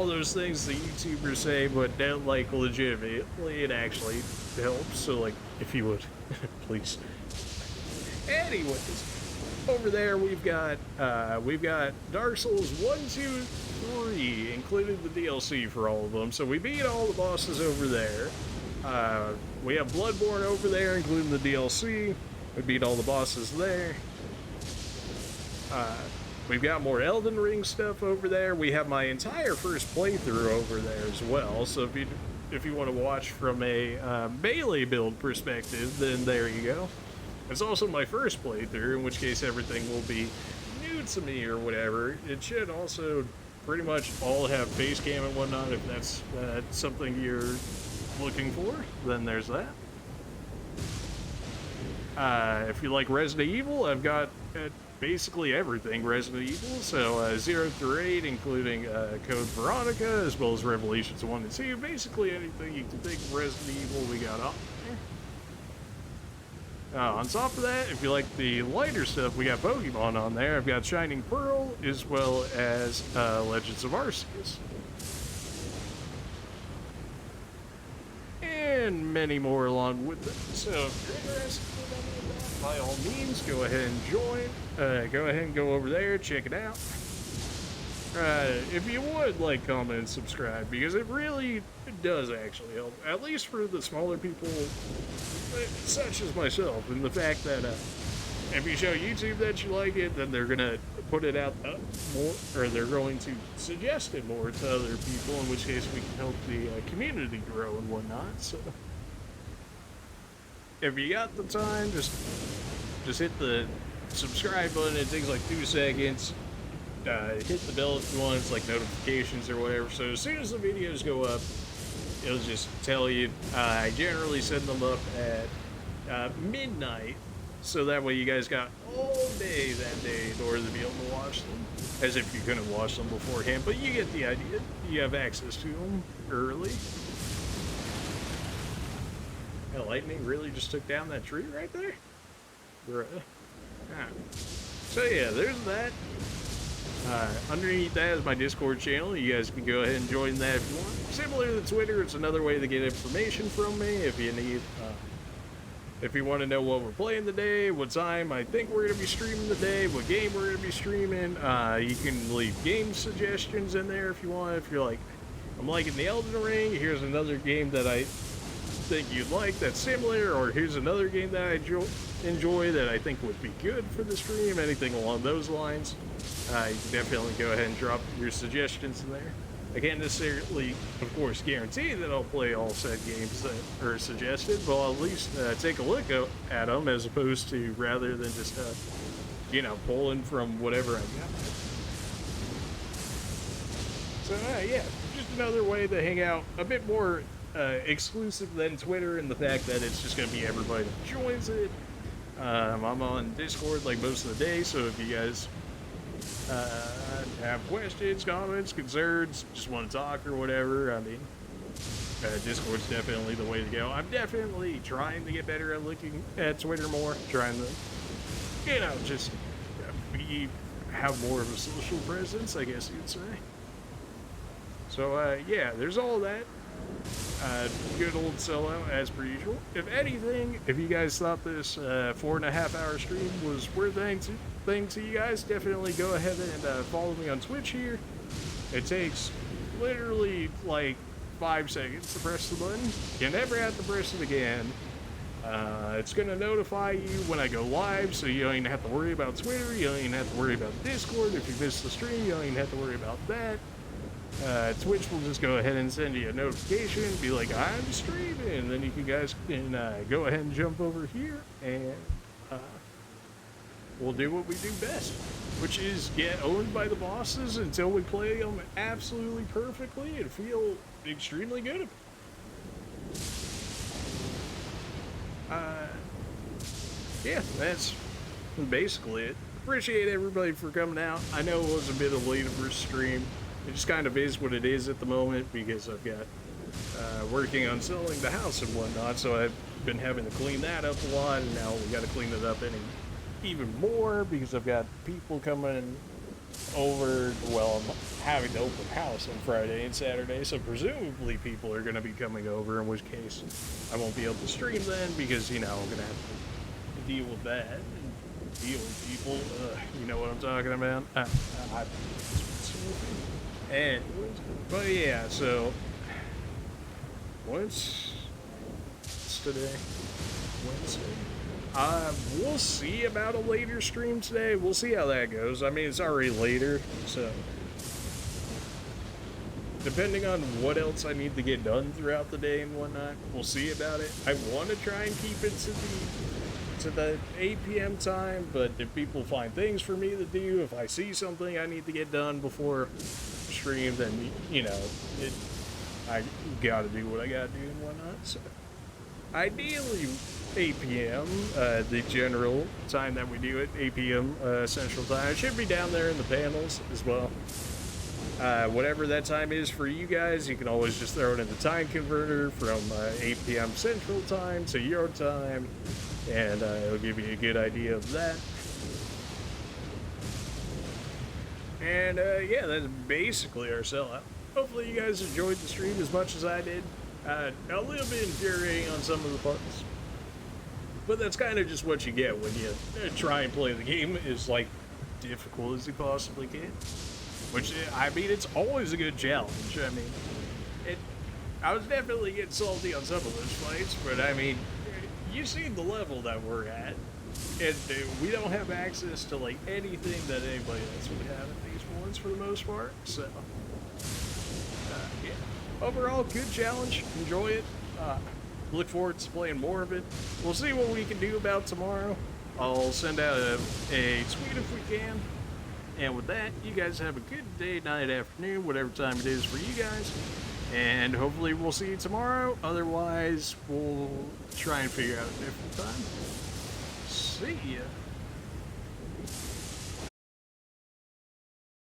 S1: those things the YouTubers say, but don't like legitimately. It actually helps, so like, if you would, please. Anyways, over there we've got Dark Souls 1, 2, 3, including the DLC for all of them. So we beat all the bosses over there. We have Bloodborne over there, including the DLC. We beat all the bosses there. We've got more Elden Ring stuff over there. We have my entire first playthrough over there as well. So if you want to watch from a melee build perspective, then there you go. It's also my first playthrough, in which case everything will be new to me or whatever. It should also pretty much all have face cam and whatnot. If that's something you're looking for, then there's that. If you like Resident Evil, I've got basically everything Resident Evil. So 0 through 8, including Code Veronica, as well as Revelations 1 and 2. Basically anything you can think of Resident Evil, we got up there. On top of that, if you like the lighter stuff, we got Pokemon on there. I've got Shining Pearl, as well as Legends of Arceus. And many more along with them. So if you're interested in any of that, by all means, go ahead and join. Go ahead and go over there, check it out. If you would like, comment, and subscribe, because it really does actually help, at least for the smaller people such as myself, and the fact that if you show YouTube that you like it, then they're gonna put it out more, or they're going to suggest it more to other people, in which case we can help the community grow and whatnot. So if you got the time, just hit the subscribe button. It takes like 2 seconds. Hit the bell if you want. It's like notifications or whatever. So as soon as the videos go up, it'll just tell you. I generally send them up at midnight, so that way you guys got all day that day in order to be able to watch them, as if you couldn't watch them beforehand, but you get the idea. You have access to them early. Yeah, lightning really just took down that tree right there? Bruh. So yeah, there's that. Underneath that is my Discord channel. You guys can go ahead and join that if you want. Similar to Twitter, it's another way to get information from me if you need If you want to know what we're playing today, what time I think we're going to be streaming today, what game we're going to be streaming, you can leave game suggestions in there if you want. If you're like, I'm liking the Elden Ring, here's another game that I think you'd like that's similar, or here's another game that I enjoy that I think would be good for the stream, anything along those lines. You can definitely go ahead and drop your suggestions in there. I can't necessarily, of course, guarantee that I'll play all said games that are suggested, but I'll at least take a look at them as opposed to rather than just, you know, pulling from whatever I got. So, yeah, just another way to hang out, a bit more exclusive than Twitter, and the fact that it's just going to be everybody that joins it. I'm on Discord like most of the day, so if you guys have questions, comments, concerns, just want to talk or whatever, I mean, Discord's definitely the way to go. I'm definitely trying to get better at looking at Twitter more, trying to, you know, just have more of a social presence, I guess you'd say. So, yeah, there's all that. Good old sellout as per usual. If anything, if you guys thought this 4.5-hour stream was worth anything to you guys, definitely go ahead and follow me on Twitch here. It takes literally like 5 seconds to press the button. You never have to press it again. It's going to notify you when I go live, so you don't even have to worry about Twitter, you don't even have to worry about Discord. If you miss the stream, you don't even have to worry about that. Twitch will just go ahead and send you a notification, be like, I'm streaming, and then you guys can go ahead and jump over here, and we'll do what we do best, which is get owned by the bosses until we play them absolutely perfectly and feel extremely good. Yeah, that's basically it. Appreciate everybody for coming out. I know it was a bit of a later stream. It just kind of is what it is at the moment because I've got working on selling the house and whatnot, so I've been having to clean that up a lot, and now we got to clean it up even more because I've got people coming over. Well, I'm having to open house on Friday and Saturday, so presumably people are going to be coming over, in which case I won't be able to stream then because, you know, I'm going to have to deal with that and deal with people. You know what I'm talking about? And, but yeah, so what's today? Wednesday. We'll see about a later stream today. We'll see how that goes. I mean, it's already later, so depending on what else I need to get done throughout the day and whatnot, we'll see about it. I want to try and keep it to the 8 p.m. time, but if people find things for me to do, if I see something I need to get done before stream, then, you know, I gotta do what I gotta do and whatnot. So ideally 8 p.m. The general time that we do it, 8 p.m. Central Time. It should be down there in the panels as well. Whatever that time is for you guys, you can always just throw it in the time converter from 8 p.m. Central Time to your time, and it'll give you a good idea of that. And, yeah, that's basically our sellout. Hopefully you guys enjoyed the stream as much as I did. A little bit infuriating on some of the parts. But that's kind of just what you get when you try and play the game as, like, difficult as you possibly can. Which, I mean, it's always a good challenge. I mean, I was definitely getting salty on some of those fights, but, I mean, you see the level that we're at. And we don't have access to, like, anything that anybody else would have at these points for the most part, so yeah. Overall, good challenge. Enjoy it. Look forward to playing more of it. We'll see what we can do about tomorrow. I'll send out a tweet if we can. And with that, you guys have a good day, night, afternoon, whatever time it is for you guys. And hopefully we'll see you tomorrow. Otherwise, we'll try and figure out a different time. See ya.